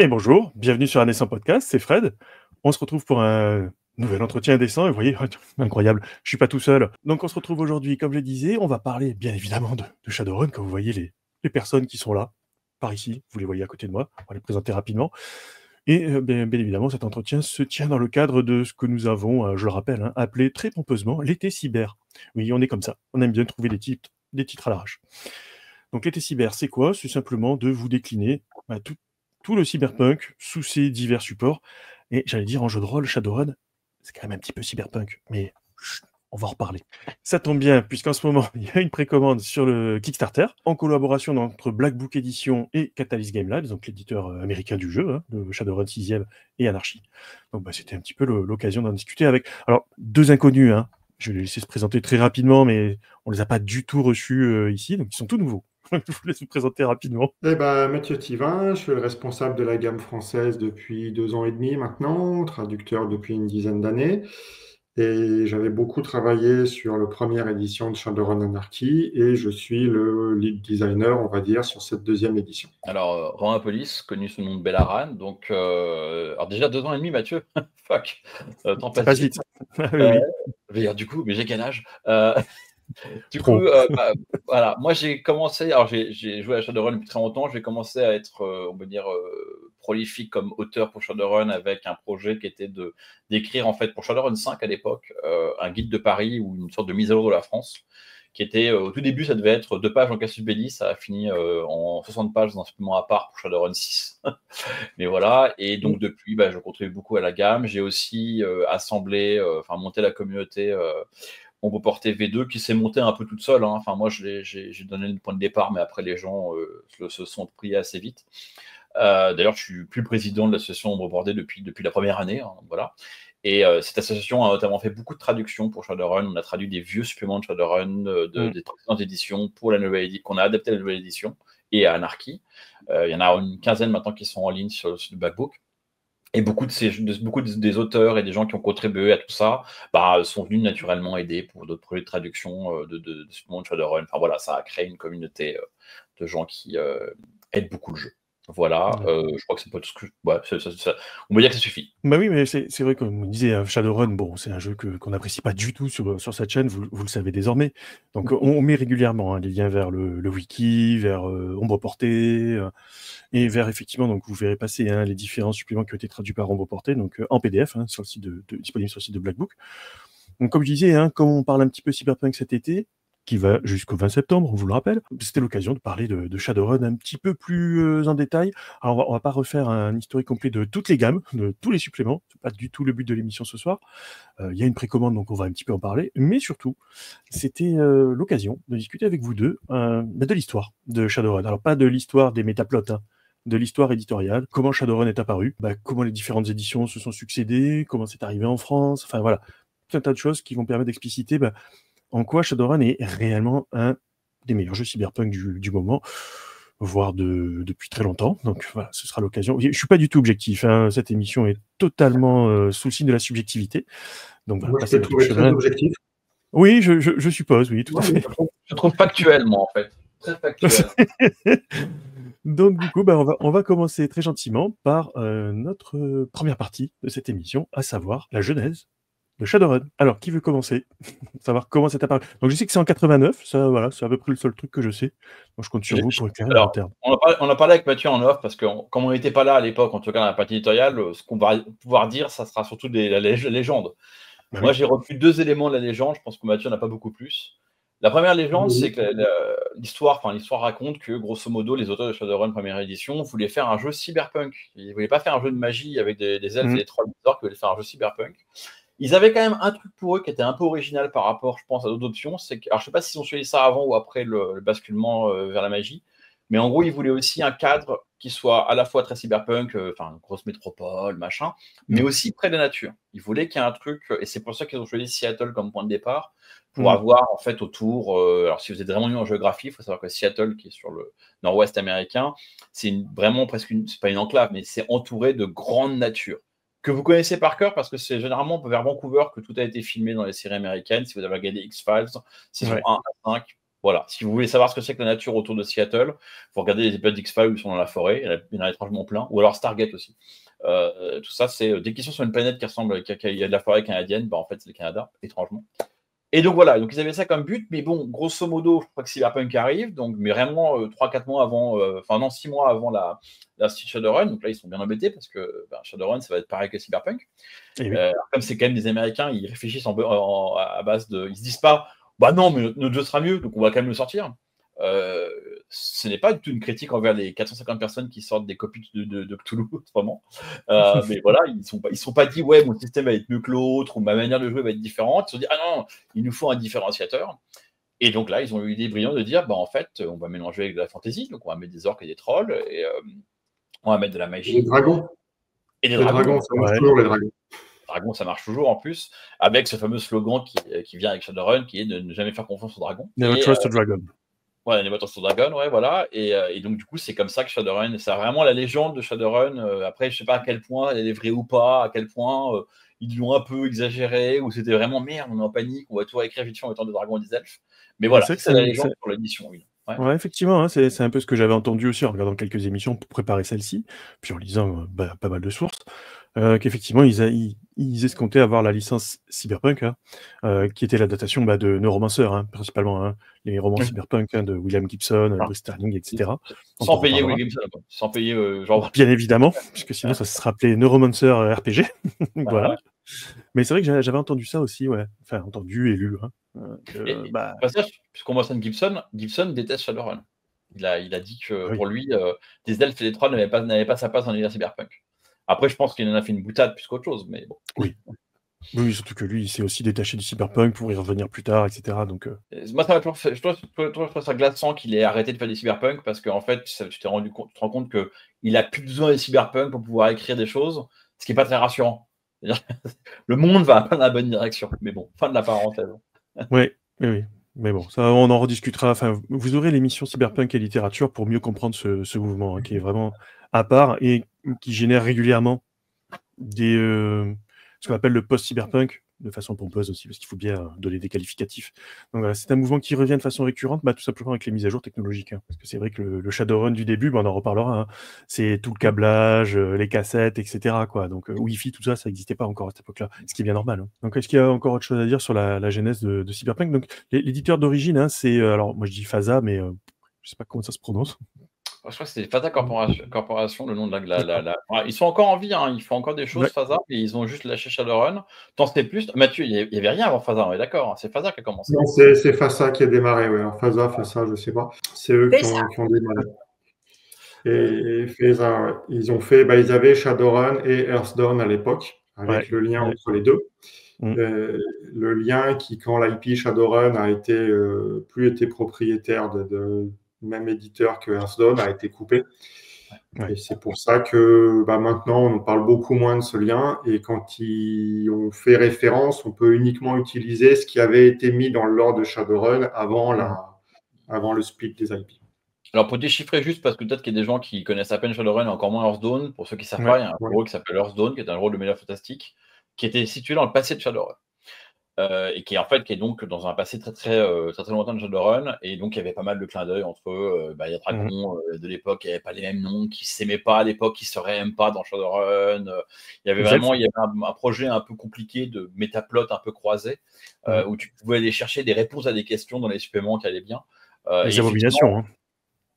Et bonjour, bienvenue sur un Indécent Podcast, c'est Fred. On se retrouve pour un nouvel entretien indécent, et vous voyez, incroyable, je suis pas tout seul. Donc on se retrouve aujourd'hui, comme je le disais, on va parler bien évidemment de Shadowrun, comme vous voyez les personnes qui sont là, par ici, vous les voyez à côté de moi, on va les présenter rapidement. Et bien évidemment, cet entretien se tient dans le cadre de ce que nous avons, je le rappelle, appelé très pompeusement l'été cyber. Oui, on est comme ça, on aime bien trouver des titres à l'arrache. Donc l'été cyber, c'est quoi? C'est simplement de vous décliner tout le cyberpunk sous ses divers supports. Et j'allais dire, en jeu de rôle, Shadowrun, c'est quand même un petit peu cyberpunk, mais chut, on va en reparler. Ça tombe bien, puisqu'en ce moment, il y a une précommande sur le Kickstarter, en collaboration entre Black Book Edition et Catalyst Game Labs, donc l'éditeur américain du jeu, de Shadowrun 6e et Anarchy. Donc c'était un petit peu l'occasion d'en discuter avec... Alors, deux inconnus, je vais les laisser se présenter très rapidement, mais on les a pas du tout reçus ici, donc ils sont tout nouveaux. Je vous laisse vous présenter rapidement. Eh ben, Mathieu Thivin, je suis le responsable de la gamme française depuis 2 ans et demi maintenant, traducteur depuis une dizaine d'années. Et j'avais beaucoup travaillé sur la première édition de Shadowrun Anarchy et je suis le lead designer, on va dire, sur cette deuxième édition. Alors, Romain Polis, connu sous le nom de Bellaran. Donc, alors déjà 2 ans et demi, Mathieu. Fuck. Temps Ça passe vite. vite. Oui. Je veux dire, du coup, mais j'ai quel âge Du Trop. coup, voilà. Moi, j'ai commencé. Alors, j'ai joué à Shadowrun depuis très longtemps. J'ai commencé à être, on va dire, prolifique comme auteur pour Shadowrun avec un projet qui était d'écrire en fait pour Shadowrun 5 à l'époque un guide de Paris ou une sorte de mise à jour de la France. Qui était au tout début, ça devait être 2 pages en Casus Belli, ça a fini en 60 pages dans un supplément à part pour Shadowrun 6. Mais voilà, et donc depuis, je contribue beaucoup à la gamme. J'ai aussi assemblé, monté la communauté On peut porter V2 qui s'est montée un peu toute seule. Enfin, moi, j'ai donné le point de départ, mais après, les gens se sont pris assez vite. D'ailleurs, je suis plus président de l'association Ombre Bordée depuis la première année. Voilà. Et cette association a notamment fait beaucoup de traductions pour Shadowrun. On a traduit des vieux suppléments de Shadowrun, des précédentes éditions pour la nouvelle édition, qu'on a adapté à la nouvelle édition et à Anarchy. Il y en a une quinzaine maintenant qui sont en ligne sur le Black Book. Et beaucoup des auteurs et des gens qui ont contribué à tout ça sont venus naturellement aider pour d'autres projets de traduction de suppléments de Shadowrun. Enfin voilà, ça a créé une communauté de gens qui aident beaucoup le jeu. Voilà, je crois que c'est pas tout ce que... on va dire que ça suffit. Bah oui, mais c'est vrai, comme on disait, Shadowrun, bon, c'est un jeu qu'on n'apprécie pas du tout sur cette chaîne, vous le savez désormais. Donc on met régulièrement les liens vers le wiki, vers Ombre Portée, et vers effectivement, donc vous verrez passer les différents suppléments qui ont été traduits par Ombre Portée, donc en PDF, sur le site disponible sur le site de Black Book. Donc comme je disais, comme on parle un petit peu cyberpunk cet été, qui va jusqu'au 20 septembre, on vous le rappelle. C'était l'occasion de parler de Shadowrun un petit peu plus en détail. Alors, on va pas refaire un historique complet de toutes les gammes, de tous les suppléments. C'est pas du tout le but de l'émission ce soir. Il y a une précommande, donc on va un petit peu en parler. Mais surtout, c'était l'occasion de discuter avec vous deux de l'histoire de Shadowrun. Alors, pas de l'histoire des métaplots, de l'histoire éditoriale, comment Shadowrun est apparu, comment les différentes éditions se sont succédées, comment c'est arrivé en France, enfin voilà, tout un tas de choses qui vont permettre d'expliciter en quoi Shadowrun est réellement un des meilleurs jeux cyberpunk du moment, voire depuis très longtemps. Donc voilà, ce sera l'occasion. Je suis pas du tout objectif, cette émission est totalement sous le signe de la subjectivité. Donc voilà, Moi, je passez peux ma trouver touche. très objectif. Oui, je suppose, oui, tout à fait. Je trouve factuel, moi, en fait. Très factuel. Donc du coup, on va commencer très gentiment par notre première partie de cette émission, à savoir la genèse de Shadowrun. Alors, qui veut commencer? Savoir comment c'est apparu. Donc je sais que c'est en 89, ça voilà, c'est à peu près le seul truc que je sais. Donc je compte sur vous pour éclairer la Alors, lanterne. on a parlé avec Mathieu en off parce que comme on n'était pas là à l'époque, en tout cas dans la partie éditoriale, ce qu'on va pouvoir dire, ça sera surtout la légende. Bah Moi, oui. j'ai retenu 2 éléments de la légende. Je pense que Mathieu n'a pas beaucoup plus. La première légende, c'est que l'histoire raconte que, grosso modo, les auteurs de Shadowrun première édition voulaient faire un jeu cyberpunk. Ils ne voulaient pas faire un jeu de magie avec des elfes et des trolls bizarres, ils voulaient faire un jeu cyberpunk. Ils avaient quand même un truc pour eux qui était un peu original par rapport, je pense, à d'autres options. Alors, je ne sais pas s'ils ont choisi ça avant ou après le basculement vers la magie. Mais en gros, ils voulaient aussi un cadre qui soit à la fois très cyberpunk, grosse métropole, machin, mais aussi près de la nature. Ils voulaient qu'il y ait un truc, et c'est pour ça qu'ils ont choisi Seattle comme point de départ, pour avoir en fait autour. Alors, si vous êtes vraiment nul en géographie, il faut savoir que Seattle, qui est sur le nord-ouest américain, c'est vraiment presque c'est pas une enclave, mais c'est entouré de grande nature que vous connaissez par cœur parce que c'est généralement vers Vancouver que tout a été filmé dans les séries américaines. Si vous avez regardé X-Files, saison 1 à 5, Voilà. Si vous voulez savoir ce que c'est que la nature autour de Seattle, vous regardez les épisodes d'X-Files où ils sont dans la forêt, il y en a étrangement plein, ou alors Stargate aussi. Tout ça, c'est dès qu'ils sont sur une planète qui ressemble, il y a de la forêt canadienne, en fait, c'est le Canada, étrangement. Et donc voilà, donc ils avaient ça comme but, mais bon, grosso modo, je crois que Cyberpunk arrive, donc, mais vraiment 3-4 mois avant, 6 mois avant la suite Shadowrun, donc là ils sont bien embêtés parce que Shadowrun ça va être pareil que Cyberpunk. Et oui. Comme c'est quand même des Américains, ils réfléchissent à base de. Ils se disent pas, bah non, mais notre jeu sera mieux, donc on va quand même le sortir. Ce n'est pas du tout une critique envers les 450 personnes qui sortent des copies de Cthulhu en ce moment. Mais voilà, ils sont pas dit, ouais, mon système va être mieux que l'autre, ou ma manière de jouer va être différente. Ils se sont dit, ah non, il nous faut un différenciateur. Et donc là, ils ont eu l'idée brillante de dire, en fait, on va mélanger avec de la fantasy, donc on va mettre des orques et des trolls, et on va mettre de la magie. Les dragons. Et des dragons, ça marche toujours, les dragons. Dragon, ça marche toujours en plus, avec ce fameux slogan qui vient avec Shadowrun, qui est de ne jamais faire confiance au dragon. Never trust a dragon. Ouais, Never trust a dragon, ouais, voilà. Et donc, du coup, c'est comme ça que Shadowrun, c'est vraiment la légende de Shadowrun. Après, je sais pas à quel point elle est vraie ou pas, à quel point ils l'ont un peu exagéré, ou c'était vraiment merde, on est en panique, on va tout réécrire vite fait en mettant des dragons et des elfes. Mais voilà, c'est la légende pour l'édition 1. Ouais, effectivement, hein, c'est un peu ce que j'avais entendu aussi en regardant quelques émissions pour préparer celle-ci, puis en lisant pas mal de sources, qu'effectivement, ils escomptaient avoir la licence Cyberpunk, qui était l'adaptation de Neuromancer, principalement, les romans cyberpunk de William Gibson, Bruce Sterling, etc. Sans payer William Gibson, sans payer genre. Bien évidemment, puisque sinon ça se rappelait Neuromancer RPG. Voilà. Ouais. Mais c'est vrai que j'avais entendu ça aussi, ouais. Enfin, entendu et lu. Puisqu'on mentionne Gibson déteste Shadowrun. Il a dit que pour lui, des elfes et des trolls n'avaient pas sa place dans l'univers cyberpunk. Après, je pense qu'il en a fait une boutade plus qu'autre chose, mais bon. Oui, surtout que lui, il s'est aussi détaché du cyberpunk pour y revenir plus tard, etc. Donc, moi, ça m'a toujours fait. Je trouve ça glaçant qu'il ait arrêté de faire des cyberpunk parce qu'en fait, tu te rends compte qu'il a plus besoin des cyberpunk pour pouvoir écrire des choses, ce qui n'est pas très rassurant. Le monde va pas dans la bonne direction. Mais bon, fin de la parenthèse. Oui. Mais bon, ça, on en rediscutera. Enfin, vous aurez l'émission Cyberpunk et littérature pour mieux comprendre ce mouvement qui est vraiment à part et qui génère régulièrement ce qu'on appelle le post-cyberpunk, de façon pompeuse aussi, parce qu'il faut bien donner des qualificatifs. Donc voilà, c'est un mouvement qui revient de façon récurrente, tout simplement avec les mises à jour technologiques. Parce que c'est vrai que le Shadowrun du début, on en reparlera, c'est tout le câblage, les cassettes, etc. Donc Wi-Fi, tout ça, ça n'existait pas encore à cette époque-là, ce qui est bien normal. Donc est-ce qu'il y a encore autre chose à dire sur la genèse de Cyberpunk? Donc l'éditeur d'origine, c'est, alors moi je dis FASA, mais je sais pas comment ça se prononce. Je crois que c'est FASA Corporation, le nom de la. Ils sont encore en vie, ils font encore des choses, FASA, et ils ont juste lâché Shadowrun. T'en sais plus, Mathieu, il n'y avait rien avant FASA, on est d'accord, c'est FASA qui a commencé. Non, c'est FASA qui a démarré, ouais. Alors, FASA, je sais pas. C'est eux qui ont démarré. Et FASA, ils avaient Shadowrun et Hearthstone à l'époque, avec le lien entre les deux. Le lien qui, quand l'IP Shadowrun a plus été propriétaire de même éditeur que Hearthstone, a été coupé. Et c'est pour ça que maintenant, on parle beaucoup moins de ce lien. Et quand on fait référence, on peut uniquement utiliser ce qui avait été mis dans le lore de Shadowrun avant le split des IP. Alors, pour déchiffrer juste, parce que peut-être qu'il y a des gens qui connaissent à peine Shadowrun et encore moins Hearthstone, pour ceux qui ne savent pas, il y a un rôle qui s'appelle Hearthstone, qui est un rôle de médias fantastique, qui était situé dans le passé de Shadowrun. Et qui est donc dans un passé très très lointain de Shadowrun, et donc il y avait pas mal de clins d'œil entre il y a Dragon de l'époque, il n'y avait pas les mêmes noms, qui s'aimaient pas à l'époque, qui se réaiment pas dans Shadowrun. Il y avait un projet un peu compliqué de métaplot un peu croisé, où tu pouvais aller chercher des réponses à des questions dans les suppléments qui allaient bien. Les abominations.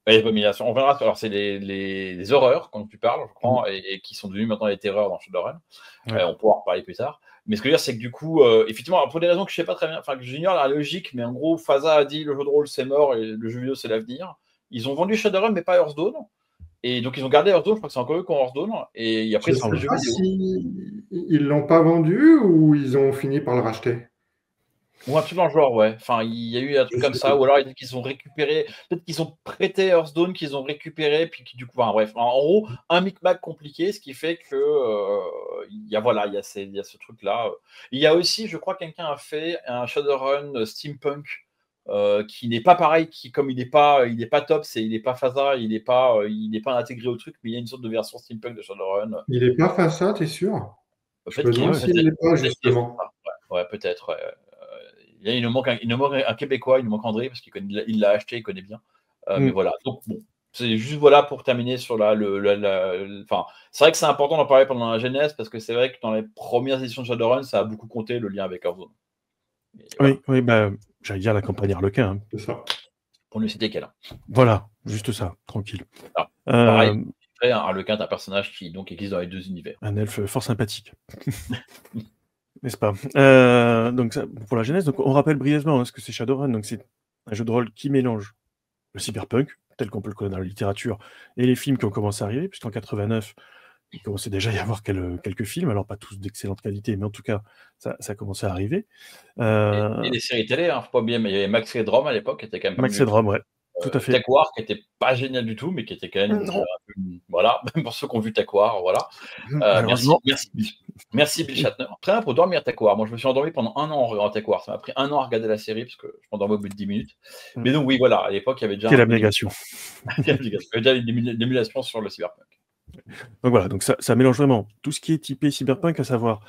Les abominations. On verra. Alors c'est les horreurs quand tu parles, je crois, et qui sont devenues maintenant les terreurs dans Shadowrun. On pourra en reparler plus tard. Mais ce que je veux dire, c'est que du coup, effectivement, pour des raisons que je ne sais pas très bien, que j'ignore la logique, mais en gros, FASA a dit le jeu de rôle c'est mort et le jeu vidéo c'est l'avenir. Ils ont vendu Shadowrun, mais pas Hearthstone. Et donc, ils ont gardé Hearthstone, je crois que c'est encore eux qui ont Hearthstone. Et après, c'est le jeu vidéo. Ils ne l'ont pas vendu ou ils ont fini par le racheter? Ou un truc dans le genre, ouais. Enfin, il y a eu un truc comme ça, ou alors ils ont récupéré, peut-être qu'ils ont prêté Hearthstone, qu'ils ont récupéré, puis du coup, bref. En gros, un micmac compliqué, ce qui fait que il y a ce truc-là. Il y a aussi, je crois, quelqu'un a fait un Shadowrun steampunk qui n'est pas pareil, comme il n'est pas top, il n'est pas FASA, il n'est pas intégré au truc, mais il y a une sorte de version steampunk de Shadowrun. Il n'est pas FASA, t'es sûr? Peut-être qu'il n'est pas, justement. Ouais, peut-être. il nous manque un Québécois, il nous manque André, parce qu'il l'a acheté, il connaît bien. Mais voilà, donc bon, c'est juste voilà pour terminer sur enfin, c'est vrai que c'est important d'en parler pendant la genèse, parce que c'est vrai que dans les premières éditions de Shadowrun, ça a beaucoup compté le lien avec Hearthstone. Voilà. Oui, bah, j'allais dire la campagne Harlequin. Hein. C'est ça. Pour ne citer qu'elle. Voilà, juste ça, tranquille. Alors, pareil, un Harlequin est un personnage qui donc existe dans les deux univers. Un elfe fort sympathique. N'est-ce pas donc ça, pour la genèse, donc on rappelle brièvement ce que c'est Shadowrun. Donc c'est un jeu de rôle qui mélange le cyberpunk, tel qu'on peut le connaître dans la littérature, et les films qui ont commencé à arriver, puisqu'en 89, il commençait déjà à y avoir quelques films, alors pas tous d'excellente qualité, mais en tout cas, ça commençait à arriver. Et des séries télé, faut pas oublier, mais il y avait Max et Drum à l'époque, qui était quand même pas Max et Drum, ouais. Tout à fait. Tech War, qui était pas génial du tout, mais qui était quand même voilà, pour ceux qui ont vu Tech War, voilà. Merci Bill Shatner. Très bien pour dormir Tech War. Moi, je me suis endormi pendant 1 an en regardant Tech War. Ça m'a pris 1 an à regarder la série, parce que je m'endormais au bout de 10 minutes. Mais donc, oui, voilà, à l'époque, il y avait déjà... Quelle abnégation. Il y avait déjà une émulation sur le cyberpunk. Donc voilà, donc ça mélange vraiment tout ce qui est typé cyberpunk, à savoir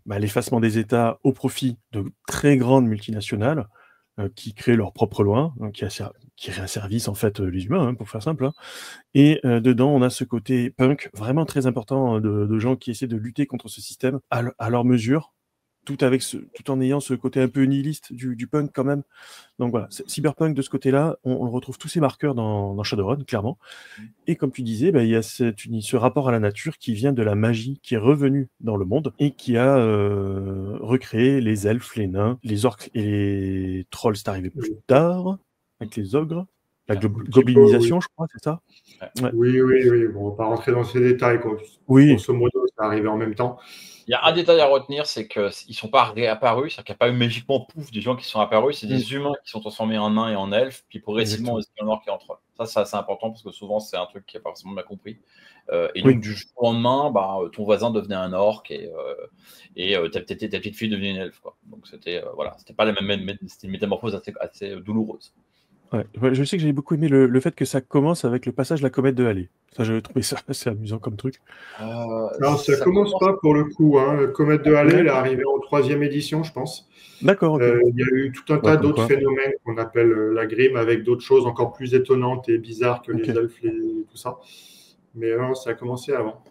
l'effacement des États au profit de très grandes multinationales qui créent leur propre loi, qui réasservissent en fait les humains, pour faire simple. Et dedans, on a ce côté punk vraiment très important de gens qui essaient de lutter contre ce système à leur mesure, tout en ayant ce côté un peu nihiliste du punk quand même. Donc voilà, cyberpunk de ce côté-là, on retrouve tous ces marqueurs dans Shadowrun, clairement. Et comme tu disais, il y a ce rapport à la nature qui vient de la magie qui est revenue dans le monde et qui a recréé les elfes, les nains, les orques et les trolls. C'est arrivé plus tard, avec les ogres. La goblinisation, je crois, c'est ça? Ouais. Oui. Bon, on va pas rentrer dans ces détails. Oui. Grosso modo, ça arrivé en même temps. Il y a un détail à retenir, c'est qu'ils ne sont pas réapparus, c'est-à-dire qu'il n'y a pas eu magiquement pouf des gens qui sont apparus, c'est des humains qui sont transformés en nains et en elfes, puis progressivement aussi en orques et en trolls. Ça, c'est assez important, parce que souvent, c'est un truc qui n'est pas forcément bien compris. Et donc, du jour au lendemain, ton voisin devenait un orc et ta petite fille devenait une elfe, quoi. Donc, c'était pas la même, c'était une métamorphose assez douloureuse. Ouais, je sais que j'ai beaucoup aimé le fait que ça commence avec le passage de la comète de Halley. Ça, j'avais trouvé ça assez amusant comme truc. Alors, ça commence pas pour le coup. La comète de Halley, elle est arrivée en 3e édition, je pense. D'accord. Okay. Il y a eu tout un tas d'autres phénomènes qu'on appelle la grime, avec d'autres choses encore plus étonnantes et bizarres que les elfes et tout ça. Mais ça a commencé avant.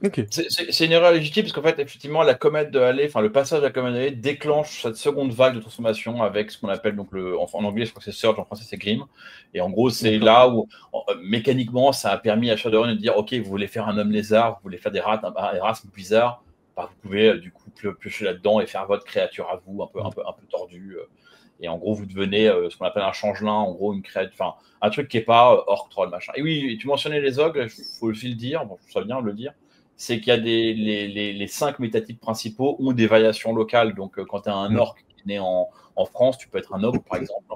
Okay. C'est une erreur légitime, parce qu'en fait, effectivement, la comète de Halley, le passage de la comète de Halley déclenche cette seconde vague de transformation avec ce qu'on appelle, donc en anglais, je crois que c'est Surge, en français, c'est Grim. Et en gros, c'est là où, mécaniquement, ça a permis à Shadowrun de dire, OK, vous voulez faire un homme lézard, vous voulez faire des races bizarres, vous pouvez, du coup, piocher là-dedans et faire votre créature à vous, un peu tordue. Et en gros, vous devenez ce qu'on appelle un changelin, en gros, une créature, un truc qui n'est pas orc, troll, machin. Et oui, tu mentionnais les ogres, il faut aussi le dire, bon, je sais bien le dire. C'est qu'il y a les 5 métatypes principaux ont des variations locales. Donc, quand tu es un orc qui est né en France, tu peux être un ogre, par exemple.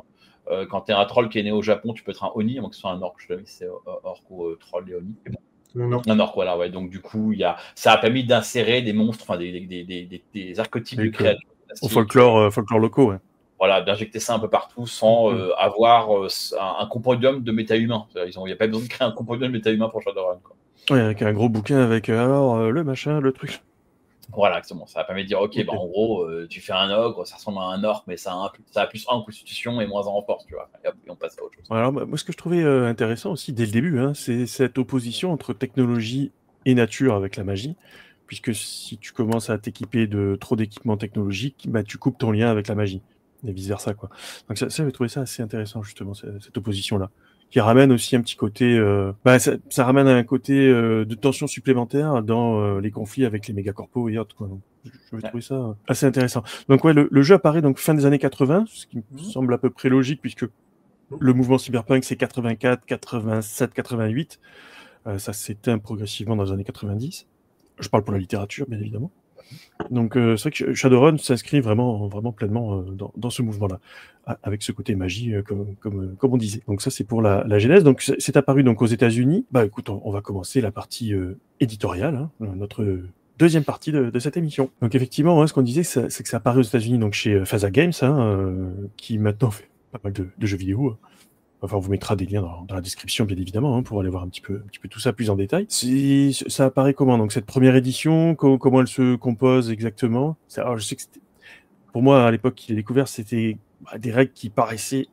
Quand tu es un troll qui est né au Japon, tu peux être un oni, donc que ce soit un orc, je sais pas si c'est orc ou troll et oni. Un orc, voilà, ouais. Donc, du coup, ça a permis d'insérer des monstres, des archétypes de créatures. Au folklore locaux, ouais. Voilà, d'injecter ça un peu partout sans avoir un compendium de méta-humains. Il n'y a pas besoin de créer un compendium de méta-humains pour Shadowrun, quoi. Ouais, avec un gros bouquin avec le machin, le truc. Voilà, exactement. Ça va permettre de dire, OK, en gros, tu fais un ogre, ça ressemble à un orc, mais ça a plus 1 en constitution et moins 1 en force, tu vois. Et on passe à autre chose. Alors, moi, ce que je trouvais intéressant aussi dès le début, c'est cette opposition entre technologie et nature avec la magie. Puisque si tu commences à t'équiper de trop d'équipements technologiques, tu coupes ton lien avec la magie. Et vice-versa, quoi. Donc ça, j'avais trouvé ça assez intéressant, justement, cette opposition-là. Qui ramène aussi un petit côté... ça ramène un côté de tension supplémentaire dans les conflits avec les mégacorpos et autres, quoi. Donc, j'avais trouvé ça assez intéressant. Donc ouais, le jeu apparaît donc fin des années 80, ce qui me semble à peu près logique, puisque le mouvement cyberpunk, c'est 84, 87, 88. Ça s'éteint progressivement dans les années 90. Je parle pour la littérature, bien évidemment. Donc c'est vrai que Shadowrun s'inscrit vraiment pleinement dans ce mouvement-là, avec ce côté magie, comme on disait. Donc ça, c'est pour la genèse. Donc c'est apparu donc aux États-Unis. Écoute, on va commencer la partie éditoriale, notre deuxième partie de cette émission. Donc effectivement, ce qu'on disait, c'est que ça apparu aux États-Unis, donc chez Phaza Games, qui maintenant fait pas mal de jeux vidéo. Enfin, on vous mettra des liens dans la description, bien évidemment, pour aller voir un petit peu tout ça plus en détail. Ça apparaît comment? Donc, cette première édition, comment elle se compose exactement? Alors, je sais que pour moi, à l'époque qu'il a découvert, c'était des règles qui paraissaient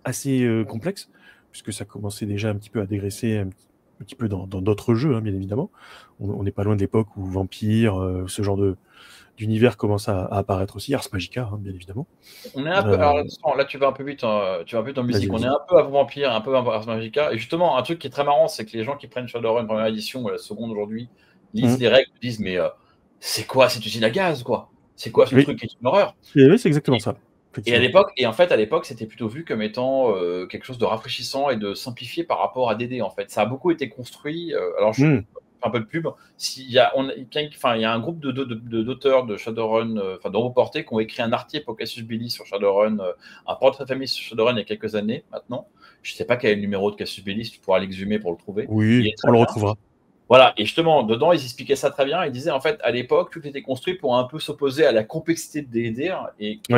assez complexes, puisque ça commençait déjà un petit peu à dégraisser un petit peu dans d'autres jeux, hein, bien évidemment. On n'est pas loin de l'époque où Vampire, ce genre d'univers commence à apparaître aussi, Ars Magica, hein, bien évidemment. On est un peu. Alors là, tu vas un peu vite, tu vas un peu vite en musique. Vas-y. On est un peu avant Vampire, un peu avant Ars Magica. Et justement, un truc qui est très marrant, c'est que les gens qui prennent Shadowrun première édition ou la seconde aujourd'hui lisent les règles, disent mais c'est quoi cette usine à gaz, quoi? C'est quoi ce truc qui est une horreur? Oui, c'est exactement ça. Et à l'époque, à l'époque, c'était plutôt vu comme étant quelque chose de rafraîchissant et de simplifié par rapport à DD, en fait. Ça a beaucoup été construit. Alors, je fais un peu de pub. Il y a un groupe d'auteurs de Shadowrun, de reportés, qui ont écrit un article pour Cassius Belli sur Shadowrun, un portrait de famille sur Shadowrun il y a quelques années maintenant. Je ne sais pas quel est le numéro de Cassius Belli, si tu pourras l'exhumer pour le trouver. Oui, on le retrouvera. Voilà, et justement, dedans, ils expliquaient ça très bien. Ils disaient, en fait, à l'époque, tout était construit pour un peu s'opposer à la complexité de D&D, et qui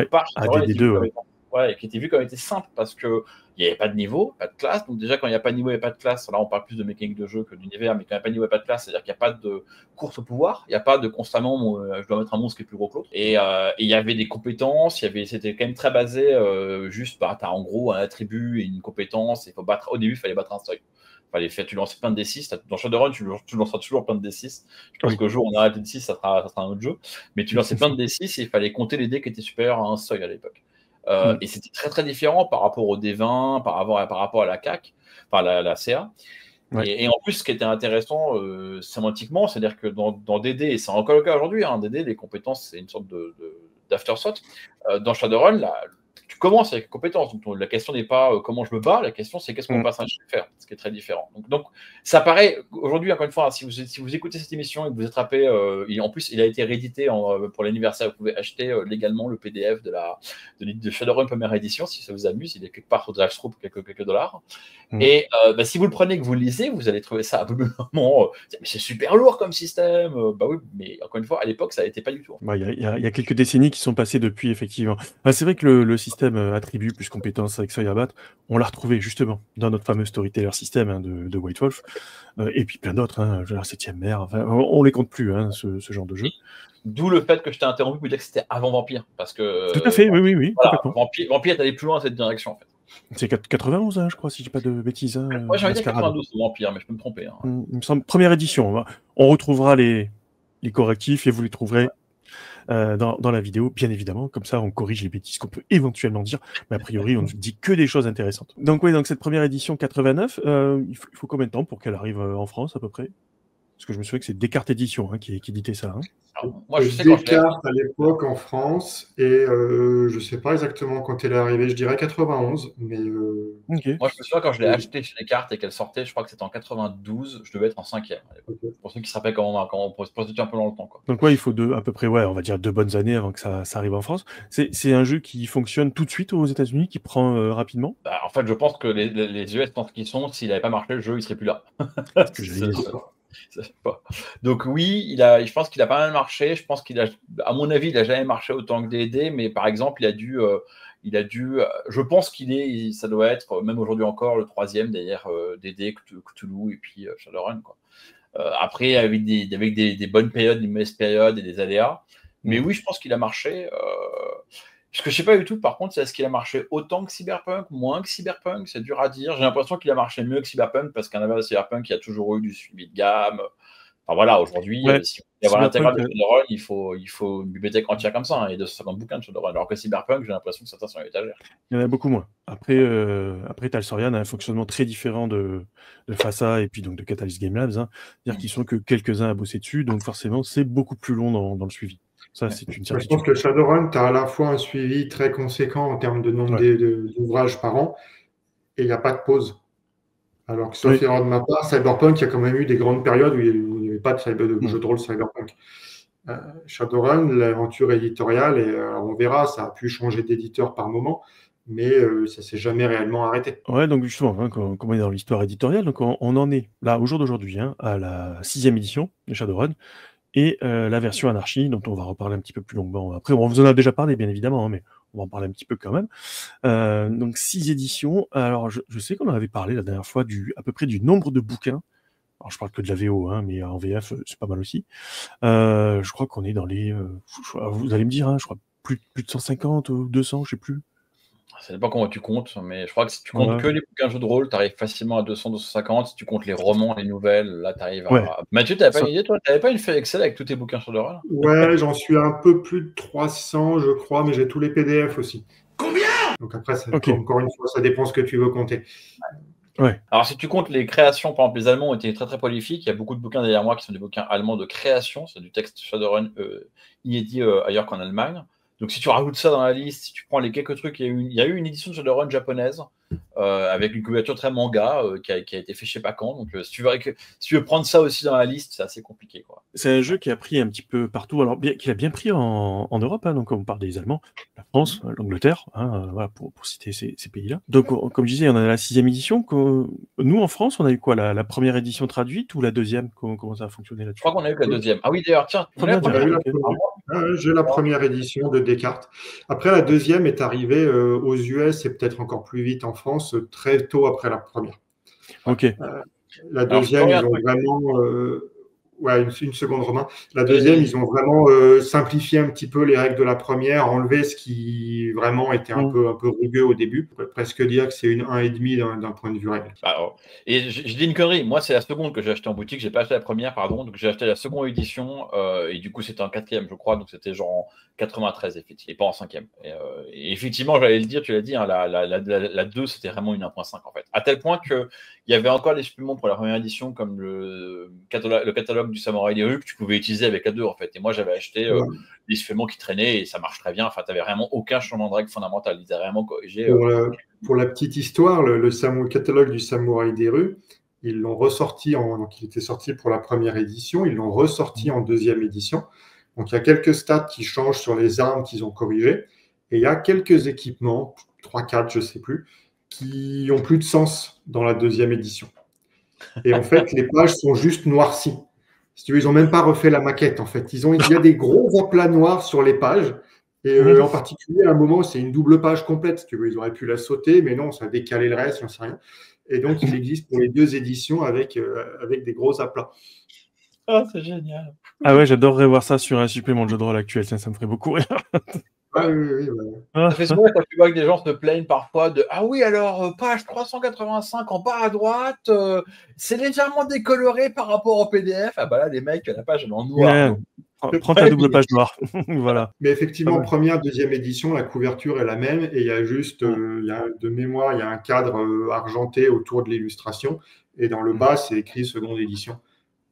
était vu comme était simple, parce qu'il n'y avait pas de niveau, pas de classe. Donc déjà, quand il n'y a pas de niveau et pas de classe, là, on parle plus de mécanique de jeu que d'univers, mais quand il n'y a pas de niveau et pas de classe, c'est-à-dire qu'il n'y a pas de course au pouvoir, il n'y a pas de constamment, je dois mettre un monstre qui est plus gros que l'autre. Et il y avait des compétences, c'était quand même très basé, juste, tu as en gros un attribut et une compétence, et au début, il fallait battre un seuil. Tu lançais plein de D6. Dans Shadowrun, tu lanceras toujours plein de D6. Je pense qu'au jour où on arrête les D6, ça sera un autre jeu. Mais tu lançais plein de D6 et il fallait compter les dés qui étaient supérieurs à un seuil à l'époque. Et c'était très très différent par rapport au D20, par rapport à la CAC, enfin la CA. Et en plus, ce qui était intéressant sémantiquement, c'est-à-dire que dans DD, et c'est encore le cas aujourd'hui, DD, les compétences, c'est une sorte d'afterthought. Dans Shadowrun, tu commences avec les compétences. Donc, la question n'est pas comment je me bats, la question c'est qu'est-ce qu'on passe à faire, ce qui est très différent. Donc ça paraît, aujourd'hui, encore une fois, si vous écoutez cette émission et que vous attrapez, en plus, il a été réédité pour l'anniversaire, vous pouvez acheter légalement le PDF de Shadowrun première édition, si ça vous amuse, il est quelque part sur DriveThru pour quelques dollars. Et si vous le prenez et que vous le lisez, vous allez trouver ça absolument mais c'est super lourd comme système. Oui, mais encore une fois, à l'époque, ça n'était pas du tout. Il y a quelques décennies qui sont passées depuis, effectivement. C'est vrai que le système attribut plus compétence avec seuil à battre, on l'a retrouvé justement dans notre fameux storyteller système de White Wolf, et puis plein d'autres, la 7e mer, on les compte plus, ce genre de jeu. D'où le fait que je t'ai interrompu pour dire que c'était avant Vampire, parce que tout à fait, oui, voilà, Vampire est allé plus loin dans cette direction en fait. C'est 91, je crois, si je dis pas de bêtises. Moi j'avais dit 92 pour Vampire, mais je peux me tromper. Il me semble, première édition. On retrouvera les correctifs et vous les trouverez dans la vidéo, bien évidemment. Comme ça, on corrige les bêtises qu'on peut éventuellement dire. Mais a priori, on ne dit que des choses intéressantes. Donc cette première édition 89, il faut combien de temps pour qu'elle arrive en France à peu près? Parce que je me souviens que c'est Descartes Édition qui éditait ça. Alors, moi, je sais Descartes à l'époque en France, et je ne sais pas exactement quand elle est arrivée, je dirais 91. Mais Okay. Moi, je me souviens quand je l'ai acheté chez Descartes et qu'elle sortait, je crois que c'était en 92, je devais être en 5e. Pour ceux qui se rappellent comment on peut se prostituer un peu dans le temps. Quoi. Donc il faut à peu près, on va dire 2 bonnes années avant que ça arrive en France. C'est un jeu qui fonctionne tout de suite aux États-Unis, qui prend rapidement. En fait, je pense que les US pensent qu'ils sont. S'il n'avait pas marché, le jeu, il serait plus là. C'est ce que j'allais dire. Donc oui, je pense qu'il a pas mal marché. Je pense à mon avis, il n'a jamais marché autant que D&D, mais par exemple, il a dû, je pense ça doit être, même aujourd'hui encore, le 3e derrière D&D, Cthulhu et puis Shadowrun, quoi. Après, avec des bonnes périodes, des mauvaises périodes et des aléas. Mais oui, je pense qu'il a marché. Ce que je sais pas du tout, par contre, c'est est-ce qu'il a marché autant que Cyberpunk, moins que Cyberpunk, c'est dur à dire. J'ai l'impression qu'il a marché mieux que Cyberpunk, parce qu'à l'inverse de Cyberpunk, il y a toujours eu du suivi de gamme. Enfin voilà, aujourd'hui, si vous voulez avoir l'intégrale de Shadowrun, il faut une bibliothèque entière comme ça, et 250 bouquins de Shadowrun. Alors que Cyberpunk, j'ai l'impression que certains sont à l'étagère. Il y en a beaucoup moins. Après Talsorian a un fonctionnement très différent de FASA et puis donc de Catalyst Game Labs. C'est-à-dire qu'ils sont que quelques-uns à bosser dessus, donc forcément, c'est beaucoup plus long dans le suivi. Ça, c'est une certitude. Je pense que Shadowrun, tu as à la fois un suivi très conséquent en termes de nombre d'ouvrages par an, et il n'y a pas de pause. Alors que, sauf erreur de ma part, Cyberpunk, il y a quand même eu des grandes périodes où il n'y avait pas de jeu de rôle Cyberpunk. Shadowrun, l'aventure éditoriale, et on verra, ça a pu changer d'éditeur par moment, mais ça ne s'est jamais réellement arrêté. Ouais, donc justement, comme on est dans l'histoire éditoriale, donc on en est là, au jour d'aujourd'hui, à la 6e édition de Shadowrun, et la version Anarchy, dont on va reparler un petit peu plus longuement. Après, on vous en a déjà parlé, bien évidemment, mais on va en parler un petit peu quand même. Donc 6 éditions. Alors, je sais qu'on en avait parlé la dernière fois à peu près du nombre de bouquins. Alors, je parle que de la VO, mais en VF, c'est pas mal aussi. Je crois qu'on est dans les... vous allez me dire, je crois plus de 150 ou 200, je sais plus. Ça dépend comment tu comptes, mais je crois que si tu comptes que les bouquins jeux de rôle, tu arrives facilement à 200, 250. Si tu comptes les romans, les nouvelles, là, tu arrives Ouais. à. Mathieu, tu n'avais pas une idée, toi? Tu n'avais pas une feuille Excel avec tous tes bouquins sur le rôle? Ouais, j'en suis un peu plus de 300, je crois, mais j'ai tous les PDF aussi. Combien? Donc après, Ok. encore une fois, ça dépend ce que tu veux compter. Ouais. Alors, si tu comptes les créations, par exemple, les Allemands ont été très très prolifiques. Il y a beaucoup de bouquins derrière moi qui sont des bouquins allemands de création. C'est du texte Shadowrun inédit ailleurs qu'en Allemagne. Donc, si tu rajoutes ça dans la liste, si tu prends les quelques trucs, il y a eu une édition de Shadowrun japonaise avec une couverture très manga qui a été fait je sais pas quand. Donc, si tu veux prendre ça aussi dans la liste, c'est assez compliqué, quoi. C'est un jeu qui a pris un petit peu partout, alors qu'il a bien pris en Europe, hein, donc on parle des Allemands, la France, l'Angleterre, hein, voilà, pour citer ces pays-là. Donc, comme je disais, on en a la 6e édition. Nous, en France, on a eu quoi, la première édition traduite ou la deuxième? Comment ça a fonctionné là-dessus? Je crois qu'on a eu que la deuxième. Ah oui, d'ailleurs, tiens. J'ai la première édition de Descartes. Après, la deuxième est arrivée aux US et peut-être encore plus vite en France, très tôt après la première. Ok. La deuxième, ils ont vraiment... une seconde, Romain. La deuxième, ils ont vraiment simplifié un petit peu les règles de la première, enlevé ce qui vraiment était un peu rugueux au début. On peut presque dire que c'est une 1,5 d'un point de vue règle. Et je dis une connerie. Moi, c'est la seconde que j'ai acheté en boutique. J'ai pas acheté la première, pardon. Donc, j'ai acheté la seconde édition. Et du coup, c'était en 4e, je crois. Donc, c'était genre en 93, effectivement. Et pas en 5e. Et effectivement, j'allais le dire, tu l'as dit, hein, la 2, c'était vraiment une 1.5, en fait. À tel point qu'il y avait encore des suppléments pour la première édition, comme le catalogue du Samouraï des rues que tu pouvais utiliser avec la 2, en fait. Et moi, j'avais acheté des suppléments qui traînaient et ça marche très bien. Enfin, tu n'avais vraiment aucun changement de règle fondamental. Ils avaient vraiment corrigé. Pour la petite histoire, le catalogue du Samouraï des rues, ils l'ont ressorti, donc il était sorti pour la première édition, ils l'ont ressorti en deuxième édition. Donc il y a quelques stats qui changent sur les armes qu'ils ont corrigées. Et il y a quelques équipements, 3-4, je ne sais plus, qui ont plus de sens dans la deuxième édition. Et en fait, les pages sont juste noircies. Si tu veux, ils n'ont même pas refait la maquette, en fait. Il y a des gros aplats noirs sur les pages. Et en particulier, à un moment, c'est une double page complète. Si tu veux, ils auraient pu la sauter, mais non, ça a décalé le reste, j'en sais rien. Et donc, il existe pour les 2 éditions avec des gros aplats. Ah, c'est génial. Ah ouais, j'adorerais voir ça sur un supplément de jeu de rôle actuel. Ça me ferait beaucoup rire. Oui. Ça fait souvent quand tu vois que des gens se plaignent parfois de « Ah oui, alors, page 385 en bas à droite, c'est légèrement décoloré par rapport au PDF. » Ah bah là, les mecs, la page, elle est en noir. Prends ta double page noire. Voilà. Mais effectivement, première, deuxième édition, la couverture est la même et il y a juste, de mémoire, il y a un cadre argenté autour de l'illustration et dans le bas, c'est écrit seconde édition.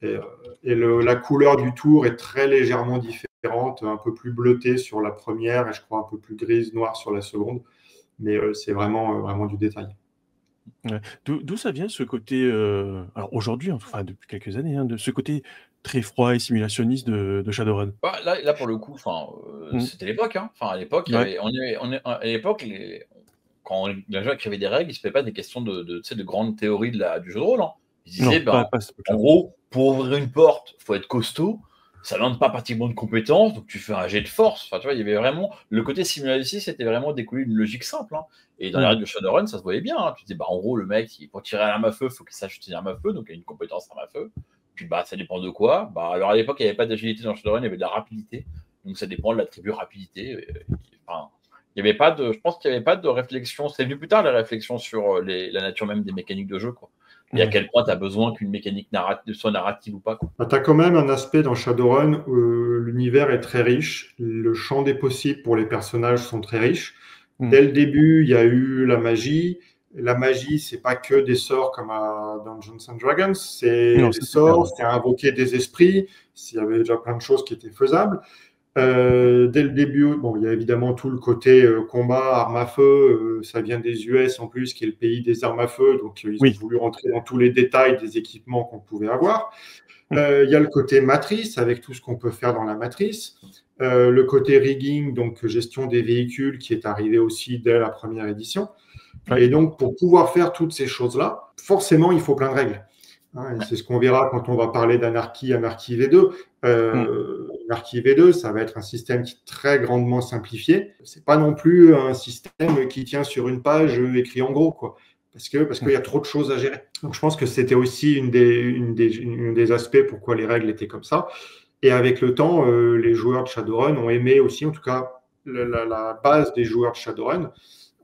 Et la couleur du tour est très légèrement différente, un peu plus bleutée sur la première et je crois un peu plus grise, noire sur la seconde. Mais c'est vraiment du détail. Ouais. D'où ça vient ce côté, alors aujourd'hui, enfin depuis quelques années, hein, de ce côté très froid et simulationniste de Shadowrun? Là, pour le coup, c'était l'époque. Hein. Enfin, à l'époque, à l'époque, quand les gens écrivaient des règles, ils ne se faisaient pas des questions de grandes théories du jeu de rôle. Hein. Ils disaient, en gros, pour ouvrir une porte, il faut être costaud. Ça ne demande pas pratiquement de compétences, donc tu fais un jet de force. Enfin, tu vois, il y avait vraiment le côté simulatif, c'était vraiment découlé d'une logique simple. Hein. Et dans les règles de Shadowrun, ça se voyait bien. Hein. Tu disais, en gros, le mec, pour tirer à l'arme à feu, il faut qu'il sache tirer à l'arme à feu, donc il y a une compétence arme à feu. Puis ça dépend de quoi. Alors à l'époque, il n'y avait pas d'agilité dans Shadowrun, il y avait de la rapidité. Donc ça dépend de l'attribut rapidité. Il y avait pas je pense qu'il n'y avait pas de réflexion. C'est venu plus tard, les réflexions sur la nature même des mécaniques de jeu, quoi. Et à quel point tu as besoin qu'une mécanique soit narrative ou pas. Tu as quand même un aspect dans Shadowrun où l'univers est très riche, le champ des possibles pour les personnages sont très riches. Dès le début, il y a eu la magie. La magie, c'est pas que des sorts comme à Dungeons and Dragons, c'est des sorts, c'est invoquer des esprits, il y avait déjà plein de choses qui étaient faisables. Dès le début, il y a évidemment tout le côté combat, armes à feu, ça vient des US en plus, qui est le pays des armes à feu, donc ils ont voulu rentrer dans tous les détails des équipements qu'on pouvait avoir. Il y a le côté matrice, avec tout ce qu'on peut faire dans la matrice. Le côté rigging, donc gestion des véhicules, qui est arrivé aussi dès la première édition. Et donc, pour pouvoir faire toutes ces choses-là, forcément, il faut plein de règles. Et c'est ce qu'on verra quand on va parler d'Anarchy V2. Anarchy V2, ça va être un système qui est très grandement simplifié. C'est pas non plus un système qui tient sur une page écrit en gros, quoi. Parce qu'il y a trop de choses à gérer. Donc, je pense que c'était aussi une des aspects pourquoi les règles étaient comme ça. Et avec le temps, les joueurs de Shadowrun ont aimé aussi, en tout cas, la base des joueurs de Shadowrun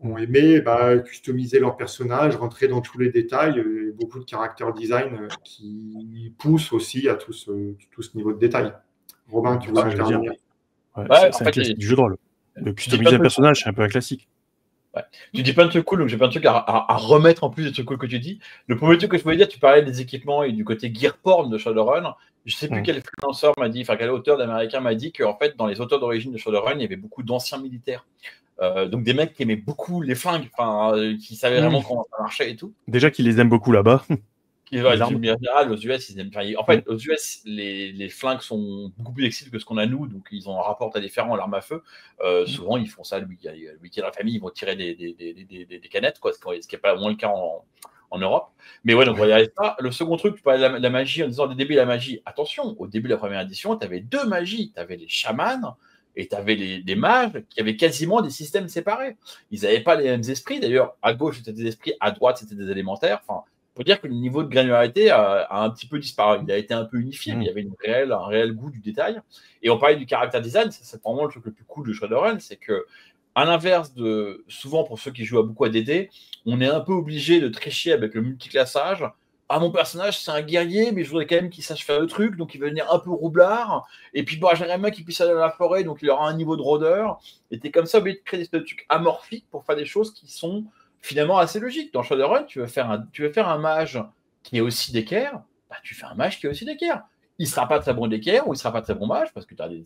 ont aimé customiser leur personnage, rentrer dans tous les détails, beaucoup de character design qui poussent aussi à tout ce niveau de détail. Romain, tu veux intervenir? C'est un classique du jeu de rôle. De customiser un personnage, c'est un peu un classique. Ouais. Tu dis plein de trucs cool, donc j'ai plein de trucs à remettre en plus des trucs cool que tu dis. Le premier truc que je voulais dire, tu parlais des équipements et du côté gear porn de Shadowrun. Je sais plus quel freelanceur m'a dit, enfin quel auteur d'américain m'a dit qu'en fait, dans les auteurs d'origine de Shadowrun, il y avait beaucoup d'anciens militaires. Donc des mecs qui aimaient beaucoup les flingues, qui savaient vraiment comment ça marchait et tout. Déjà qu'ils les aiment beaucoup là-bas. Aux US, ils aiment. En fait, aux US, les flingues sont beaucoup plus flexibles que ce qu'on a nous, donc ils ont un rapport très différent à l'arme à feu. Souvent, ils font ça le week-end de la famille, ils vont tirer des canettes, quoi, ce qui n'est pas moins le cas en Europe. Mais ouais, donc on va y aller ça. Le second truc, tu parlais de la magie en disant au début de la magie. Attention, au début de la première édition, tu avais deux magies. Tu avais les chamans et tu avais les mages qui avaient quasiment des systèmes séparés. Ils n'avaient pas les mêmes esprits. D'ailleurs, à gauche, c'était des esprits, à droite, c'était des élémentaires. Enfin, il faut dire que le niveau de granularité a un petit peu disparu. Il a été un peu unifié, mais il y avait un réel goût du détail. Et on parlait du character design, c'est vraiment le truc le plus cool de Shadowrun, c'est que, à l'inverse de souvent pour ceux qui jouent beaucoup à DD, on est un peu obligé de tricher avec le multiclassage. Ah, mon personnage, c'est un guerrier, mais je voudrais quand même qu'il sache faire le truc, donc il va venir un peu roublard. Et puis, j'aimerais bien qu'il puisse aller dans la forêt, donc il aura un niveau de rôdeur. Et t'es comme ça obligé de créer des trucs amorphiques pour faire des choses qui sont finalement assez logique. Dans Shadowrun, tu veux faire un mage qui est aussi d'équerre, tu fais un mage qui est aussi d'équerre. Il ne sera pas très bon d'équerre ou il ne sera pas très bon mage parce que tu as des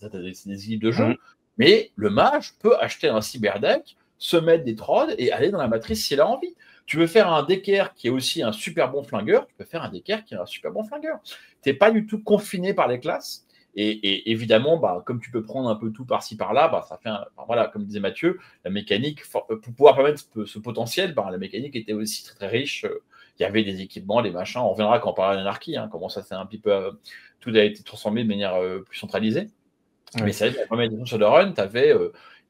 équipes de jeu, mais le mage peut acheter un cyberdeck, se mettre des trolls et aller dans la matrice s'il a envie. Tu veux faire un d'équerre qui est aussi un super bon flingueur, tu peux faire un d'équerre qui est un super bon flingueur. Tu n'es pas du tout confiné par les classes. Et évidemment, comme tu peux prendre un peu tout par-ci par-là, ça fait voilà, comme disait Mathieu, la mécanique, pour pouvoir permettre ce potentiel, la mécanique était aussi très très riche. Il y avait des équipements, des machins. On reviendra quand on parlera d'anarchie, comment ça s'est un petit peu tout a été transformé de manière plus centralisée. Mais c'est vrai que la première édition de Shadowrun, tu avais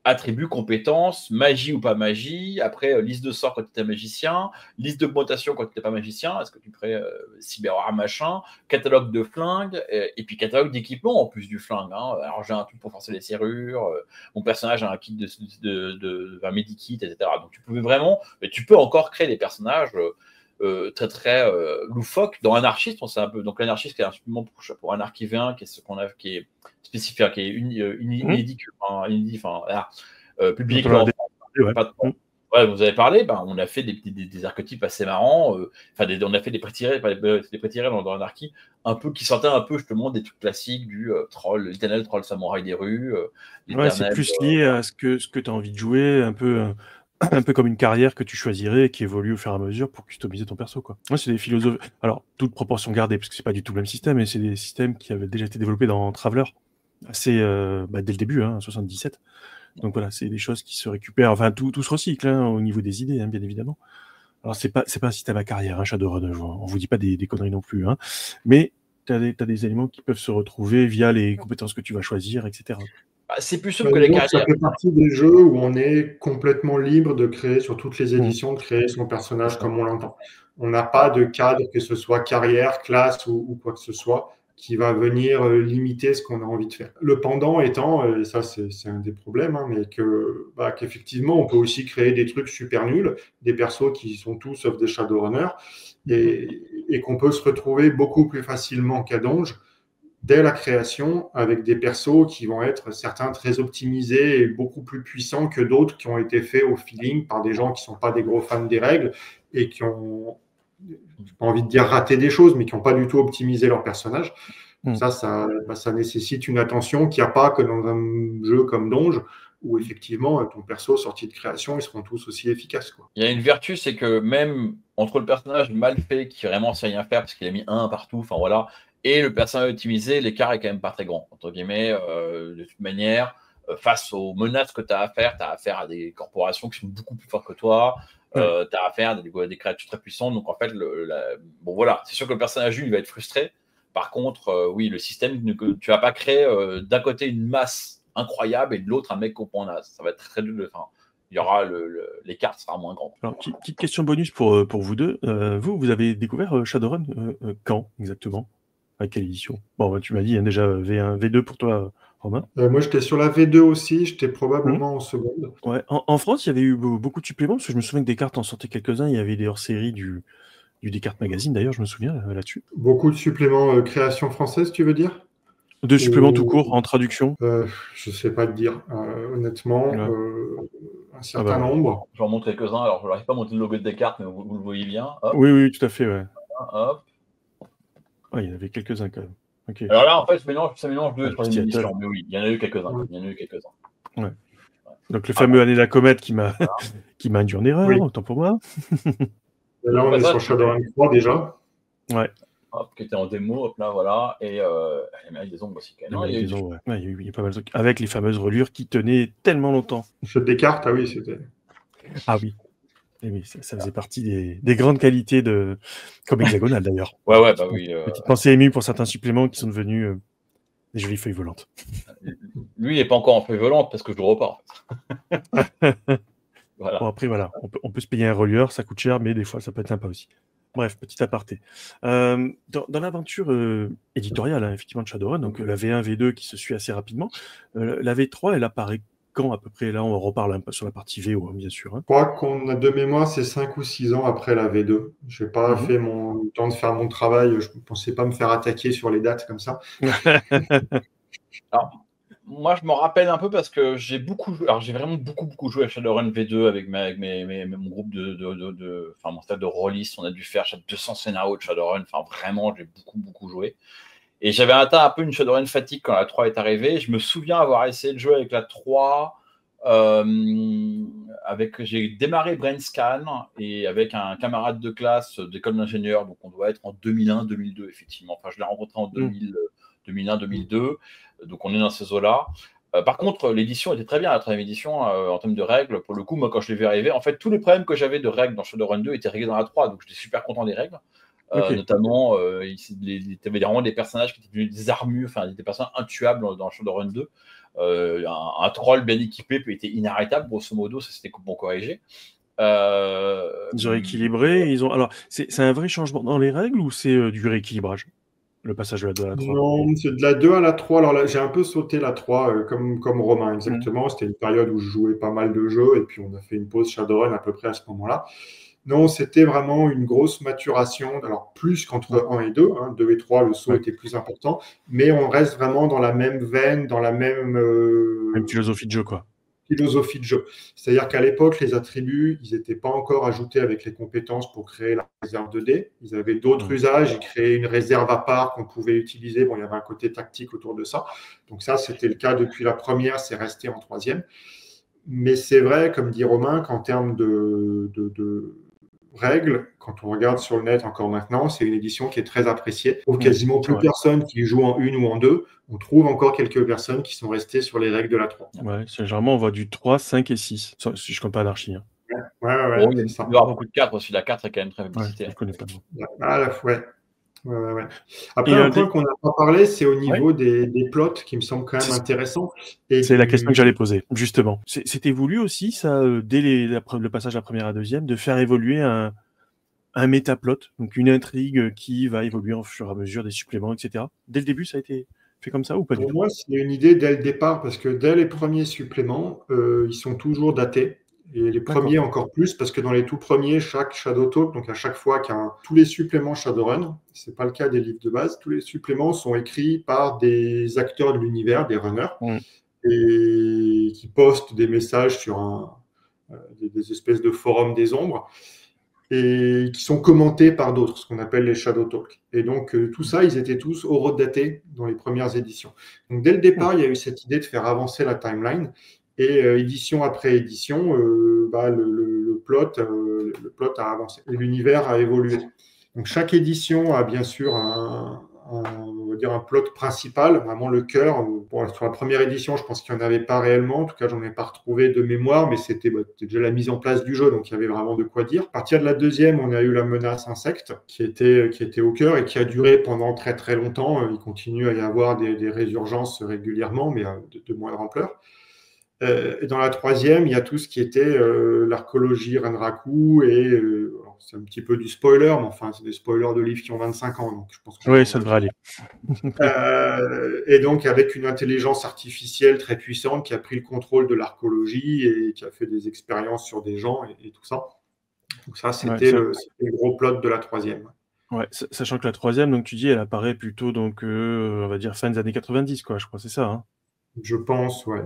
attributs, compétences, magie ou pas magie, après liste de sorts quand tu étais magicien, liste d'augmentation quand tu n'étais pas magicien, est-ce que tu ferais cyberarme machin, catalogue de flingues, et puis catalogue d'équipement en plus du flingue. Alors j'ai un truc pour forcer les serrures, mon personnage a un kit un medikit, etc. Donc tu pouvais vraiment, mais tu peux encore créer des personnages très très loufoques. Dans Anarchiste, on sait un peu, donc l'Anarchiste qui est un supplément pour Anarchy V1, qui est ce qu'on a, qui est spécifique, qui est inédit, public. Vous avez parlé, on a fait des archétypes assez marrants, on a fait des prétirés dans Anarchy, un peu qui sortaient un peu justement des trucs classiques du troll, l'éternel troll samouraï des rues. C'est plus lié à ce que tu as envie de jouer, un peu comme une carrière que tu choisirais et qui évolue au fur et à mesure pour customiser ton perso, quoi. Moi, c'est des philosophes. Alors, toute proportion gardée, parce que c'est pas du tout le même système, mais c'est des systèmes qui avaient déjà été développés dans Traveller, dès le début, 77. Donc voilà, c'est des choses qui se récupèrent. Enfin, tout se recycle au niveau des idées, bien évidemment. Alors, c'est pas un système à carrière, Shadowrun. On vous dit pas des conneries non plus, mais t'as des éléments qui peuvent se retrouver via les compétences que tu vas choisir, etc. C'est plus souple que les carrières. Ça fait partie des jeux où on est complètement libre de créer sur toutes les éditions, de créer son personnage comme on l'entend. On n'a pas de cadre, que ce soit carrière, classe ou quoi que ce soit, qui va venir limiter ce qu'on a envie de faire. Le pendant étant, et ça c'est un des problèmes, mais qu'effectivement on peut aussi créer des trucs super nuls, des persos qui sont tous sauf des Shadowrunners, et qu'on peut se retrouver beaucoup plus facilement qu'à Donge, dès la création, avec des persos qui vont être certains très optimisés et beaucoup plus puissants que d'autres qui ont été faits au feeling par des gens qui ne sont pas des gros fans des règles et qui ont, j'ai pas envie de dire raté des choses, mais qui n'ont pas du tout optimisé leur personnage. Ça nécessite une attention qu'il n'y a pas que dans un jeu comme Donge, où effectivement, ton perso sorti de création, ils seront tous aussi efficaces, quoi. Il y a une vertu, c'est que même entre le personnage mal fait, qui vraiment sait rien faire parce qu'il a mis 1 partout, et le personnage optimisé, l'écart est quand même pas très grand, entre guillemets, de toute manière. Face aux menaces que tu as affaire à des corporations qui sont beaucoup plus fortes que toi, tu as affaire à des créatures très puissantes, donc en fait, c'est sûr que le personnage il va être frustré. Par contre, oui, le système, tu vas pas créer d'un côté une masse incroyable et de l'autre un mec au point naze. Ça va être très dur. Il y aura l'écart sera moins grand. Alors, petite question bonus pour vous deux. Vous avez découvert Shadowrun quand exactement? À quelle édition? Bon, tu m'as dit déjà V1, V2 pour toi Romain? Moi, j'étais sur la V2 aussi, j'étais Mmh. probablement en seconde. Ouais. En France, il y avait eu beaucoup de suppléments, parce que je me souviens que Descartes en sortait quelques-uns. Il y avait des hors-séries du Descartes Magazine, d'ailleurs, je me souviens là-dessus. Beaucoup de suppléments création française, tu veux dire? De suppléments tout Ou court, en traduction. je sais pas te dire. Honnêtement, Ouais. un Ah certain bah, nombre. J'en montre quelques-uns. Alors, je n'arrive pas à monter le logo de Descartes, mais vous le voyez bien. Hop, oui, tout à fait, ouais. hop. Ouais, il y en avait quelques-uns quand même. Ok. Alors là, en fait, ça mélange deux et Ouais, troisième Seattle. édition. Mais oui, il y en a eu quelques-uns. Ouais. Il y en a eu quelques-uns. Ouais. Donc le fameux Année la comète qui m'a qui m'a induit en erreur, Oui. autant pour moi. Et là, on est sur Shadowrun 3 déjà. Ouais. Hop, qui était en démo, hop là, voilà. Et avec des ombres aussi, quand même. Il y a eu pas mal de trucs. Avec les fameuses reliures qui tenaient tellement longtemps. Chez Descartes, ah oui, c'était. Ah oui. Et oui, ça faisait partie des grandes qualités comme Hexagonal d'ailleurs. Ouais, bah oui. Petite pensée émue pour certains suppléments qui sont devenus des jolies feuilles volantes. Lui, il n'est pas encore en feuille volante parce que je le repars. Voilà. Bon, après, voilà, on peut se payer un relieur, ça coûte cher, mais des fois, ça peut être sympa aussi. Bref, petit aparté. Dans l'aventure éditoriale, hein, effectivement, de Shadowrun, donc la V1, V2 qui se suit assez rapidement, la V3, elle apparaît quand à peu près? Là, on reparle un peu sur la partie VO, hein, bien sûr. Hein. Je crois qu'on a de mémoire, c'est 5 ou 6 ans après la V2. Je n'ai pas fait le temps de faire mon travail. Je ne pensais pas me faire attaquer sur les dates comme ça. Alors, moi, je m'en rappelle un peu parce que j'ai beaucoup joué. Alors, j'ai vraiment beaucoup joué à Shadowrun V2 avec mon groupe enfin, mon stade de release. On a dû faire 200 scénarios de Shadowrun. Enfin, vraiment, j'ai beaucoup joué. Et j'avais atteint un peu une Shadowrun fatigue quand la 3 est arrivée. Je me souviens avoir essayé de jouer avec la 3. J'ai démarré Brainscan et avec un camarade de classe d'école d'ingénieur. Donc, on doit être en 2001-2002, effectivement. Enfin, je l'ai rencontré en 2001-2002. Donc, on est dans ces eaux-là. Par contre, l'édition était très bien, la troisième édition, en termes de règles. Pour le coup, moi, quand je l'ai vu arriver, en fait, tous les problèmes que j'avais de règles dans Shadowrun 2 étaient réglés dans la 3. Donc, j'étais super content des règles. Notamment, il y avait vraiment des personnages qui étaient des armures, enfin, des personnages intuables dans Shadowrun 2. Un troll bien équipé était inarrêtable, grosso modo, ça c'était bon corrigé. Ils ont rééquilibré. Alors, c'est un vrai changement dans les règles ou c'est du rééquilibrage, le passage de la 2 à la 3? Non, c'est de la 2 à la 3. Alors là, j'ai un peu sauté la 3 comme Romain, exactement. C'était une période où je jouais pas mal de jeux et puis on a fait une pause Shadowrun à peu près à ce moment-là. Non, c'était vraiment une grosse maturation, alors plus qu'entre 1 et 2. 2 et 3, le saut était plus important, mais on reste vraiment dans la même veine, dans la même philosophie de jeu, quoi. Philosophie de jeu. C'est-à-dire qu'à l'époque, les attributs, ils n'étaient pas encore ajoutés avec les compétences pour créer la réserve de dés. Ils avaient d'autres usages, ils créaient une réserve à part qu'on pouvait utiliser. Bon, il y avait un côté tactique autour de ça. Donc ça, c'était le cas depuis la première, c'est resté en troisième. Mais c'est vrai, comme dit Romain, qu'en termes de règles, quand on regarde sur le net encore maintenant, c'est une édition qui est très appréciée. Il n'y a quasiment plus personne qui joue en 1 ou en 2. On trouve encore quelques personnes qui sont restées sur les règles de la 3. Ouais, généralement, on voit du 3, 5 et 6, si je ne compte pas l'Anarchie. Hein. Ouais, bon, il doit y avoir beaucoup de 4 aussi. La 4 est quand même très publicitaire. Je ne connais pas. Ouais. Après, un point qu'on n'a pas parlé, c'est au niveau des plots qui me semble quand même intéressant. C'est la question que j'allais poser, justement. C'était voulu aussi, ça, dès le passage de la première à la deuxième, de faire évoluer un métaplot, donc une intrigue qui va évoluer au fur et à mesure des suppléments, etc. Dès le début, ça a été fait comme ça ou pas du tout? Pour moi, c'est une idée dès le départ, parce que dès les premiers suppléments, ils sont toujours datés. Et les premiers encore plus, parce que dans les tout premiers, chaque Shadow Talk, donc à chaque fois tous les suppléments Shadowrun, c'est pas le cas des livres de base, tous les suppléments sont écrits par des acteurs de l'univers, des runners, et qui postent des messages sur des espèces de forums des ombres, et qui sont commentés par d'autres, ce qu'on appelle les Shadow Talk. Et donc, tout ça, ils étaient tous horodatés dans les premières éditions. Donc, dès le départ, il y a eu cette idée de faire avancer la timeline. Et édition après édition, le plot a avancé. Et l'univers a évolué. Donc, chaque édition a bien sûr on va dire un plot principal, vraiment le cœur. Bon, sur la première édition, je pense qu'il n'y en avait pas réellement. En tout cas, j'en ai pas retrouvé de mémoire, mais c'était déjà la mise en place du jeu, donc il y avait vraiment de quoi dire. À partir de la deuxième, on a eu la menace insecte, qui était au cœur et qui a duré pendant très très longtemps. Il continue à y avoir des résurgences régulièrement, mais de moindre ampleur. Et dans la troisième, il y a tout ce qui était l'archéologie Renraku et c'est un petit peu du spoiler, mais enfin, c'est des spoilers de livres qui ont 25 ans, donc je pense que Oui, ça devrait aller. Et donc, avec une intelligence artificielle très puissante qui a pris le contrôle de l'archéologie et qui a fait des expériences sur des gens et tout ça. Donc ça, c'était le gros plot de la troisième. Ouais, sachant que la troisième, donc tu dis, elle apparaît plutôt, donc, on va dire, fin des années 90, quoi, je crois, c'est ça, hein? Je pense, ouais.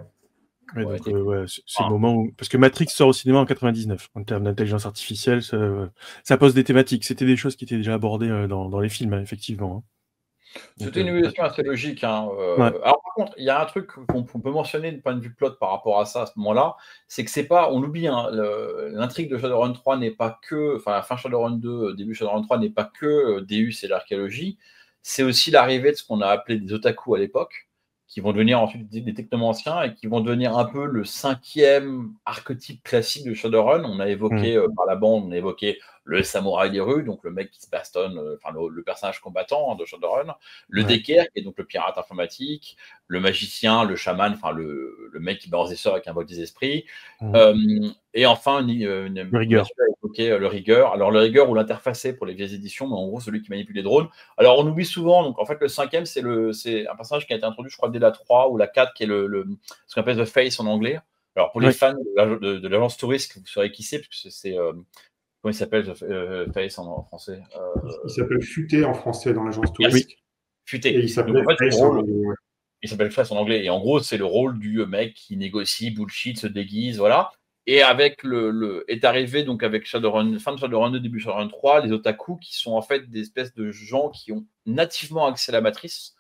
Ouais, Ouais, donc, c'est le moment où... Parce que Matrix sort au cinéma en 99. En termes d'intelligence artificielle, ça pose des thématiques. C'était des choses qui étaient déjà abordées dans les films, hein, effectivement, hein. C'était une évolution assez logique, hein, Ouais. Alors par contre, il y a un truc qu'on peut mentionner du point de vue plot par rapport à ça, à ce moment-là, c'est que c'est pas on l'oublie, hein, l'intrigue de Shadowrun 3 n'est pas que enfin, la fin Shadowrun 2, début Shadowrun 3 n'est pas que, Deus et l'archéologie, c'est aussi l'arrivée de ce qu'on a appelé des otaku à l'époque, qui vont devenir ensuite des technomanciens et qui vont devenir un peu le 5e archétype classique de Shadowrun. On a évoqué, par la bande, on a évoqué le samouraï des rues, donc le mec qui se bastonne, enfin le personnage combattant, hein, de Shadowrun, le Decker, qui est donc le pirate informatique, le magicien, le chaman, enfin le mec qui balance des sorts avec un vol des esprits, et enfin Le Rigger. on a évoqué le Rigger. Alors le Rigger ou l'interfacé pour les vieilles éditions, mais en gros celui qui manipule les drones. Alors on oublie souvent, donc en fait le 5e c'est un personnage qui a été introduit, je crois, dès la 3 ou la 4, qui est ce qu'on appelle The Face en anglais. Alors pour les fans de l'agence touriste, vous saurez qui c'est, puisque c'est comment il s'appelle Face en français? Il s'appelle Futé en français dans l'agence touriste. Oui, Futé. Et il s'appelle Face en anglais. Il s'appelle Face en anglais. Et en gros, c'est le rôle du mec qui négocie, bullshit, se déguise, voilà. Et avec est arrivé donc avec Shadowrun, fin de Shadowrun 2, début Shadowrun 3, les otaku qui sont en fait des espèces de gens qui ont nativement accès à la matrice.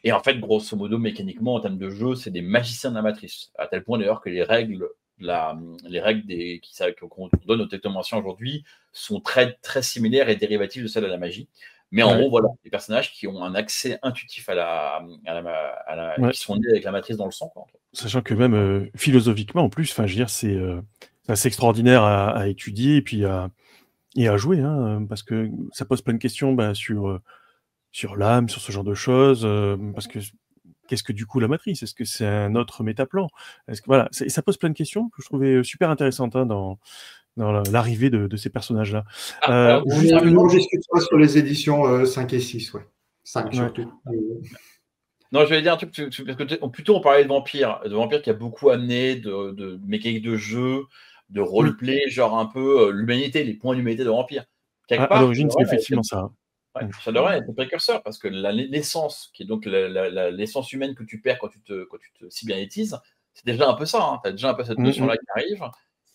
Et en fait, grosso modo, mécaniquement, en termes de jeu, c'est des magiciens de la matrice. À tel point d'ailleurs que les règles qu'on donne aux technomanciens aujourd'hui sont très, très similaires et dérivatives de celles de la magie. Mais en gros, voilà, des personnages qui ont un accès intuitif qui sont nés avec la matrice dans le sang, quoi. Sachant que même philosophiquement, en plus, enfin, je veux dire, c'est assez extraordinaire à étudier et puis à jouer, hein, parce que ça pose plein de questions sur l'âme, sur ce genre de choses, parce que qu'est-ce que du coup la matrice? Est-ce que c'est un autre métaplan? Est-ce que voilà, ça pose plein de questions que je trouvais super intéressantes, hein, dans l'arrivée de ces personnages-là. On discutera sur les éditions 5 et 6, ouais. 5 surtout. Non, je vais dire un truc, parce que plutôt on parlait de vampires qui a beaucoup amené de mécaniques de jeu, de roleplay, genre un peu l'humanité, les points d'humanité de vampires. À l'origine, c'est effectivement ça. Shadowrun est un précurseur, parce que l'essence, qui est donc l'essence humaine que tu perds quand tu te cybernétises, c'est déjà un peu ça, hein. Tu as déjà un peu cette notion-là qui arrive.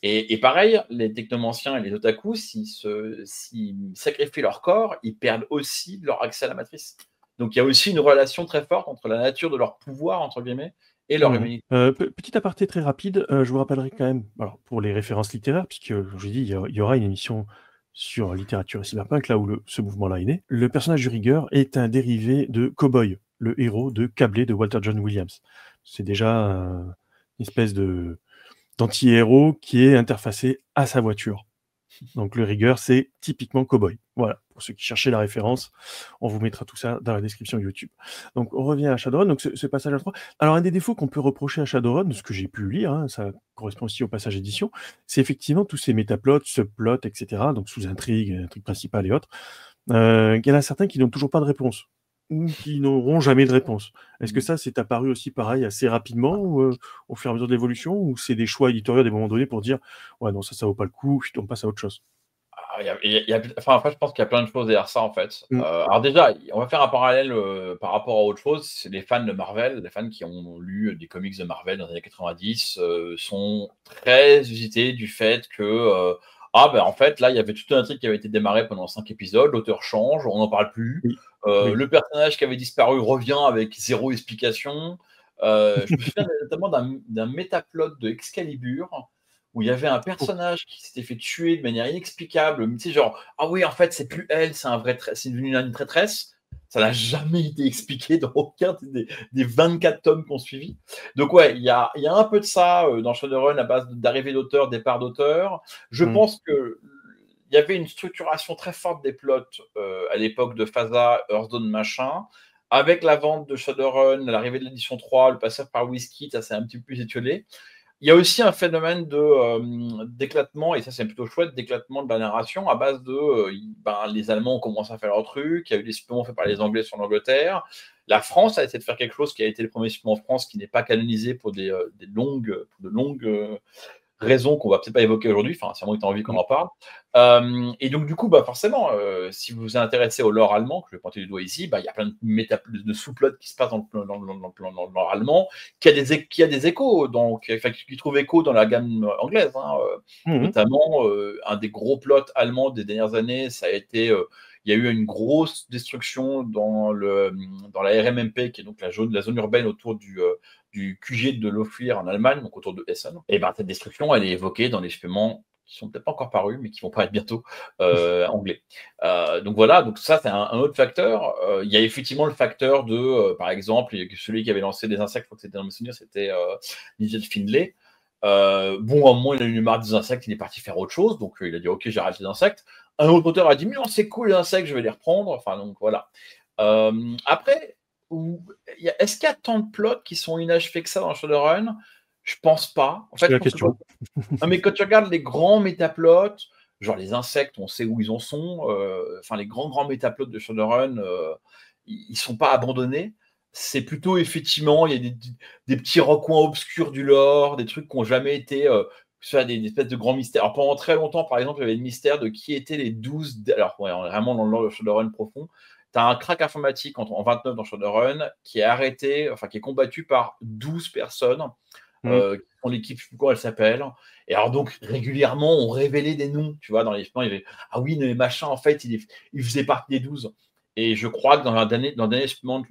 Et pareil, les technomanciens et les otaku, s'ils sacrifient leur corps, ils perdent aussi leur accès à la matrice. Donc il y a aussi une relation très forte entre la nature de leur pouvoir, entre guillemets, et leur humanité. Petit aparté très rapide, je vous rappellerai quand même, alors pour les références littéraires, puisque je dis, il y aura une émission sur littérature et cyberpunk, là où ce mouvement-là est né. Le personnage du Rigger est un dérivé de Cowboy, le héros de Câblé de Walter John Williams. C'est déjà une espèce d'anti-héros qui est interfacé à sa voiture. Donc le Rigger, c'est typiquement Cowboy. Voilà, pour ceux qui cherchaient la référence, on vous mettra tout ça dans la description YouTube. Donc on revient à Shadowrun, donc ce passage à 3. Alors un des défauts qu'on peut reprocher à Shadowrun, de ce que j'ai pu lire, hein, ça correspond aussi au passage édition, c'est effectivement tous ces métaplots, subplots, etc., donc sous-intrigues, intrigues principales et autres. Il y en a certains qui n'ont toujours pas de réponse, ou qui n'auront jamais de réponse. Est-ce que ça, c'est apparu aussi pareil assez rapidement, ou, au fur et à mesure de l'évolution, ou c'est des choix éditoriaux à des moments donnés pour dire « Ouais, non, ça vaut pas le coup, on passe à autre chose ». Enfin, je pense qu'il y a plein de choses derrière ça, en fait. Alors déjà, on va faire un parallèle par rapport à autre chose. C'est les fans de Marvel, les fans qui ont lu des comics de Marvel dans les années 90, sont très usités du fait que en fait, là, il y avait toute une intrigue qui avait été démarrée pendant 5 épisodes, l'auteur change, on n'en parle plus. Le personnage qui avait disparu revient avec 0 explication. Je me souviens notamment d'un métaplot de Excalibur, où il y avait un personnage qui s'était fait tuer de manière inexplicable. Tu sais, genre, ah oui, en fait, c'est plus elle, c'est une traîtresse. Ça n'a jamais été expliqué dans aucun des 24 tomes qu'on suivi. Donc ouais, il y a un peu de ça dans Shadowrun à base d'arrivée d'auteur, départ d'auteur. Je pense que il y avait une structuration très forte des plots à l'époque de Phasa, Hearthstone, machin. Avec la vente de Shadowrun, l'arrivée de l'édition 3, le passage par Wizkid, ça s'est un petit peu plus étiolé. il y a aussi un phénomène d'éclatement, et ça c'est plutôt chouette, d'éclatement de la narration à base de les Allemands ont commencé à faire leur truc, il y a eu des suppléments faits par les Anglais sur l'Angleterre. La France a essayé de faire quelque chose qui a été le premier supplément en France qui n'est pas canonisé pour de longues raisons qu'on va peut-être pas évoquer aujourd'hui, enfin, c'est moi qui ai envie qu'on en parle. Et donc, du coup, forcément, si vous vous intéressez au lore allemand, que je vais pointer du doigt ici, il y a plein de sous-plots qui se passent dans le lore allemand, qui a des échos, qui trouvent écho dans la gamme anglaise. Notamment, un des gros plots allemands des dernières années, ça a été... il y a eu une grosse destruction dans la RMMP, qui est donc la zone urbaine autour du QG de Lofir en Allemagne, donc autour de Essen. Et cette destruction, elle est évoquée dans les suppléments qui sont peut-être pas encore parus, mais qui vont paraître bientôt anglais. Donc voilà, donc ça c'est un autre facteur. Il y a effectivement le facteur de, par exemple, celui qui avait lancé des insectes, je crois que c'était dans mes souvenirs, c'était Nigel Findlay. À un moment, il a eu marre des insectes, il est parti faire autre chose, donc il a dit ok, j'arrête les insectes. Un autre auteur a dit mais non, c'est cool les insectes, je vais les reprendre. Enfin donc voilà. Après, est-ce qu'il y a tant de plots qui sont inachevés que ça dans Shadowrun? Je pense pas. En fait, c'est la question. Non, mais quand tu regardes les grands métaplots, genre les insectes, on sait où ils en sont. Les grands métaplots de Shadowrun, ils sont pas abandonnés. C'est plutôt effectivement, il y a des petits recoins obscurs du lore, des trucs qui n'ont jamais été des espèces de grands mystères. Alors pendant très longtemps, par exemple, il y avait le mystère de qui étaient les 12. Alors, on est vraiment dans le lore de Shadowrun profond. Tu as un crack informatique en 29 dans Shadowrun qui est arrêté, qui est combattu par 12 personnes qui font l'équipe, je sais plus comment elle s'appelle. Et alors, donc, régulièrement, on révélait des noms. Tu vois, dans les films, il y avait ah oui, mais machin, en fait, il faisait partie des 12. Et je crois que dans un des derniers suppléments de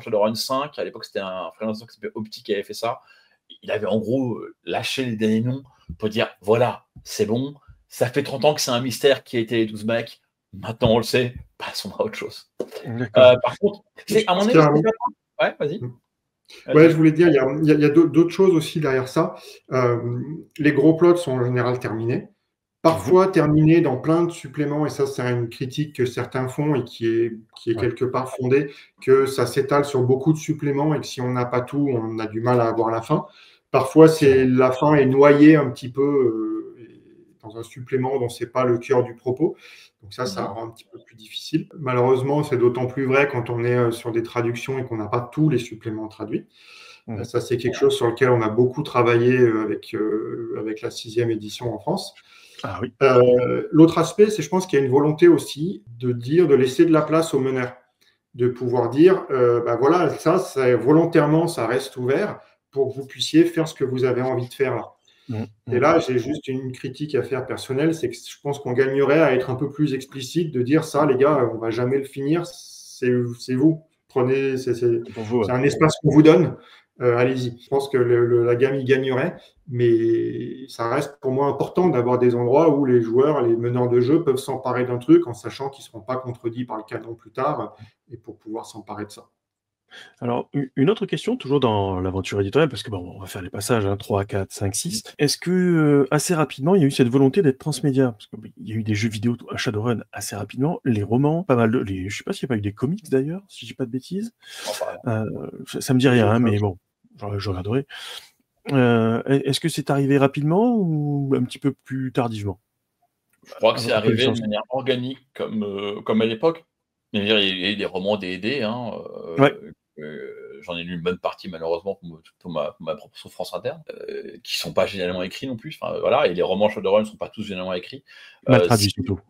Shadowrun 5, à l'époque, c'était un freelancer qui s'appelait Opti qui avait fait ça. Il avait en gros lâché les derniers noms pour dire voilà, c'est bon, ça fait 30 ans que c'est un mystère qui a été les 12 mecs. Maintenant, on le sait, passons à autre chose. Par contre, à mon avis, ouais, vas-y. Ouais, je voulais dire, il y a d'autres choses aussi derrière ça. Les gros plots sont en général terminés. Parfois terminés dans plein de suppléments, et ça, c'est une critique que certains font et qui est quelque part fondée, que ça s'étale sur beaucoup de suppléments et que si on n'a pas tout, on a du mal à avoir la fin. Parfois, la fin est noyée un petit peu dans un supplément dont c'est pas le cœur du propos. Donc ça rend un petit peu plus difficile. Malheureusement, c'est d'autant plus vrai quand on est sur des traductions et qu'on n'a pas tous les suppléments traduits. Ça, c'est quelque chose sur lequel on a beaucoup travaillé avec la 6e édition en France. Ah oui. L'autre aspect, c'est je pense qu'il y a une volonté aussi de laisser de la place aux meneurs, de pouvoir dire, voilà, ça volontairement, ça reste ouvert pour que vous puissiez faire ce que vous avez envie de faire là. Et là, j'ai juste une critique à faire personnelle, c'est que je pense qu'on gagnerait à être un peu plus explicite, de dire ça, les gars, on va jamais le finir, c'est vous. Prenez, c'est un espace qu'on vous donne. Allez-y. Je pense que la gamme y gagnerait, mais ça reste pour moi important d'avoir des endroits où les joueurs, les meneurs de jeu peuvent s'emparer d'un truc en sachant qu'ils ne seront pas contredits par le canon plus tard et pour pouvoir s'emparer de ça. Alors, une autre question, toujours dans l'aventure éditoriale, parce que on va faire les passages 3, 4, 5, 6. Est-ce que assez rapidement, il y a eu cette volonté d'être transmédia? Parce qu'il y a eu des jeux vidéo à Shadowrun assez rapidement, les romans, pas mal je sais pas s'il n'y a pas eu des comics d'ailleurs, si je dis pas de bêtises. Ça me dit rien, mais bon, je regarderai. Est-ce que c'est arrivé rapidement ou un petit peu plus tardivement? Je crois que c'est arrivé de manière organique, comme à l'époque. Il y a eu des romans D&D, j'en ai lu une bonne partie malheureusement pour ma propre souffrance interne, qui sont pas généralement écrits non plus. Voilà, et les romans Shadowrun ne sont pas tous généralement écrits. Mal traduits surtout.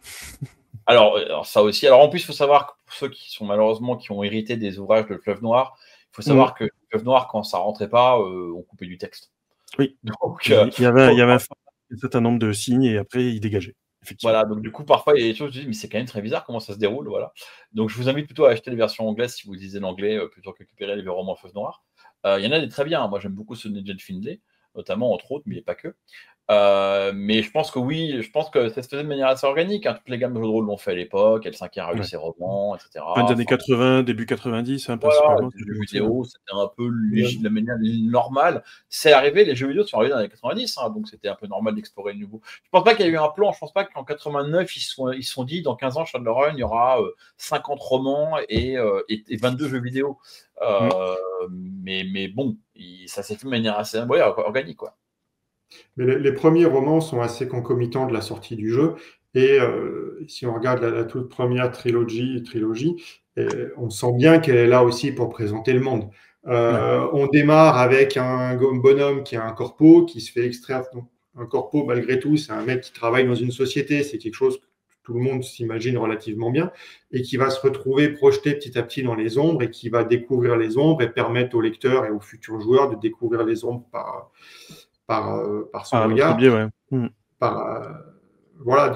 Alors ça aussi. Alors en plus, il faut savoir que pour ceux qui ont hérité des ouvrages de Fleuve Noir, il faut savoir que Fleuve Noir, quand ça rentrait pas, on coupait du texte. Oui. Donc, il y avait un certain nombre de signes et après il dégageait. Voilà, donc du coup, parfois, il y a des choses, je dis, mais c'est quand même très bizarre comment ça se déroule, voilà. Donc, je vous invite plutôt à acheter les versions anglaises si vous lisez l'anglais, plutôt que récupérer les romans Feuve Noire. Il y en a des très bien, moi j'aime beaucoup ce Nigel Findlay, notamment, entre autres, mais pas que. Mais je pense que oui, je pense que ça se faisait de manière assez organique. Toutes les gammes de jeux de rôle l'ont fait à l'époque, L5R a eu ses romans, etc. Fin des années 80, début 90, principalement. Les jeux vidéo, c'était un peu la manière normale. C'est arrivé, les jeux vidéo sont arrivés dans les années 90, donc c'était un peu normal d'explorer le nouveau. Je pense pas qu'il y a eu un plan, je pense pas qu'en 89, ils se sont dit, dans 15 ans, Shadowrun, il y aura 50 romans et 22 jeux vidéo. Mais bon, Ça s'est fait de manière assez organique, quoi. Mais les premiers romans sont assez concomitants de la sortie du jeu. Et si on regarde la toute première trilogie, on sent bien qu'elle est là aussi pour présenter le monde. On démarre avec un bonhomme qui a un corpo, qui se fait extraire. Donc, un corpo, malgré tout, c'est un mec qui travaille dans une société, c'est quelque chose que tout le monde s'imagine relativement bien, et qui va se retrouver projeté petit à petit dans les ombres, et qui va découvrir les ombres et permettre au lecteur et aux futurs joueurs de découvrir les ombres par son regard, biais, ouais. voilà,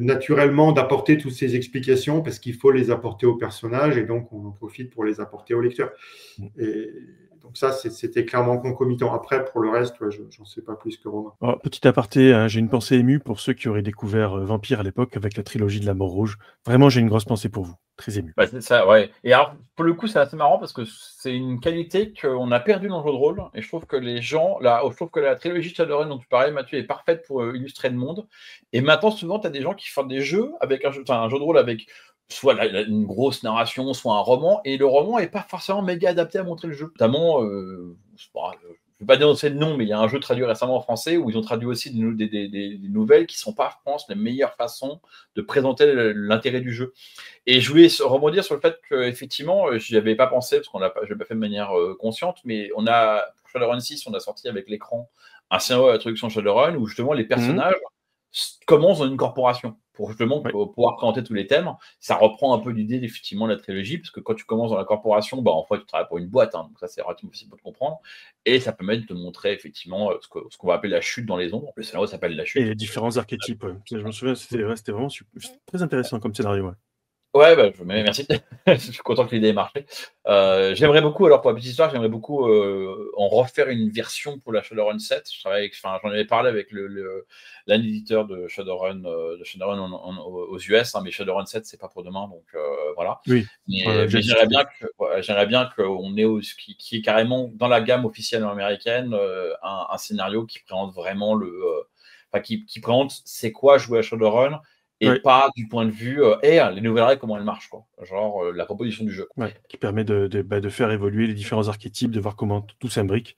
naturellement d'apporter toutes ces explications parce qu'il faut les apporter au personnage et donc on en profite pour les apporter au lecteur. Et donc ça, c'était clairement concomitant. Après, pour le reste, ouais, j'en sais pas plus que Romain. Alors, petit aparté, hein, j'ai une pensée émue pour ceux qui auraient découvert Vampire à l'époque avec la trilogie de la Mort Rouge. Vraiment, j'ai une grosse pensée pour vous. Très ému. Bah, c'est ça, ouais. Et alors, pour le coup, c'est assez marrant parce que c'est une qualité qu'on a perdue dans le jeu de rôle. Et je trouve que je trouve que la trilogie de Shadowrun dont tu parlais, Mathieu, est parfaite pour illustrer le monde. Et maintenant, souvent, tu as des gens qui font des jeux avec un jeu de rôle avec soit une grosse narration, soit un roman. Et le roman n'est pas forcément méga adapté à montrer le jeu. Notamment, je ne vais pas dénoncer le nom, mais il y a un jeu traduit récemment en français où ils ont traduit aussi des nouvelles qui ne sont pas, je pense, les meilleures façons de présenter l'intérêt du jeu. Et je voulais rebondir sur le fait qu'effectivement, je n'y avais pas pensé, parce je ne l'ai pas fait de manière consciente, mais pour Shadowrun 6, on a sorti avec l'écran un scénario d'introduction Shadowrun où justement les personnages commencent dans une corporation pour justement pouvoir présenter tous les thèmes. Ça reprend un peu l'idée effectivement de la trilogie, parce que quand tu commences dans la corporation, en fait, tu travailles pour une boîte, donc ça c'est relativement facile de comprendre, et ça permet de te montrer effectivement ce qu'on va appeler la chute dans les ombres. Le scénario s'appelle La Chute. Et les différents archétypes, je me souviens, c'était vraiment très intéressant comme scénario. Ouais, merci. Je suis content que l'idée ait marché. J'aimerais beaucoup, alors pour la petite histoire, en refaire une version pour la Shadowrun 7. J'en avais parlé avec l'éditeur de Shadowrun, aux US, mais Shadowrun 7, c'est pas pour demain, donc voilà. Oui. Mais j'aimerais bien qu'on ait qui est carrément dans la gamme officielle américaine un scénario qui présente vraiment qui présente c'est quoi jouer à Shadowrun. Et pas du point de vue les nouvelles règles, comment elles marchent, quoi. Genre la proposition du jeu. Qui permet de faire évoluer les différents archétypes, de voir comment tout s'imbrique,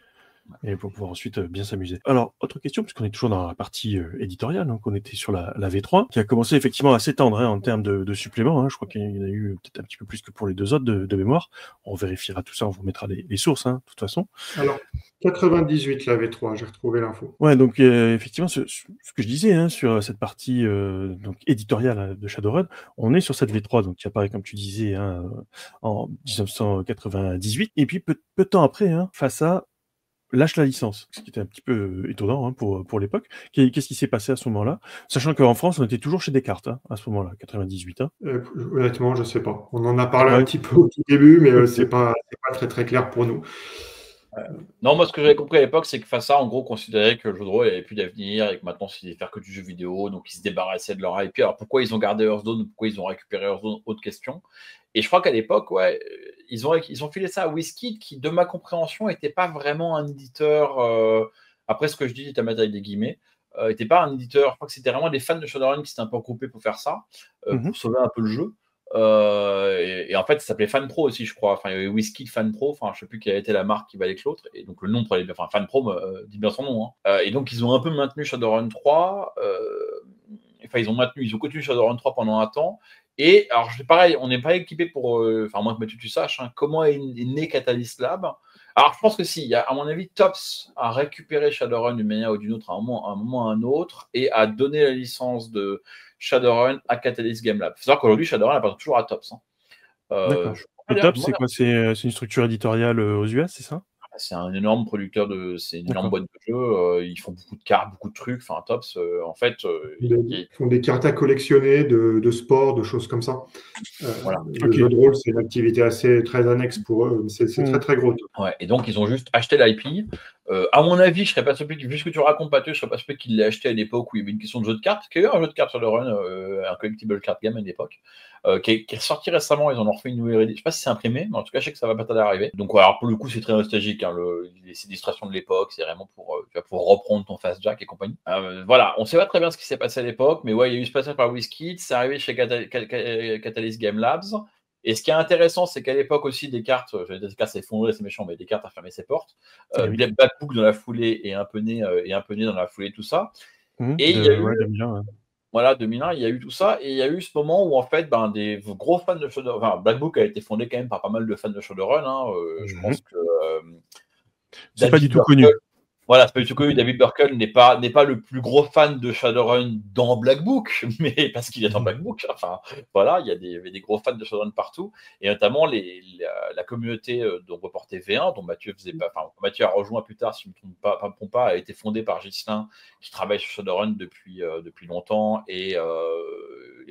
et pour pouvoir ensuite bien s'amuser. Alors, autre question, puisqu'on est toujours dans la partie éditoriale, donc on était sur la V3, qui a commencé effectivement à s'étendre en termes de suppléments. Je crois qu'il y en a eu peut-être un petit peu plus que pour les deux autres de mémoire. On vérifiera tout ça, on vous mettra les sources, de toute façon. Alors, 98, la V3, j'ai retrouvé l'info. Ouais, donc effectivement, ce que je disais sur cette partie donc éditoriale de Shadowrun, on est sur cette V3, donc qui apparaît, comme tu disais, en 1998, et puis peu de temps après, FASA lâche la licence, ce qui était un petit peu étonnant pour l'époque. Qu'est-ce qui s'est passé à ce moment-là? Sachant qu'en France, on était toujours chez Descartes à ce moment-là, 98. Honnêtement, je ne sais pas. On en a parlé un petit peu au tout début, mais c'est pas très très clair pour nous. Non, moi ce que j'avais compris à l'époque, c'est que FASA en gros considérait que le jeu de rôle n'avait plus d'avenir et que maintenant c'était faire que du jeu vidéo, donc ils se débarrassaient de leur IP. Alors pourquoi ils ont gardé Hearthstone, pourquoi ils ont récupéré Hearthstone, autre question. Et je crois qu'à l'époque, ils ont filé ça à WizKid, qui de ma compréhension n'était pas vraiment un éditeur, après ce que je dis, tu as mettre avec des guillemets, n'était pas un éditeur, je crois que c'était vraiment des fans de Shadowrun qui s'étaient un peu regroupés pour faire ça, pour sauver un peu le jeu. Et en fait, ça s'appelait FanPro aussi, je crois. Enfin, il y avait WizKid FanPro. Enfin, je sais plus quelle était la marque qui valait que l'autre. Et donc, le nom, FanPro dit bien son nom. Et donc, ils ont un peu maintenu Shadowrun 3. Ils ont continué Shadowrun 3 pendant un temps. Et alors, pareil, on n'est pas équipé pour. Moins que Mathieu, tu saches, comment est né Catalyst Lab. Alors, je pense que si, il y a, à mon avis, Tops a récupéré Shadowrun d'une manière ou d'une autre à un moment ou à un autre et a donné la licence de Shadowrun à Catalyst Game Lab. Il faut savoir qu'aujourd'hui, Shadowrun appartient toujours à Tops. D'accord. Et Tops, c'est quoi? C'est une structure éditoriale aux US, c'est ça? C'est un énorme producteur c'est une énorme boîte de jeux. Ils font beaucoup de cartes, beaucoup de trucs. Enfin, Tops, en fait. Ils font des cartes à collectionner, de sport, de choses comme ça. Voilà. Le jeu de rôle, c'est une activité très annexe pour eux. C'est très, très gros. Ouais, et donc, ils ont juste acheté l'IP. À mon avis, je serais pas surpris, vu ce que tu racontes, Mathieu, je serais pas surpris qu'ils l'aient acheté à l'époque où il y avait une question de jeu de cartes. Parce qu'il y a eu un jeu de cartes sur le run, un collectible card game à l'époque, qui est ressorti récemment. Ils en ont refait une nouvelle édition. Je sais pas si c'est imprimé, mais en tout cas, je sais que ça va pas tarder à arriver. Donc, alors, pour le coup, c'est très nostalgique. Ces distractions de l'époque, c'est vraiment pour reprendre ton Fast Jack et compagnie. Voilà, on sait pas très bien ce qui s'est passé à l'époque, mais il y a eu ce passage par WizKid, c'est arrivé chez Catalyst Game Labs. Et ce qui est intéressant, c'est qu'à l'époque aussi, Descartes, Descartes s'est effondré, c'est méchant, mais Descartes a fermé ses portes. Black Book dans la foulée est un peu né dans la foulée, tout ça. Et il y a eu 2001, ouais. Voilà, 2001, il y a eu tout ça, et il y a eu ce moment où en fait, des gros fans de Shadowrun, enfin, Black Book a été fondé quand même par pas mal de fans de Shadowrun. Je pense que c'est pas du tout Burkle, connu. voilà, c'est pas du tout connu. David Burkle n'est pas le plus gros fan de Shadowrun dans Black Book, mais parce qu'il est dans Black Book. Enfin, voilà, il y avait des gros fans de Shadowrun partout, et notamment la communauté dont reportait V1, dont Mathieu Mathieu a rejoint plus tard, si je ne me trompe pas, a été fondée par Ghislain, qui travaille sur Shadowrun depuis longtemps, et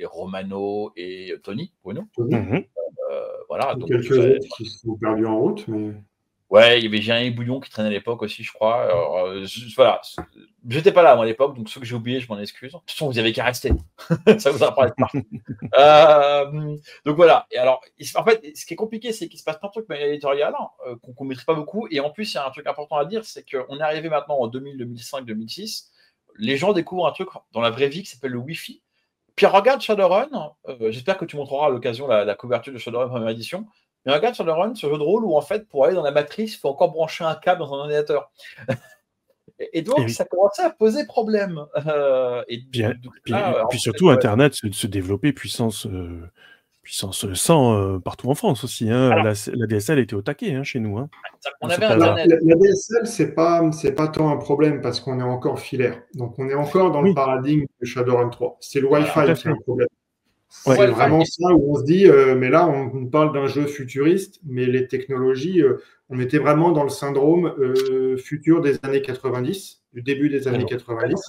Romano et Tony Bruno. Voilà. Donc, quelques autres qui se sont perdus en route, mais. Ouais, il y avait Jérémy Bouillon qui traînait à l'époque aussi, je crois. Alors, voilà. J'étais pas là, moi, à l'époque, donc ceux que j'ai oubliés, je m'en excuse. De toute façon, vous avez qu'à rester. Ça vous apprend à être partout. Donc voilà. Et alors, en fait, ce qui est compliqué, c'est qu'il se passe plein de trucs éditorial qu'on ne maîtrise pas beaucoup. Et en plus, il y a un truc important à dire, c'est qu'on est arrivé maintenant en 2000, 2005, 2006. Les gens découvrent un truc dans la vraie vie qui s'appelle le Wi-Fi. Puis regarde Shadowrun. J'espère que tu montreras à l'occasion la couverture de Shadowrun première édition. Mais regarde Shadowrun, ce jeu de rôle où en fait, pour aller dans la matrice, il faut encore brancher un câble dans un ordinateur. Et donc, ça commençait à poser problème. Et puis surtout, Internet se développait puissance 100 partout en France aussi. Alors, la DSL était au taquet chez nous. On avait Internet. La DSL, c'est pas tant un problème parce qu'on est encore filaire. Donc, on est encore dans le paradigme de Shadowrun 3. C'est le Wi-Fi qui est un problème. C'est vraiment ça où on se dit, mais là, on parle d'un jeu futuriste, mais les technologies, on était vraiment dans le syndrome futur des années 90, du début des années 90,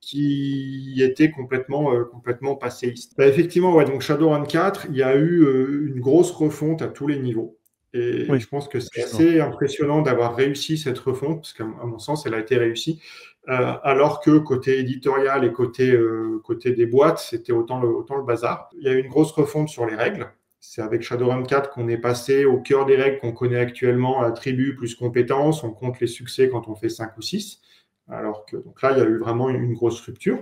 qui était complètement passéiste. Effectivement, donc Shadowrun 4, il y a eu une grosse refonte à tous les niveaux. Et je pense que c'est assez impressionnant d'avoir réussi cette refonte, parce qu'à mon sens, elle a été réussie. Alors que côté éditorial et côté des boîtes, c'était autant le bazar. Il y a eu une grosse refonte sur les règles. C'est avec Shadowrun 4 qu'on est passé au cœur des règles qu'on connaît actuellement, attributs plus compétences. On compte les succès quand on fait 5 ou 6. Alors que donc là, il y a eu vraiment une grosse rupture.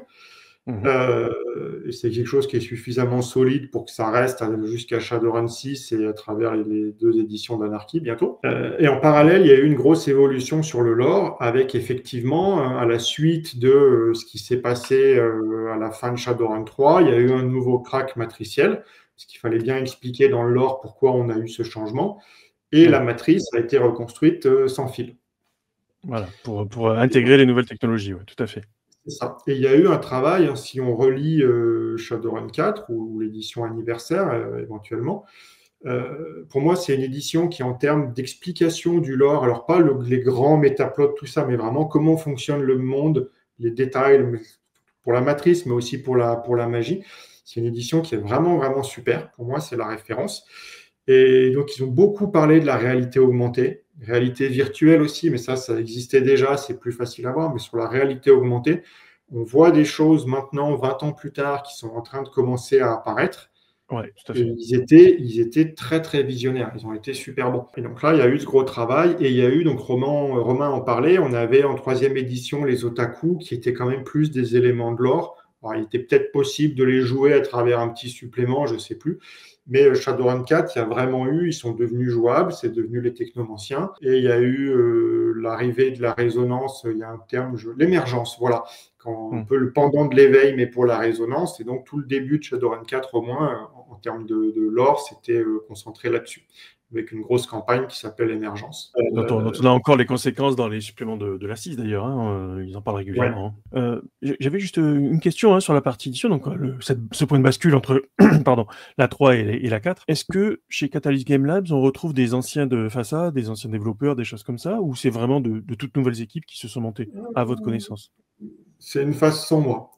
Et c'est quelque chose qui est suffisamment solide pour que ça reste jusqu'à Shadowrun 6 et à travers les 2 éditions d'Anarchy bientôt. Et en parallèle, il y a eu une grosse évolution sur le lore avec effectivement, à la suite de ce qui s'est passé à la fin de Shadowrun 3, il y a eu un nouveau crack matriciel, parce qu'il fallait bien expliquer dans le lore pourquoi on a eu ce changement. Et la matrice a été reconstruite sans fil. Voilà, pour intégrer les nouvelles technologies, tout à fait. C'est ça. Et il y a eu un travail, si on relit Shadowrun 4 ou l'édition anniversaire éventuellement, pour moi, c'est une édition qui, en termes d'explication du lore, alors pas les grands métaplots, tout ça, mais vraiment comment fonctionne le monde, les détails pour la matrice, mais aussi pour la magie. C'est une édition qui est vraiment, vraiment super. Pour moi, c'est la référence. Et donc, ils ont beaucoup parlé de la réalité augmentée, réalité virtuelle aussi, mais ça existait déjà, c'est plus facile à voir. Mais sur la réalité augmentée, on voit des choses maintenant, 20 ans plus tard, qui sont en train de commencer à apparaître. Ouais, tout à fait. Et ils étaient très, très visionnaires. Ils ont été super bons. Et donc là, il y a eu ce gros travail. Et il y a eu, donc Romain en parlait, on avait en 3e édition les otaku, qui étaient quand même plus des éléments de lore. Alors, il était peut-être possible de les jouer à travers un petit supplément, je ne sais plus. Mais Shadowrun 4, il y a vraiment eu, ils sont devenus jouables, c'est devenu les technomanciens. Et il y a eu l'arrivée de la résonance, il y a un terme, l'émergence, voilà. Un peu le pendant de l'éveil, mais pour la résonance. Et donc, tout le début de Shadowrun 4, au moins, en termes de lore, c'était concentré là-dessus, avec une grosse campagne qui s'appelle Émergence. Dont on a encore les conséquences dans les suppléments de la 6, d'ailleurs. Ils en parlent régulièrement. Ouais. J'avais juste une question sur la partie édition. Donc, ce point de bascule entre la 3 et la 4. Est-ce que chez Catalyst Game Labs, on retrouve des anciens de FASA, des anciens développeurs, des choses comme ça, ou c'est vraiment de toutes nouvelles équipes qui se sont montées, à votre connaissance? C'est une phase sombre.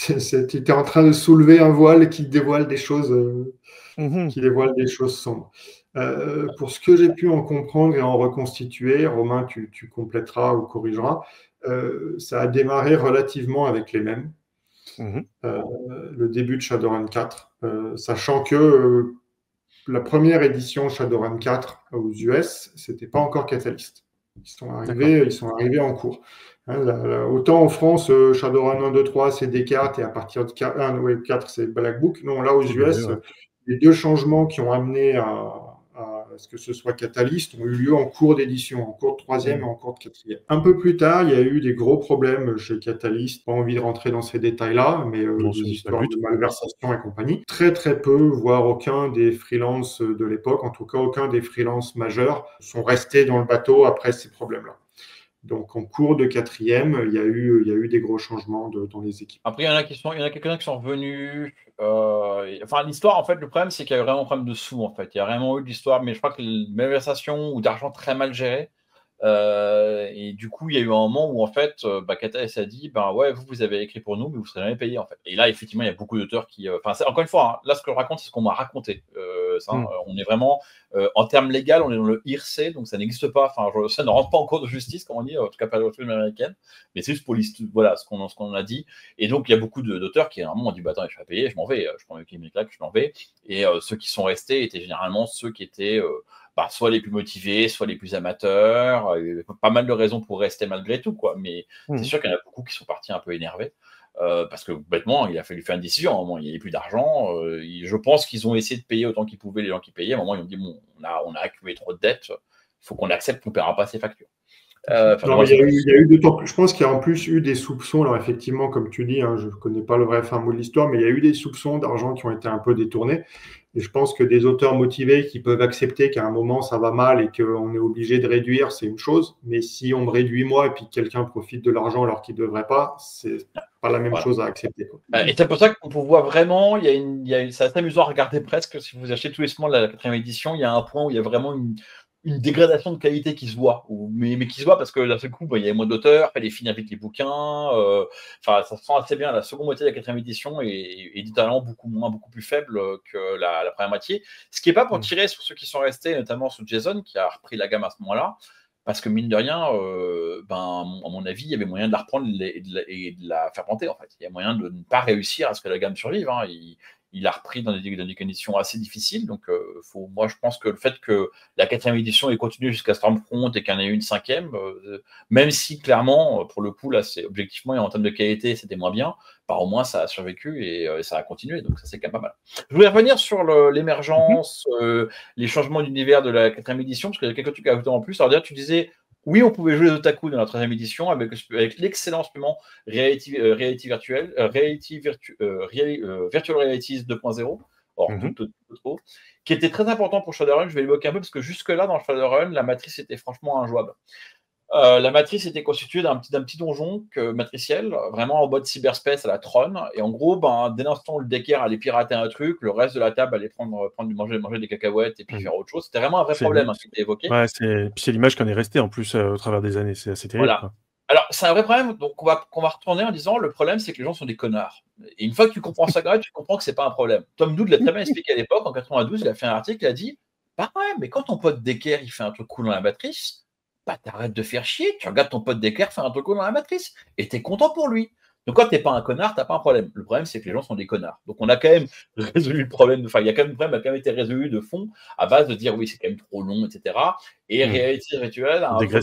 Tu es en train de soulever un voile qui dévoile des choses, sombres. Pour ce que j'ai pu en comprendre et en reconstituer, Romain, tu compléteras ou corrigeras, ça a démarré relativement avec les mêmes. Le début de Shadowrun 4, sachant que la première édition Shadowrun 4 aux US, c'était pas encore Catalyst. Ils sont arrivés en cours. Autant en France, Shadowrun 1, 2, 3, c'est Descartes, et à partir de 4, c'est Black Book. Non, là, aux US, les deux changements qui ont amené à ce que ce soit Catalyst ont eu lieu en cours d'édition, en cours de troisième et en cours de quatrième. Un peu plus tard, il y a eu des gros problèmes chez Catalyst. Pas envie de rentrer dans ces détails-là, mais des histoires de malversation et compagnie. Très très peu, voire aucun des freelances de l'époque, en tout cas aucun des freelances majeurs, sont restés dans le bateau après ces problèmes-là. Donc, en cours de quatrième, il y a eu des gros changements dans les équipes. Après, il y en a quelques-uns qui sont revenus. Enfin, l'histoire, en fait, le problème, c'est qu'il y a vraiment un problème de sous, en fait. Il y a vraiment eu de l'histoire, mais je crois que les malversations ou d'argent très mal géré. Et du coup, il y a eu un moment où, en fait, Catalyst a dit, ouais, vous avez écrit pour nous, mais vous ne serez jamais payé, en fait. Et là, effectivement, il y a beaucoup d'auteurs qui... encore une fois, hein, là, ce que je raconte, c'est ce qu'on m'a raconté. On est vraiment, en termes légaux, on est dans le IRC, donc ça n'existe pas. Ça ne rentre pas en cours de justice, comme on dit, en tout cas pas dans la américaine. Mais c'est juste pour voilà, ce qu'on a dit. Et donc, il y a beaucoup d'auteurs qui, à un moment, ont dit, attends, je vais pas payer, je m'en vais. Je prends mes claques, je m'en vais. Et ceux qui sont restés étaient généralement ceux qui étaient... soit les plus motivés, soit les plus amateurs. Il y a pas mal de raisons pour rester malgré tout, quoi. Mais c'est sûr qu'il y en a beaucoup qui sont partis un peu énervés. Parce que bêtement, il a fallu faire une décision. À un moment, il n'y avait plus d'argent. Je pense qu'ils ont essayé de payer autant qu'ils pouvaient les gens qui payaient. À un moment, ils ont dit on a accumulé trop de dettes. Il faut qu'on accepte qu'on ne paiera pas ces factures. Il y a eu d'autant plus. Je pense qu'il y a en plus eu des soupçons. Alors effectivement, comme tu dis, je ne connais pas le vrai fin mot de l'histoire, mais il y a eu des soupçons d'argent qui ont été un peu détournés. Et je pense que des auteurs motivés qui peuvent accepter qu'à un moment ça va mal et qu'on est obligé de réduire, c'est une chose. Mais si on me réduit moi et puis que quelqu'un profite de l'argent alors qu'il ne devrait pas, c'est pas la même chose à accepter, quoi. Et c'est pour ça qu'on voit vraiment, c'est assez amusant à regarder presque. Si vous achetez tous les moments de la 4e édition, il y a un point où il y a vraiment une dégradation de qualité qui se voit, mais qui se voit parce que d'un seul coup, il y a moins d'auteurs, il fallait finir vite les bouquins. Ça se sent assez bien. La seconde moitié de la 4e édition est littéralement beaucoup plus faible que la première moitié. Ce qui n'est pas pour tirer sur ceux qui sont restés, notamment sur Jason, qui a repris la gamme à ce moment-là. Parce que mine de rien, à mon avis, il y avait moyen de la reprendre et de la faire monter, en fait. Il y a moyen de ne pas réussir à ce que la gamme survive. Hein. Il a repris dans des conditions assez difficiles. Donc, moi, je pense que le fait que la 4e édition ait continué jusqu'à Stormfront et qu'il y en ait eu une 5e, même si clairement, pour le coup, là, c'est objectivement, et en termes de qualité, c'était moins bien, au moins, ça a survécu et ça a continué. Donc, ça, c'est quand même pas mal. Je voulais revenir sur l'émergence, les changements d'univers de la 4e édition, parce qu'il y a quelques trucs à ajouter en plus. Alors, déjà, tu disais, oui, on pouvait jouer les otaku dans la 13e édition avec l'excellent supplément Reality Virtual, Virtual Realities 2.0, qui était très important pour Shadowrun. Je vais l'évoquer un peu parce que jusque-là, dans Shadowrun, la matrice était franchement injouable. La matrice était constituée d'un petit donjon matriciel, vraiment en mode cyberspace à la Tron. Et en gros, dès l'instant où le decker allait pirater un truc, le reste de la table allait manger des cacahuètes et puis faire autre chose. C'était vraiment un vrai problème qui était évoqué. Ouais, c'est l'image qu'on est restée en plus au travers des années. C'est assez terrible. Voilà. Quoi. Alors, c'est un vrai problème. Donc, on va retourner en disant le problème, c'est que les gens sont des connards. Et une fois que tu comprends ça, tu comprends que c'est pas un problème. Tom Dood l'a très bien expliqué à l'époque. En 92, il a fait un article, il a dit mais quand ton pote decker il fait un truc cool dans la matrice, t'arrêtes de faire chier, tu regardes ton pote d'équerre faire un truc dans la matrice et t'es content pour lui. Donc quand t'es pas un connard, t'as pas un problème. Le problème, c'est que les gens sont des connards. Donc on a quand même résolu le problème. Il y a quand même le problème a quand même été résolu de fond à base de dire oui, c'est quand même trop long, etc. Et Reality Virtual a un produit,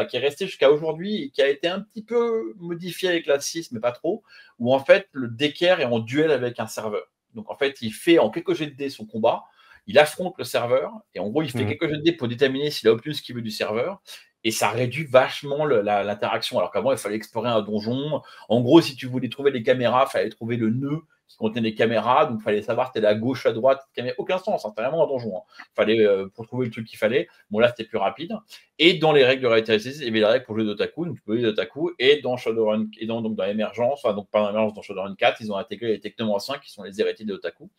qui est resté jusqu'à aujourd'hui et qui a été un petit peu modifié avec la 6, mais pas trop, où en fait le d'équerre est en duel avec un serveur. Donc en fait, il fait en quelques jets de dés son combat. Il affronte le serveur et en gros, il fait quelques jeux de dés pour déterminer s'il a obtenu ce qu'il veut du serveur et ça réduit vachement l'interaction. Alors qu'avant, il fallait explorer un donjon. En gros, si tu voulais trouver les caméras, il fallait trouver le nœud qui contenait les caméras. Donc, il fallait savoir si tu à gauche, à droite. Ça n'avait aucun sens. C'était vraiment un donjon. Il fallait, pour trouver le truc qu'il fallait. Bon, là, c'était plus rapide. Et dans les règles de Reality, il y avait les règles pour jouer d'Otaku. Donc, tu peux jouer d'Otaku. Et dans Shadowrun, et dans Emergence, donc pas dans Emergence, dans Shadowrun 4, ils ont intégré les technomanciens qui sont les héritiers d'Otaku,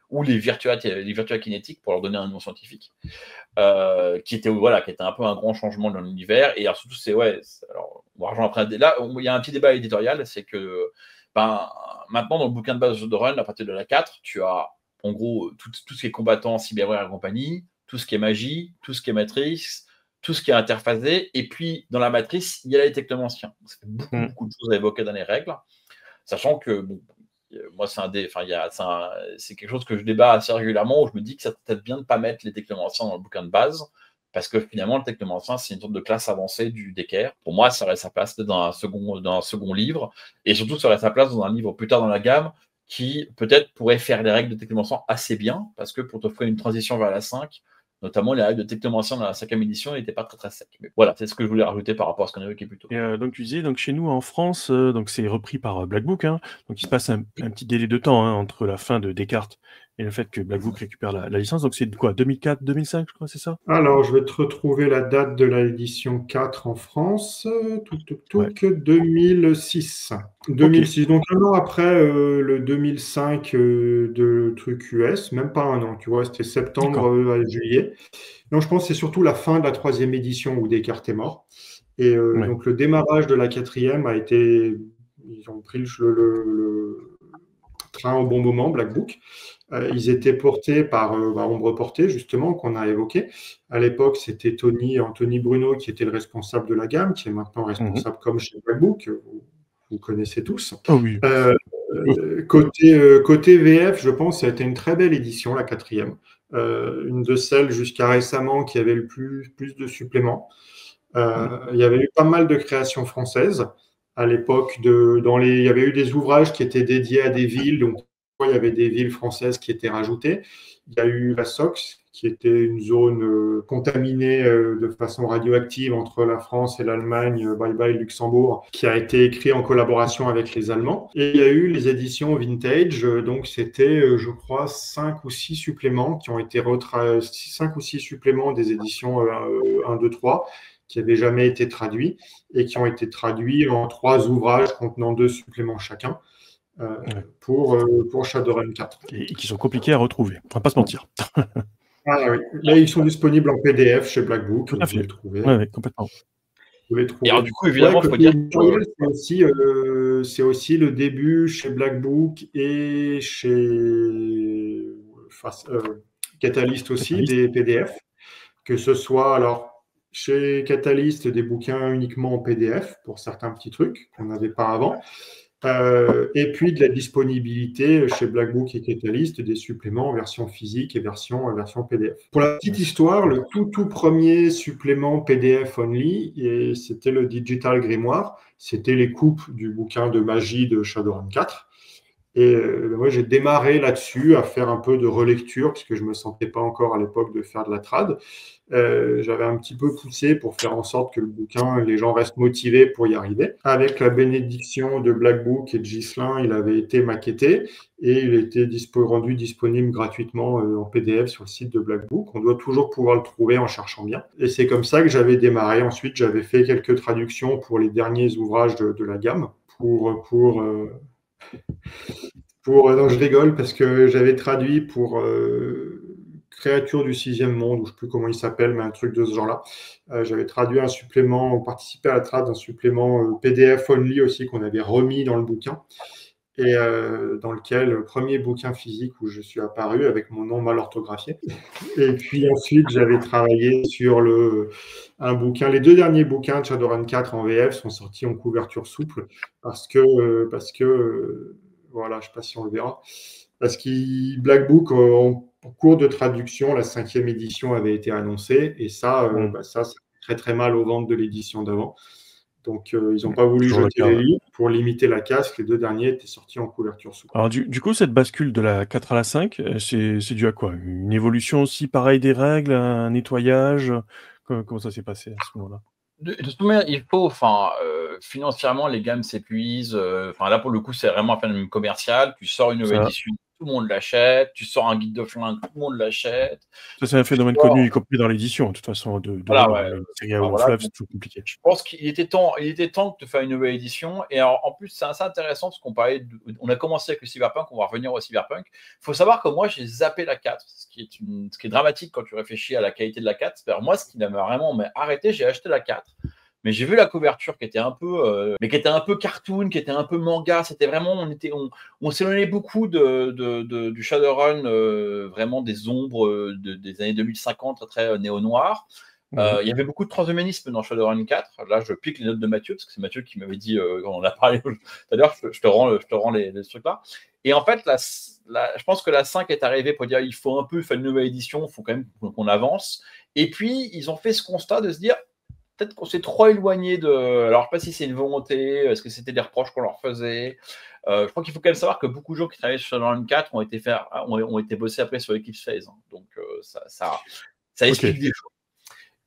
ou les virtua kinétiques pour leur donner un nom scientifique, qui était un peu un grand changement dans l'univers. Et alors, surtout, alors, on va rejoindre après. Là, il y a un petit débat éditorial, c'est que maintenant, dans le bouquin de base de Shadowrun, à partir de la 4, tu as en gros tout ce qui est combattant, cyberware et compagnie, tout ce qui est magie, tout ce qui est matrice, tout ce qui est interphasé, et puis dans la matrice, il y a les technomanciens. Ça fait beaucoup de choses à évoquer dans les règles, sachant que moi, c'est quelque chose que je débat assez régulièrement, où je me dis que ça peut-être bien de ne pas mettre les technomanciens dans le bouquin de base, parce que finalement, le technomancien, c'est une sorte de classe avancée du d'équerre. Pour moi, ça aurait sa place dans un second livre, et surtout, ça aurait sa place dans un livre plus tard dans la gamme, qui peut-être pourrait faire les règles de Technomancer assez bien, parce que pour t'offrir une transition vers la 5, notamment les règles de Technomancer dans la 5e édition n'étaient pas très très secs. Mais voilà, c'est ce que je voulais rajouter par rapport à ce qu'on a évoqué plus tôt. Et donc tu disais, donc chez nous en France, donc c'est repris par Black Book, hein, donc il se passe un petit délai de temps, hein, entre la fin de Descartes et le fait que Black Book récupère la licence. Donc c'est quoi, 2004, 2005, je crois, c'est ça? Alors, je vais te retrouver la date de l'édition 4 en France. Ouais. 2006. 2006, donc un an après le 2005 de truc US, même pas un an, tu vois, c'était septembre à juillet. Donc, je pense que c'est surtout la fin de la 3e édition où Descartes est mort. Et Ouais. donc, le démarrage de la 4e a été. Ils ont pris le train au bon moment, Black Book. Ils étaient portés par Ombre Portée, justement, qu'on a évoqué. À l'époque, c'était Anthony Bruno qui était le responsable de la gamme, qui est maintenant responsable comme chez Black Book. Vous connaissez tous. Oh oui. Côté VF, je pense que ça a été une très belle édition, la 4e. Une de celles jusqu'à récemment qui avait le plus de suppléments. Il y avait eu pas mal de créations françaises. À l'époque, il y avait eu des ouvrages qui étaient dédiés à des villes, donc il y avait des villes françaises qui étaient rajoutées. Il y a eu la SOX, qui était une zone contaminée de façon radioactive entre la France et l'Allemagne, bye bye Luxembourg, qui a été écrit en collaboration avec les Allemands. Et il y a eu les éditions vintage, donc c'était, je crois, 5 ou 6 suppléments qui ont été 5 ou 6 suppléments des éditions 1, 2, 3 qui n'avaient jamais été traduits et qui ont été traduits en 3 ouvrages contenant 2 suppléments chacun. Pour Shadowrun 4. Et qui sont compliqués à retrouver, on va pas se mentir. Ah oui, là ils sont disponibles en PDF chez Black Book. Tout à fait. Vous les trouvez. Ouais, complètement. Vous les trouvez. Et alors, du coup, évidemment, il faut dire que c'est aussi le début chez Black Book et chez Catalyst aussi, des PDF. Que ce soit, alors, chez Catalyst, des bouquins uniquement en PDF pour certains petits trucs qu'on n'avait pas avant. Et puis de la disponibilité chez Black Book et Catalyst des suppléments en version physique et version PDF. Pour la petite histoire, le tout premier supplément PDF only, c'était le Digital Grimoire. C'était les coupes du bouquin de magie de Shadowrun 4. Et moi, j'ai démarré là-dessus à faire un peu de relecture parce que je ne me sentais pas encore à l'époque de faire de la trad. J'avais un petit peu poussé pour faire en sorte que le bouquin, les gens restent motivés pour y arriver. Avec la bénédiction de Black Book et de Ghislain, il avait été maquetté et il était rendu disponible gratuitement en PDF sur le site de Black Book. On doit toujours pouvoir le trouver en cherchant bien. Et c'est comme ça que j'avais démarré. Ensuite, j'avais fait quelques traductions pour les derniers ouvrages de la gamme. Non, je rigole parce que j'avais traduit pour Créatures du 6e monde, ou je ne sais plus comment il s'appelle, mais un truc de ce genre-là. J'avais traduit un supplément, participé à la trad d'un supplément PDF only aussi qu'on avait remis dans le bouquin et dans lequel le premier bouquin physique où je suis apparu avec mon nom mal orthographié. Et puis ensuite, j'avais travaillé sur un bouquin. Les 2 derniers bouquins de Shadowrun 4 en VF sont sortis en couverture souple parce que voilà, je ne sais pas si on le verra. Parce que Black Book, en cours de traduction, la 5e édition avait été annoncée. Et ça fait très très mal aux ventes de l'édition d'avant. Donc, ils n'ont pas voulu jeter les livres. Pour limiter la casse, les 2 derniers étaient sortis en couverture souple. Alors, du coup, cette bascule de la 4 à la 5, c'est dû à quoi? Une évolution aussi pareille des règles, un nettoyage? Comment ça s'est passé à ce moment-là? De toute manière, il faut, financièrement, les gammes s'épuisent. Là, pour le coup, c'est vraiment un phénomène commercial. Tu sors une nouvelle édition, tout le monde l'achète. Tu sors un guide de flingue, tout le monde l'achète. Ça, c'est un phénomène connu, y compris dans l'édition, de toute façon, de une série à fleuve, c'est toujours compliqué. Je pense qu'il était temps de faire une nouvelle édition. Et en plus, c'est assez intéressant parce qu'on on a commencé avec le Cyberpunk, on va revenir au Cyberpunk. Il faut savoir que moi, j'ai zappé la 4, ce qui est dramatique quand tu réfléchis à la qualité de la 4. C'est-à-dire, moi, ce qui m'a vraiment arrêté, j'ai acheté la 4. Mais j'ai vu la couverture qui était un peu, cartoon, qui était un peu manga. C'était vraiment, on s'éloignait beaucoup du Shadowrun, vraiment des ombres des années 2050, très néo-noir. Il y avait beaucoup de transhumanisme dans Shadowrun 4. Là, je pique les notes de Mathieu, parce que c'est Mathieu qui m'avait dit, quand on a parlé tout à l'heure, je te rends les trucs-là. Et en fait, je pense que la 5 est arrivée pour dire il faut un peu faire une nouvelle édition, il faut quand même qu'on avance. Et puis, ils ont fait ce constat de se dire peut-être qu'on s'est trop éloigné de. Alors, je ne sais pas si c'est une volonté, est-ce que c'était des reproches qu'on leur faisait. Je crois qu'il faut quand même savoir que beaucoup de gens qui travaillent sur Shadowrun 4 ont été bossés après sur Eclipse Phase. Donc, ça explique des choses.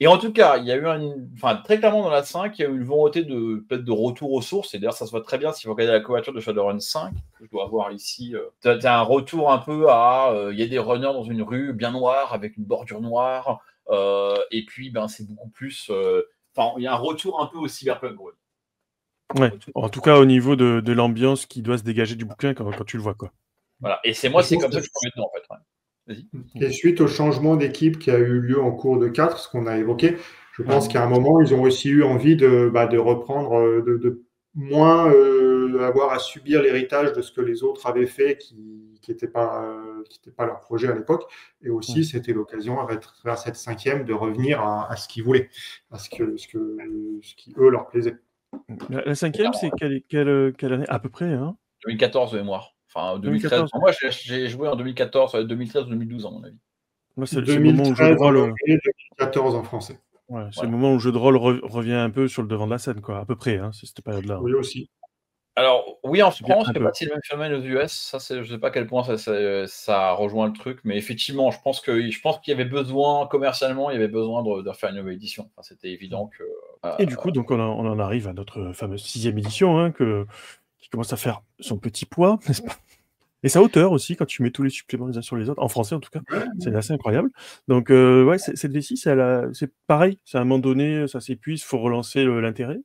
Et en tout cas, il y a eu très clairement dans la 5, il y a eu une volonté peut-être de retour aux sources. Et d'ailleurs, ça se voit très bien si vous regardez la couverture de Shadowrun 5, que je dois avoir ici. Tu as un retour un peu il y a des runners dans une rue bien noire avec une bordure noire. Et puis, c'est beaucoup plus. Il y a un retour un peu au cyberpunk. Ouais. En tout cas, au niveau de l'ambiance qui doit se dégager du bouquin quand tu le vois, quoi. Voilà. Et c'est comme ça que je suis tombé dedans, en fait. Ouais. Et suite au changement d'équipe qui a eu lieu en cours de 4, ce qu'on a évoqué, je pense qu'à un moment, ils ont aussi eu envie de reprendre, de moins avoir à subir l'héritage de ce que les autres avaient fait qui n'était pas leur projet à l'époque. Et aussi, c'était l'occasion, à travers cette 5e, de revenir à ce qu'ils voulaient, à ce qui, eux, leur plaisait. La 5e, c'est quelle année à peu près 2014 de mémoire. Enfin, 2013. Moi, j'ai joué en 2014, 2013 ou 2012, à mon avis. Moi, c'est le moment où le jeu de rôle. 2014 en français. Ouais, c'est le moment où le jeu de rôle revient un peu sur le devant de la scène, quoi, à peu près, c'est cette période-là. Oui, aussi. Alors, oui, en France, il n'y a pas de même phénomène aux US. Ça, je ne sais pas à quel point ça rejoint le truc, mais effectivement, je pense qu'il y avait besoin, commercialement, il y avait besoin de faire une nouvelle édition. Enfin, c'était évident que. Et du coup, donc, on en arrive à notre fameuse 6e édition, qui commence à faire son petit poids, n'est-ce pas? Et sa hauteur aussi, quand tu mets tous les suppléments les uns sur les autres, en français en tout cas, c'est assez incroyable. Donc, cette V6, c'est pareil, c'est à un moment donné, ça s'épuise, il faut relancer l'intérêt.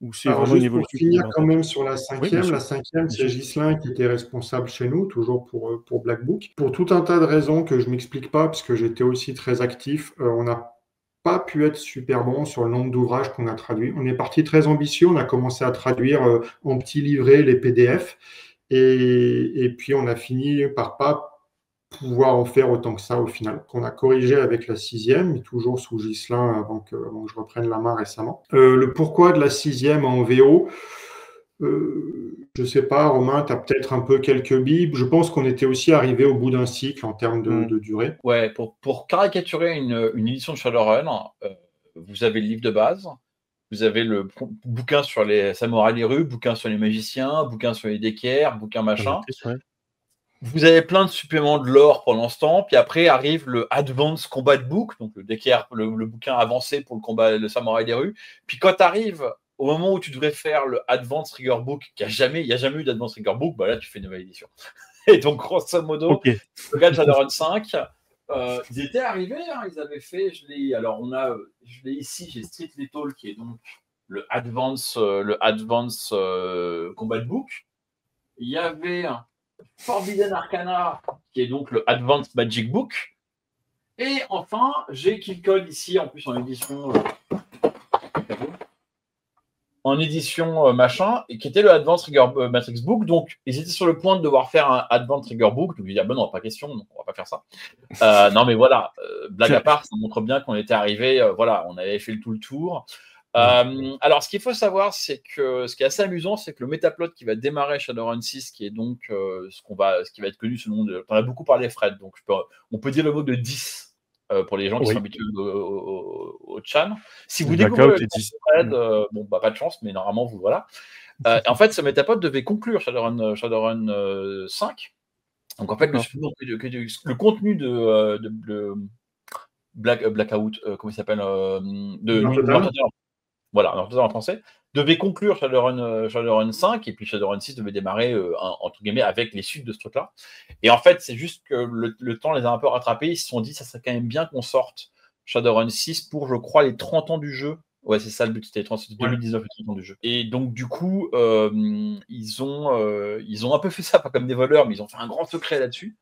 Ou c'est Alors, vraiment une juste pour évolution finir quand même sur la 5e, oui, la 5e, c'est Ghislain qui était responsable chez nous, toujours pour Black Book. Pour tout un tas de raisons que je ne m'explique pas, parce que j'étais aussi très actif, on n'a pas pu être super bon sur le nombre d'ouvrages qu'on a traduits. On est parti très ambitieux, on a commencé à traduire en petits livrets les PDF, et puis on a fini par pas pouvoir en faire autant que ça au final, qu'on a corrigé avec la 6e, mais toujours sous Ghislain avant que je reprenne la main récemment. Le pourquoi de la 6e en VO, je sais pas, Romain, tu as peut-être un peu quelques billes. Je pense qu'on était aussi arrivé au bout d'un cycle en termes de durée. Ouais, pour caricaturer une édition de Shadowrun, vous avez le livre de base, vous avez le bouquin sur les samouraïs des rues, bouquin sur les magiciens, bouquin sur les d'équerre, bouquin machin. Vous avez plein de suppléments de lore pendant ce temps, puis après arrive le Advanced Combat Book, donc le d'équerre, le bouquin avancé pour le combat, le samouraï des rues. Puis quand tu arrives au moment où tu devrais faire le Advanced Trigger Book, il n'y a jamais eu d'Advanced Trigger Book, là tu fais une nouvelle édition. Et donc grosso modo, le gars de Shadowrun 5, ils étaient arrivés, ils avaient fait, je l'ai ici, j'ai Street Lethal qui est donc le Advanced Combat Book. Il y avait Forbidden Arcana, qui est donc le Advanced Magic Book. Et enfin, j'ai Killcode ici, en plus en édition machin, et qui était le Advanced Trigger Matrix Book. Donc, ils étaient sur le point de devoir faire un Advanced Trigger Book. Donc, ils disaient, non, pas question, donc on va pas faire ça. Non, mais voilà, blague à part, ça montre bien qu'on était arrivé, on avait fait tout le tour. Alors, ce qu'il faut savoir, c'est que ce qui est assez amusant, c'est que le métaplot qui va démarrer Shadowrun 6, qui est donc ce qui va être connu sous le nom de. On a beaucoup parlé, Fred, donc on peut dire le mot de 10 pour les gens qui sont habitués au Chan. Si vous découvrez le 10 Fred, pas de chance, mais normalement, vous voilà. En fait, ce métaplot devait conclure Shadowrun 5. Donc, en fait, le contenu de Blackout, comment il s'appelle voilà, en français, devait conclure Shadowrun 5, et puis Shadowrun 6 devait démarrer, entre guillemets, avec les suites de ce truc-là. Et en fait, c'est juste que le temps les a un peu rattrapés. Ils se sont dit, ça serait quand même bien qu'on sorte Shadowrun 6 pour, je crois, les 30 ans du jeu. Ouais, c'est ça le but, c'était 2019, les 30 ans du jeu. Et donc, du coup, ils ont un peu fait ça, pas comme des voleurs, mais ils ont fait un grand secret là-dessus.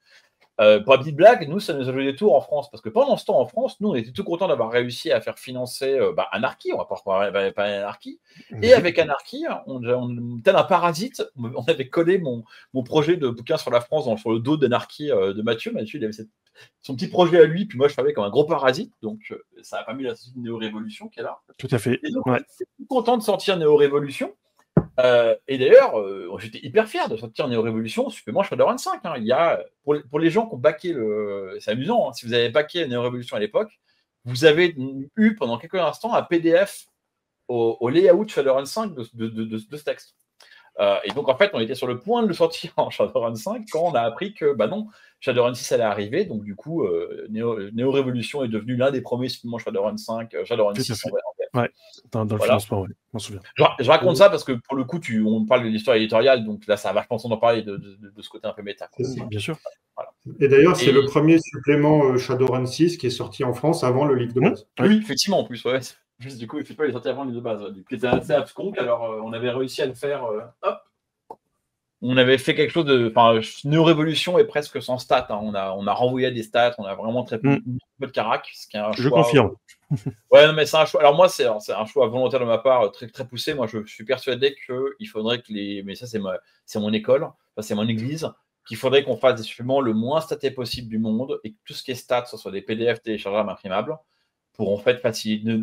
Pour la petite blague, nous, ça nous a joué des tours en France, parce que pendant ce temps en France, nous, on était tout contents d'avoir réussi à faire financer Anarchy, on va pas parler Anarchy, et avec Anarchy, tel un parasite, on avait collé mon projet de bouquin sur la France sur le dos d'Anarchy de Mathieu. Mathieu, il avait son petit projet à lui, puis moi, je travaillais comme un gros parasite, donc ça a pas mis la Néo-Révolution qui est là. Tout à fait. Et donc, on était tout content de sortir Néo-Révolution. Et d'ailleurs, j'étais hyper fier de sortir Néo-Révolution supplément Shadowrun 5. Il y a, pour les gens qui ont backé c'est amusant, si vous avez backé Néo-Révolution à l'époque, vous avez eu pendant quelques instants un PDF au layout Shadowrun 5 de ce texte. Et donc, en fait, on était sur le point de le sortir en Shadowrun 5 quand on a appris que, bah non, Shadowrun 6 allait arriver. Donc, du coup, Neo Révolution est devenu l'un des premiers suppléments Shadowrun 5, Shadowrun Tout à 6 fait. en vrai. Ouais, dans le Voilà. financement, ouais, je m'en souviens. Je raconte ça parce que pour le coup, on parle de l'histoire éditoriale, donc là, ça va vachement d'en parler de ce côté un peu méta. C'est ça. Bien sûr. Voilà. Et d'ailleurs, c'est le premier supplément Shadowrun 6 qui est sorti en France avant le livre de base. Oui, effectivement, en plus, ouais. Juste, du coup, il est sorti avant le livre de base. Qui était assez abscon, alors on avait réussi à le faire. Hop. On avait fait quelque chose de. Enfin, Neo Révolution est presque sans stats. Hein. On a renvoyé des stats, on a vraiment très peu de carac, ce qui est un choix. Je confirme. Ouais, non, mais c'est un choix. Alors moi, c'est un choix volontaire de ma part, très très poussé. Moi, je suis persuadé qu'il faudrait que mais ça, c'est mon école, enfin, c'est mon église, qu'il faudrait qu'on fasse des suppléments le moins statés possible du monde et que tout ce qui est stats, ce soit des PDF téléchargeables imprimables, pour en fait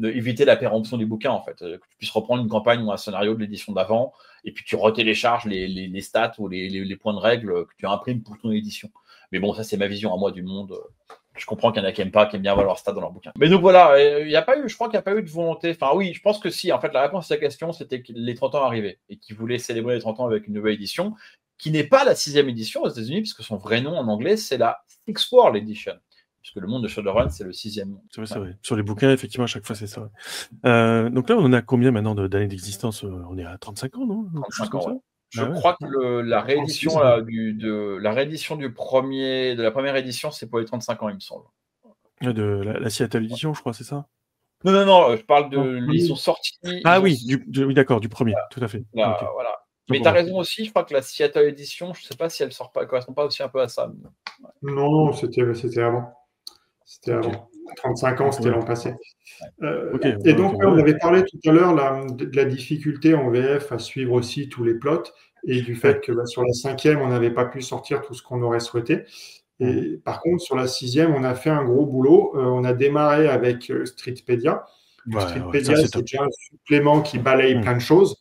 éviter la péremption du bouquin, en fait. Que tu puisses reprendre une campagne ou un scénario de l'édition d'avant, et puis tu retélécharges les stats ou les points de règle que tu imprimes pour ton édition. Mais bon, ça, c'est ma vision à moi du monde. Je comprends qu'il y en a qui n'aiment pas, qui aiment bien avoir leur stats dans leur bouquin. Mais donc voilà, je crois qu'il n'y a pas eu de volonté. Enfin oui, je pense que si. En fait, la réponse à cette question, c'était que les 30 ans arrivaient et qu'ils voulaient célébrer les 30 ans avec une nouvelle édition, qui n'est pas la 6e édition aux États-Unis, puisque son vrai nom en anglais, c'est la Sixth World Edition. Puisque le monde de Shadowrun, c'est le 6e monde. C'est vrai. Sur les bouquins, effectivement, à chaque fois, c'est ça. Donc là, on en a combien maintenant d'années d'existence? On est à 35 ans, non? 35 ans, ouais. Je Ah ouais. crois que la réédition de la première édition, c'est pour les 35 ans, il me semble. De la Seattle Edition, je crois, c'est ça? Non, je parle de l'édition sortie. Ah oui, oui, d'accord, du premier, tout à fait. Voilà. Okay. Mais tu as raison aussi, je crois que la Seattle Edition, je ne sais pas si elle correspond pas aussi un peu à ça. Non, c'était avant. C'était avant. 35 ans, c'était l'an passé. Et donc, on avait parlé tout à l'heure de la difficulté en VF à suivre aussi tous les plots et du fait que sur la 5e, on n'avait pas pu sortir tout ce qu'on aurait souhaité. Et par contre, sur la 6e, on a fait un gros boulot. On a démarré avec Streetpedia. Streetpedia, c'est déjà un supplément qui balaye plein de choses.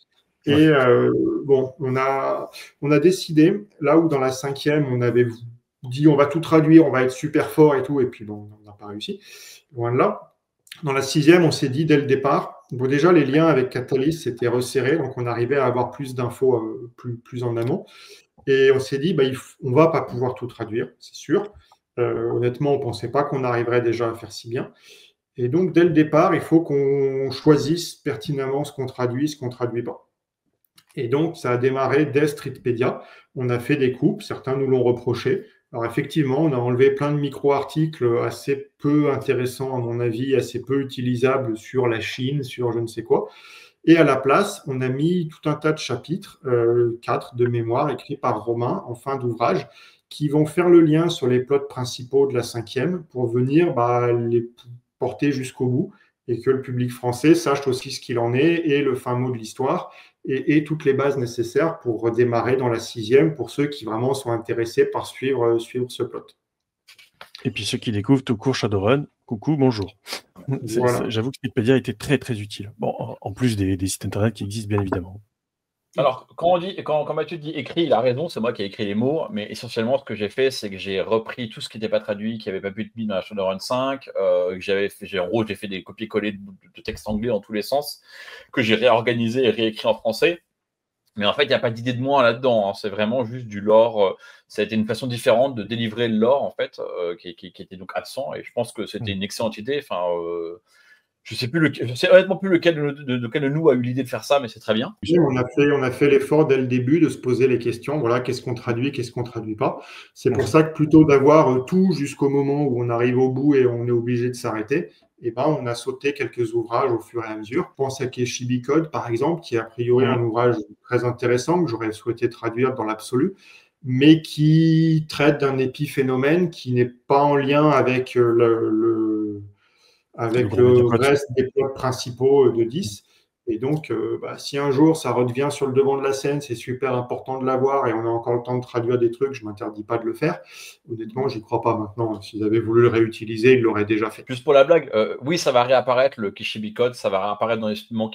Et bon, on a décidé, là où dans la 5e, on avait dit on va tout traduire, on va être super fort et tout, et puis bon, on n'a pas réussi. Loin de là. Dans la 6e, on s'est dit dès le départ, bon, déjà les liens avec Catalyst s'étaient resserrés, donc on arrivait à avoir plus d'infos plus en amont. Et on s'est dit, on ne va pas pouvoir tout traduire, c'est sûr. Honnêtement, on ne pensait pas qu'on arriverait déjà à faire si bien. Et donc, dès le départ, il faut qu'on choisisse pertinemment ce qu'on traduit, ce qu'on ne traduit pas. Et donc, ça a démarré dès Streetpedia. On a fait des coupes, certains nous l'ont reproché. Alors, effectivement, on a enlevé plein de micro-articles assez peu intéressants, à mon avis, assez peu utilisables sur la Chine, sur je ne sais quoi. Et à la place, on a mis tout un tas de chapitres, 4 de mémoire, écrits par Romain en fin d'ouvrage, qui vont faire le lien sur les plots principaux de la 5e pour venir les porter jusqu'au bout et que le public français sache aussi ce qu'il en est et le fin mot de l'histoire et toutes les bases nécessaires pour redémarrer dans la 6e pour ceux qui vraiment sont intéressés par suivre ce plot. Et puis ceux qui découvrent tout court Shadowrun, coucou, bonjour. Voilà. J'avoue que Streetpedia était très très utile. Bon, en plus des sites internet qui existent bien évidemment. Alors, quand Mathieu dit écrit, il a raison, c'est moi qui ai écrit les mots, mais essentiellement, ce que j'ai fait, c'est que j'ai repris tout ce qui n'était pas traduit, qui n'avait pas pu être mis dans la Shadowrun 5, j'ai fait des copier-coller de textes anglais dans tous les sens, que j'ai réorganisé et réécrit en français. Mais en fait, il n'y a pas d'idée de moi là-dedans, hein. C'est vraiment juste du lore. Ça a été une façon différente de délivrer le lore, en fait, qui était donc absent, et je pense que c'était une excellente idée. Enfin, je sais honnêtement plus lequel de nous a eu l'idée de faire ça, mais c'est très bien. On a fait l'effort dès le début de se poser les questions. Voilà, qu'est-ce qu'on traduit, qu'est-ce qu'on traduit pas. C'est pour ça que plutôt d'avoir tout jusqu'au moment où on arrive au bout et on est obligé de s'arrêter, on a sauté quelques ouvrages au fur et à mesure. Je pense à Keshibi Code, par exemple, qui est a priori un ouvrage très intéressant que j'aurais souhaité traduire dans l'absolu, mais qui traite d'un épiphénomène qui n'est pas en lien avec le reste des plots principaux de 10. Et donc, si un jour ça redevient sur le devant de la scène, c'est super important de l'avoir et on a encore le temps de traduire des trucs, je ne m'interdis pas de le faire. Honnêtement, j'y crois pas maintenant. S'ils avaient voulu le réutiliser, ils l'auraient déjà fait. Juste pour la blague, oui, ça va réapparaître, le Keshibi Code, ça va réapparaître dans les suppléments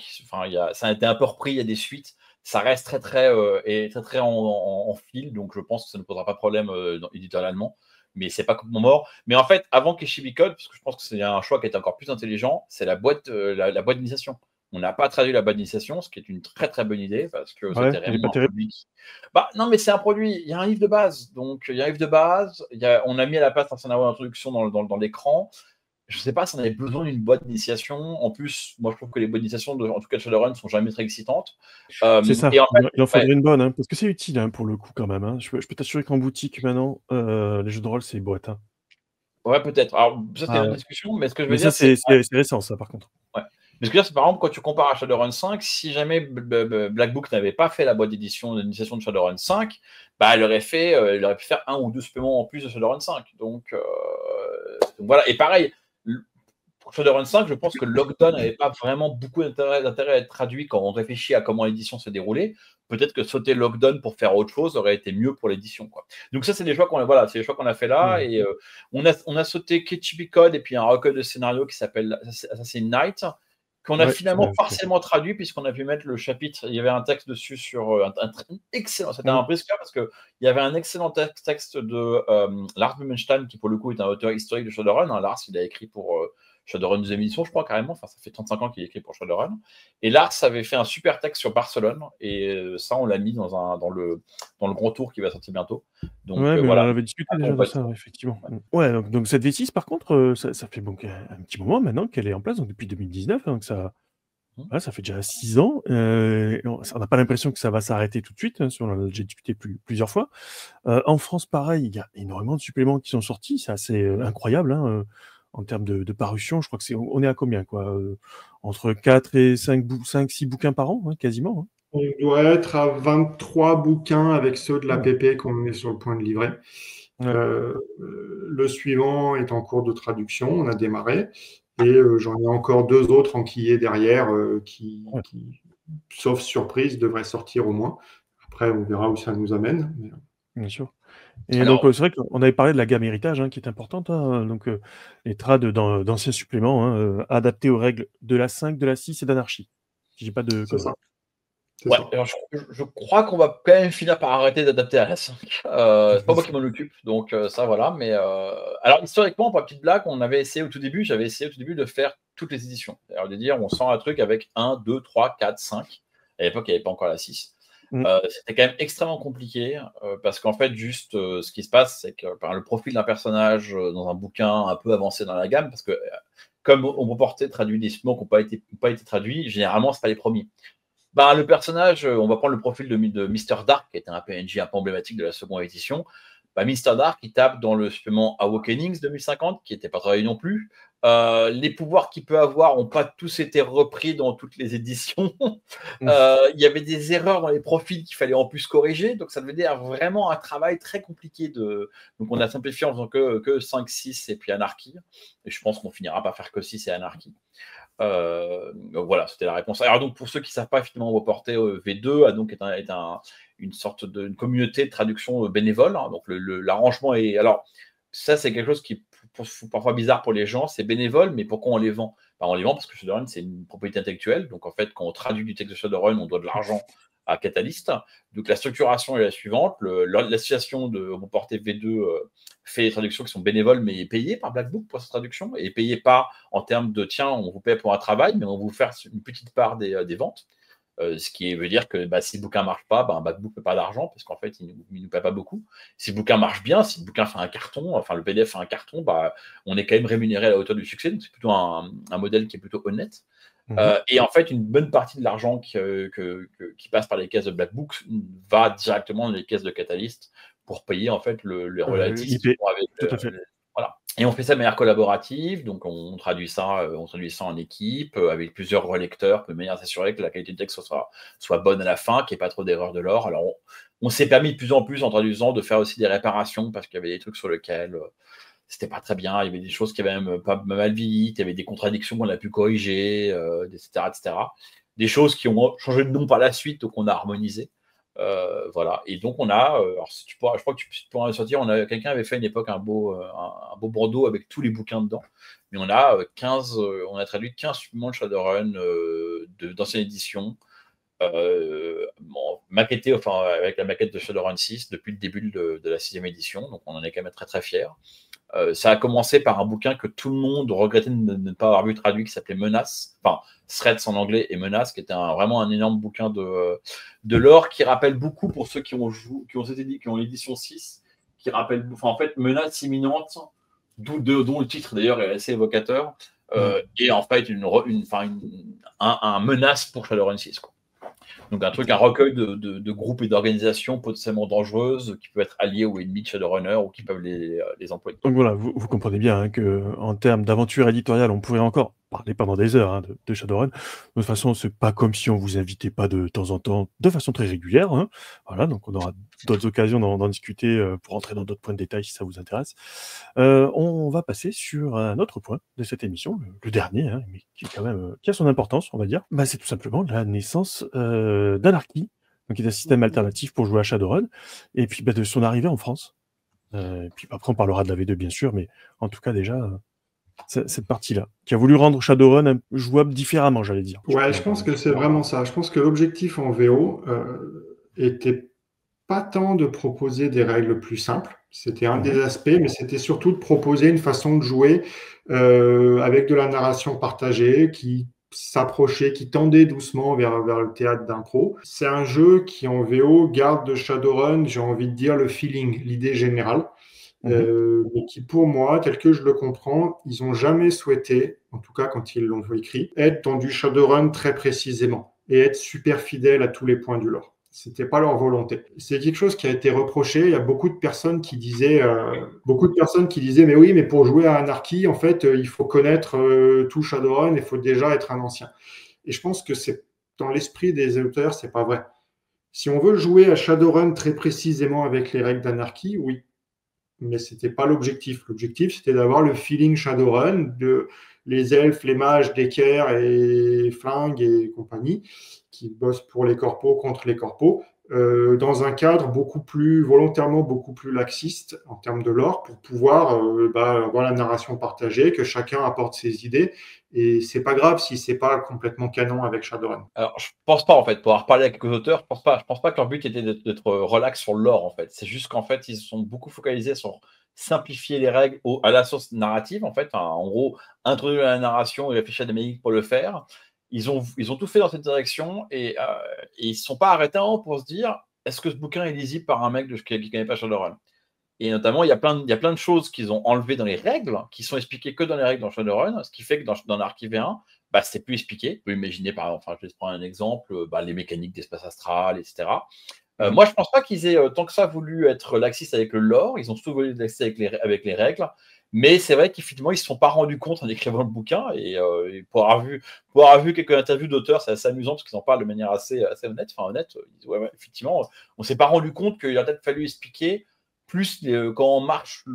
ça a été un peu repris, il y a des suites. Ça reste très en fil, donc je pense que ça ne posera pas de problème éditorialement. Mais c'est pas complètement mort. Mais en fait, avant Keshibi Code, parce que je pense que c'est un choix qui est encore plus intelligent, c'est la boîte d'initiation. On n'a pas traduit la bonne initiation, ce qui est une très très bonne idée parce que Ouais, c'était il est pas vraiment un terrible. produit qui. Bah, non, mais c'est un produit, il y a un livre de base. Donc, il y a un livre de base, on a mis à la place un scénario d'introduction dans l'écran. Je ne sais pas si on avait besoin d'une boîte d'initiation. En plus, moi, je trouve que les boîtes d'initiation, en tout cas de Shadowrun, sont jamais très excitantes. C'est ça, Et en fait, il en ouais, faudrait une bonne, hein, parce que c'est utile hein, pour le coup quand même. Hein. Je peux t'assurer qu'en boutique maintenant, les jeux de rôle, c'est boîte. Hein. ouais, peut-être. Alors, ça, c'est Ah une autre ouais. discussion, mais ce que je veux Mais ça, dire, c'est. c'est récent, ça, par contre. Ouais. Mais ce que je veux dire, c'est par exemple, quand tu compares à Shadowrun 5, si jamais Black Book n'avait pas fait la boîte d'édition d'initiation de Shadowrun 5, bah, il aurait pu faire 1 ou 2 suppléments en plus de Shadowrun 5. Donc voilà. Et pareil, pour Shadowrun 5, je pense que Lockdown n'avait pas vraiment beaucoup d'intérêt à être traduit quand on réfléchit à comment l'édition se déroulait. Peut-être que sauter Lockdown pour faire autre chose aurait été mieux pour l'édition. Donc ça, c'est des choix qu'on a fait là. Et on a sauté Ketchibi Code et puis un recueil de scénarios qui s'appelle Assassin's Night, qu'on a Ouais, finalement partiellement traduit puisqu'on a pu mettre le chapitre. Il y avait un texte dessus sur excellent. C'était un brisqueur parce que il y avait un excellent texte de Lars Blumenstein qui pour le coup est un auteur historique de Shadowrun. Lars, il a écrit pour Shadowrun 2e édition, je crois, carrément. Enfin, ça fait 35 ans qu'il écrit pour Shadowrun. Et Lars avait fait un super texte sur Barcelone. Et ça, on l'a mis dans le grand tour qui va sortir bientôt. Donc, ouais, mais voilà. on avait discuté déjà de ça, effectivement. Ouais, donc cette V6, par contre, ça fait donc un petit moment maintenant qu'elle est en place, donc depuis 2019, donc ça fait déjà 6 ans. On n'a pas l'impression que ça va s'arrêter tout de suite, hein, on en a déjà discuté plusieurs fois. En France, pareil, il y a énormément de suppléments qui sont sortis, c'est assez incroyable hein, en termes de parution. Je crois que on est à combien quoi entre 4 et 5, 6 bouquins par an, hein, quasiment. Hein. On doit être à 23 bouquins avec ceux de Ouais. l'APP qu'on est sur le point de livrer. Ouais. Le suivant est en cours de traduction, on a démarré, et j'en ai encore 2 autres enquillés derrière qui, sauf surprise, devraient sortir au moins. Après, on verra où ça nous amène. Mais... Bien sûr. Et Alors, donc, c'est vrai qu'on avait parlé de la gamme héritage, hein, qui est importante. Hein, donc, les trades d'anciens suppléments, hein, adaptés aux règles de la 5, de la 6 et d'anarchie. Si j'ai pas de C'est conneries. ça. C'est ouais, ça. alors je crois qu'on va quand même finir par arrêter d'adapter à la 5. C'est pas moi qui m'en occupe, donc ça voilà. Mais alors historiquement, pour la petite blague, j'avais essayé au tout début de faire toutes les éditions. C'est-à-dire de dire on sent un truc avec 1, 2, 3, 4, 5. À l'époque, il n'y avait pas encore la 6. C'était quand même extrêmement compliqué parce qu'en fait, juste ce qui se passe, c'est que le profil d'un personnage dans un bouquin un peu avancé dans la gamme, parce que comme on reportait traduit des suppléments qui n'ont pas été traduits, généralement, c'est pas les premiers. Bah, le personnage, on va prendre le profil de Mr. Dark, qui était un PNJ un peu emblématique de la seconde édition. Bah, Mr. Dark, il tape dans le supplément Awakenings 2050, qui n'était pas travaillé non plus. Les pouvoirs qu'il peut avoir n'ont pas tous été repris dans toutes les éditions. Il y avait des erreurs dans les profils qu'il fallait en plus corriger. Donc, ça veut dire vraiment un travail très compliqué. Donc, on a simplifié en faisant que 5, 6 et puis Anarchy. Et je pense qu'on finira par faire que 6 et Anarchy. Voilà, c'était la réponse. Alors donc pour ceux qui ne savent pas, effectivement, reporter V2 donc est une sorte d'une communauté de traduction bénévole. Hein, donc l'arrangement est. Alors ça, c'est quelque chose qui est parfois bizarre pour les gens. C'est bénévole, mais pourquoi on les vend? On les vend parce que Shadowrun, c'est une propriété intellectuelle. Donc en fait, quand on traduit du texte de Shadowrun, on doit de l'argent à Catalyst. Donc la structuration est la suivante. L'association de reporter V2 fait des traductions qui sont bénévoles, mais payées par Black Book pour cette traduction, et payées pas en termes de tiens, on vous paye pour un travail, mais on vous fait une petite part des ventes. Ce qui veut dire que si le bouquin ne marche pas, Black Book ne fait pas d'argent, parce qu'en fait, il ne nous paie pas beaucoup. Si le bouquin marche bien, si le bouquin fait un carton, enfin le PDF fait un carton, on est quand même rémunéré à la hauteur du succès, donc c'est plutôt un modèle qui est plutôt honnête. Et en fait, une bonne partie de l'argent qui passe par les caisses de Black Book va directement dans les caisses de Catalyst pour payer en fait les royalties avec. Voilà. Et on fait ça de manière collaborative, donc on traduit ça en équipe avec plusieurs relecteurs de manière à s'assurer que la qualité de texte soit bonne à la fin, qu'il n'y ait pas trop d'erreurs de l'or. Alors on s'est permis de plus en plus en traduisant de faire aussi des réparations parce qu'il y avait des trucs sur lesquels c'était pas très bien, il y avait des choses qui avaient même pas mal vieilli, il y avait des contradictions qu'on a pu corriger, etc., etc. Des choses qui ont changé de nom par la suite, donc on a harmonisé. Voilà. Et donc on a, alors si je crois que tu pourras sortir, quelqu'un avait fait à une époque un beau Bordeaux avec tous les bouquins dedans, mais on a on a traduit 15 suppléments de Shadowrun d'ancienne édition, maquetté, avec la maquette de Shadowrun 6 depuis le début de la 6e édition, donc on en est quand même très très fiers. Ça a commencé par un bouquin que tout le monde regrettait de ne pas avoir vu traduit, qui s'appelait Menace, enfin Threats en anglais et Menace, qui était vraiment un énorme bouquin de lore qui rappelle beaucoup pour ceux qui ont l'édition 6, qui rappelle, enfin, en fait, Menace imminente, dont le titre d'ailleurs est assez évocateur, et en fait un menace pour Shadowrun 6, quoi. Donc un recueil de groupes et d'organisations potentiellement dangereuses qui peuvent être alliés ou ennemis de Shadowrunner ou qui peuvent les employer. Donc voilà, vous comprenez bien hein, qu'en termes d'aventure éditoriale, on pourrait encore parler pendant des heures hein, de Shadowrun. De toute façon, c'est pas comme si on vous invitait pas de temps en temps, de façon très régulière. Hein. Voilà, donc on aura d'autres occasions d'en discuter pour entrer dans d'autres points de détail si ça vous intéresse. On va passer sur un autre point de cette émission, le dernier, hein, mais qui a son importance, on va dire. Bah, c'est tout simplement la naissance d'Anarchy, qui est un système alternatif pour jouer à Shadowrun, et puis de son arrivée en France. Et puis après, on parlera de la V2 bien sûr, mais en tout cas déjà, cette partie-là, qui a voulu rendre Shadowrun jouable différemment, j'allais dire. Ouais, je pense que c'est vraiment ça. Je pense que l'objectif en VO était pas tant de proposer des règles plus simples, c'était un des aspects, mais c'était surtout de proposer une façon de jouer avec de la narration partagée qui s'approchait, qui tendait doucement vers le théâtre d'impro. C'est un jeu qui en VO garde de Shadowrun, j'ai envie de dire, le feeling, l'idée générale. Mais qui pour moi, tel que je le comprends, ils n'ont jamais souhaité, en tout cas quand ils l'ont écrit, être dans du Shadowrun très précisément et être super fidèle à tous les points du lore. C'était pas leur volonté. C'est quelque chose qui a été reproché. Il y a beaucoup de personnes qui disaient, mais oui, mais pour jouer à Anarchy, en fait, il faut connaître tout Shadowrun, il faut déjà être un ancien. Et je pense que c'est dans l'esprit des auteurs, c'est pas vrai. Si on veut jouer à Shadowrun très précisément avec les règles d'Anarchy, oui. Mais ce n'était pas l'objectif. L'objectif, c'était d'avoir le feeling Shadowrun de les elfes, les mages, d'équerre et flingues et compagnie, qui bossent pour les corpos contre les corpos, dans un cadre volontairement beaucoup plus laxiste en termes de lore, pour pouvoir avoir la narration partagée, que chacun apporte ses idées. Et c'est pas grave si c'est pas complètement canon avec Shadowrun. Alors, je pense pas, en fait, pour avoir parlé avec quelques auteurs, je pense pas que leur but était d'être relax sur le lore, en fait. C'est juste qu'en fait, ils sont beaucoup focalisés sur simplifier les règles à la source narrative, en fait. Enfin, en gros, introduire la narration et réfléchir à des mécaniques pour le faire. Ils ont tout fait dans cette direction et ils ne se sont pas arrêtés pour se dire est-ce que ce bouquin est lisible par un mec qui ne connaît pas Shadowrun? Et notamment, il y a plein de choses qu'ils ont enlevées dans les règles, qui sont expliquées que dans les règles dans Shadowrun, ce qui fait que dans Anarchy V1, c'était plus expliqué. Vous pouvez imaginer, par exemple, je vais prendre un exemple, les mécaniques d'espace astral, etc. Moi, je ne pense pas qu'ils aient tant que ça voulu être laxistes avec le lore. Ils ont surtout voulu être laxistes avec les règles. Mais c'est vrai qu'effectivement, ils ne se sont pas rendus compte en écrivant le bouquin. Et pour avoir vu quelques interviews d'auteurs, c'est assez amusant parce qu'ils en parlent de manière assez honnête. Enfin, honnête, ils disent, ouais, effectivement, on ne s'est pas rendu compte qu'il a peut-être fallu expliquer plus quand on marche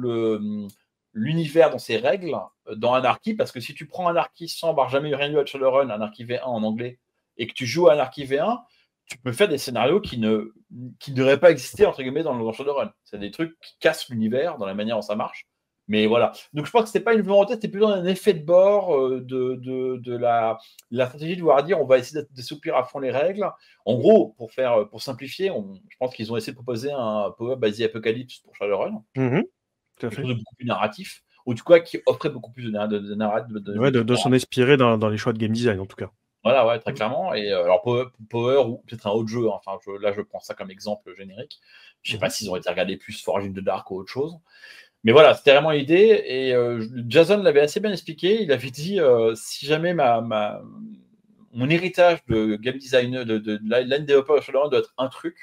l'univers dans ses règles dans Anarchy, parce que si tu prends Anarchy sans avoir jamais eu rien lu à Shadowrun, Anarchy V1 en anglais, et que tu joues à Anarchy V1, tu peux faire des scénarios qui ne devraient pas exister entre guillemets dans Shadowrun. C'est des trucs qui cassent l'univers dans la manière dont ça marche. Mais voilà. Donc je pense que c'était pas une volonté, c'était plutôt un effet de bord de la stratégie de vouloir dire on va essayer d'assouplir à fond les règles. En gros, pour simplifier, je pense qu'ils ont essayé de proposer un power basé Apocalypse pour Shadowrun. Tout à fait. Quelque chose de beaucoup plus narratif, ou du coup qui offrait beaucoup plus de narratif. De s'en inspirer dans les choix de game design en tout cas. Voilà, ouais, très clairement. Et alors Power ou peut-être un autre jeu, enfin là je prends ça comme exemple générique. Je sais pas s'ils ont été regardés plus Forge in the Dark ou autre chose. Mais voilà, c'était vraiment l'idée. Et Jason l'avait assez bien expliqué. Il avait dit si jamais mon héritage de game designer, de line developer de Shadowrun doit être un truc,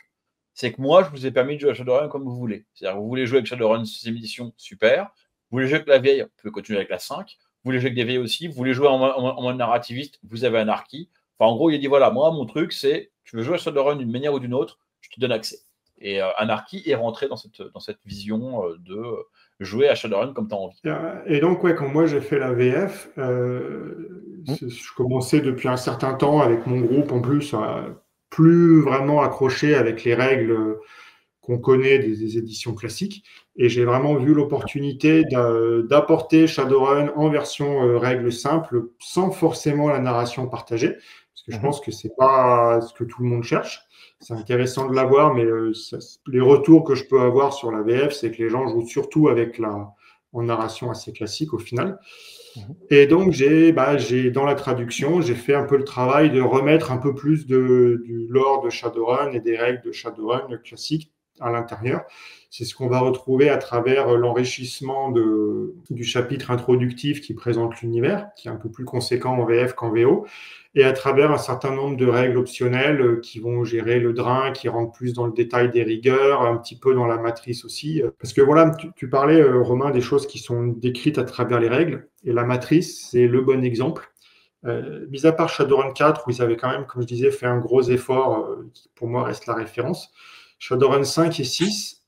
c'est que moi, je vous ai permis de jouer à Shadowrun comme vous voulez. C'est-à-dire, vous voulez jouer avec Shadowrun 6ème édition, super. Vous voulez jouer avec la vieille, vous pouvez continuer avec la 5. Vous voulez jouer avec des vieilles aussi. Vous voulez jouer en mode narrativiste, vous avez Anarchy. Enfin, en gros, il a dit voilà, moi, mon truc, c'est tu veux jouer à Shadowrun d'une manière ou d'une autre, je te donne accès. Et Anarchy est rentré dans cette vision de jouer à Shadowrun comme tu as envie. Et donc, quand moi j'ai fait la VF, je commençais depuis un certain temps avec mon groupe en plus à plus vraiment accroché avec les règles qu'on connaît des éditions classiques. Et j'ai vraiment vu l'opportunité d'apporter Shadowrun en version règles simples, sans forcément la narration partagée, parce que je pense que c'est pas ce que tout le monde cherche. C'est intéressant de l'avoir, mais les retours que je peux avoir sur la VF, c'est que les gens jouent surtout en en narration assez classique au final. Mhm. Et donc, dans la traduction, j'ai fait un peu le travail de remettre un peu plus du lore de Shadowrun et des règles de Shadowrun classiques à l'intérieur. C'est ce qu'on va retrouver à travers l'enrichissement du chapitre introductif qui présente l'univers, qui est un peu plus conséquent en VF qu'en VO, et à travers un certain nombre de règles optionnelles qui vont gérer le drain, qui rentrent plus dans le détail des rigueurs, un petit peu dans la matrice aussi. Parce que voilà, tu parlais, Romain, des choses qui sont décrites à travers les règles, et la matrice, c'est le bon exemple. Mis à part Shadowrun 4, où ils avaient quand même, comme je disais, fait un gros effort, qui pour moi reste la référence, Shadowrun 5 et 6,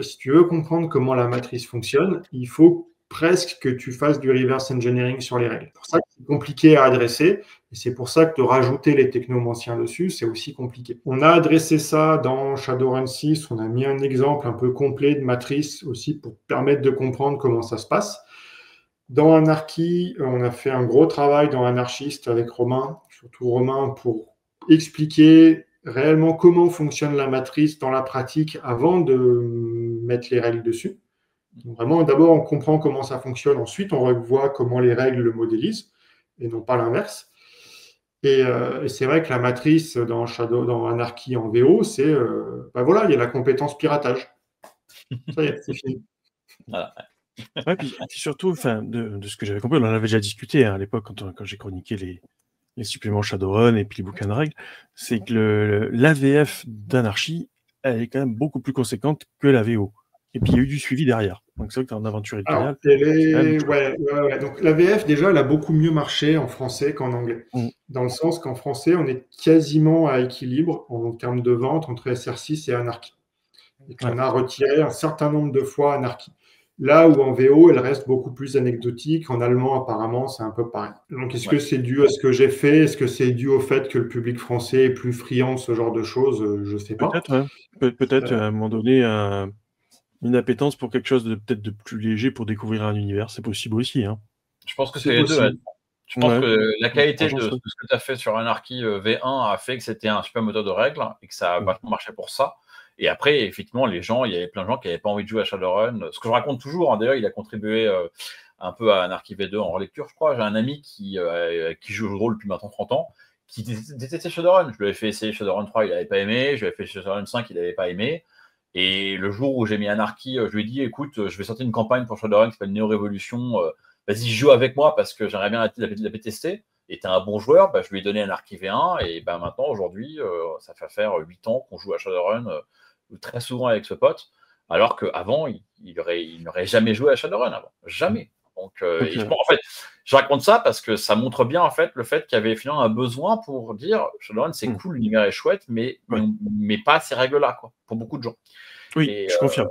si tu veux comprendre comment la matrice fonctionne, il faut presque que tu fasses du reverse engineering sur les règles. C'est pour ça que c'est compliqué à adresser, et c'est pour ça que de rajouter les technomanciens dessus, c'est aussi compliqué. On a adressé ça dans Shadowrun 6, on a mis un exemple un peu complet de matrice aussi pour permettre de comprendre comment ça se passe. Dans Anarchy, on a fait un gros travail dans Anarchiste avec Romain, surtout Romain, pour expliquer réellement comment fonctionne la matrice dans la pratique avant de mettre les règles dessus. Donc vraiment, d'abord, on comprend comment ça fonctionne, ensuite, on revoit comment les règles le modélisent, et non pas l'inverse. Et c'est vrai que la matrice dans Anarchy en VO, c'est, voilà, il y a la compétence piratage. Ça y est, c'est fini. Voilà. Ouais, puis surtout, enfin, de ce que j'avais compris, on en avait déjà discuté à l'époque quand j'ai chroniqué les suppléments Shadowrun et puis les bouquins de règles, c'est que l'AVF d'Anarchy, elle est quand même beaucoup plus conséquente que la VO. Et puis il y a eu du suivi derrière. Donc c'est vrai que tu as un aventure Alors, éditorial. ouais. Donc la VF, déjà, elle a beaucoup mieux marché en français qu'en anglais. Dans le sens qu'en français, on est quasiment à équilibre en termes de vente entre SR6 et Anarchy. Et qu'on a retiré un certain nombre de fois Anarchy. Là où en VO, elle reste beaucoup plus anecdotique. En allemand, apparemment, c'est un peu pareil. Donc, est-ce que c'est dû à ce que j'ai fait? Est-ce que c'est dû au fait que le public français est plus friand de ce genre de choses? Je ne sais pas. Peut-être, ouais. Peut-être à un moment donné, une appétence pour quelque chose de peut-être de plus léger pour découvrir un univers. C'est possible aussi. Hein. Je pense que c'est les deux. Ouais. Je pense que la qualité de ce que tu as fait sur Anarchy V1 a fait que c'était un super moteur de règles et que ça a vachement marché pour ça. Et après, effectivement, il y avait plein de gens qui n'avaient pas envie de jouer à Shadowrun. Ce que je raconte toujours, hein, d'ailleurs, il a contribué un peu à Anarchy V2 en relecture, je crois. J'ai un ami qui joue au rôle depuis maintenant 30 ans, qui détestait Shadowrun. Je lui avais fait essayer Shadowrun 3, il n'avait pas aimé. Je lui avais fait Shadowrun 5, il n'avait pas aimé. Et le jour où j'ai mis Anarchy, je lui ai dit, écoute, je vais sortir une campagne pour Shadowrun qui s'appelle Néo Révolution. Vas-y, joue avec moi parce que j'aimerais bien la tester. Et tu es un bon joueur, je lui ai donné Anarchy V1. Et maintenant, aujourd'hui, ça fait faire 8 ans qu'on joue à Shadowrun très souvent avec ce pote, alors qu'avant, il n'aurait jamais joué à Shadowrun avant. Jamais. Donc, en fait, je raconte ça parce que ça montre bien en fait, le fait qu'il y avait finalement un besoin pour dire Shadowrun, c'est cool, l'univers est chouette, mais pas ces règles-là, quoi, pour beaucoup de gens. Oui, je confirme.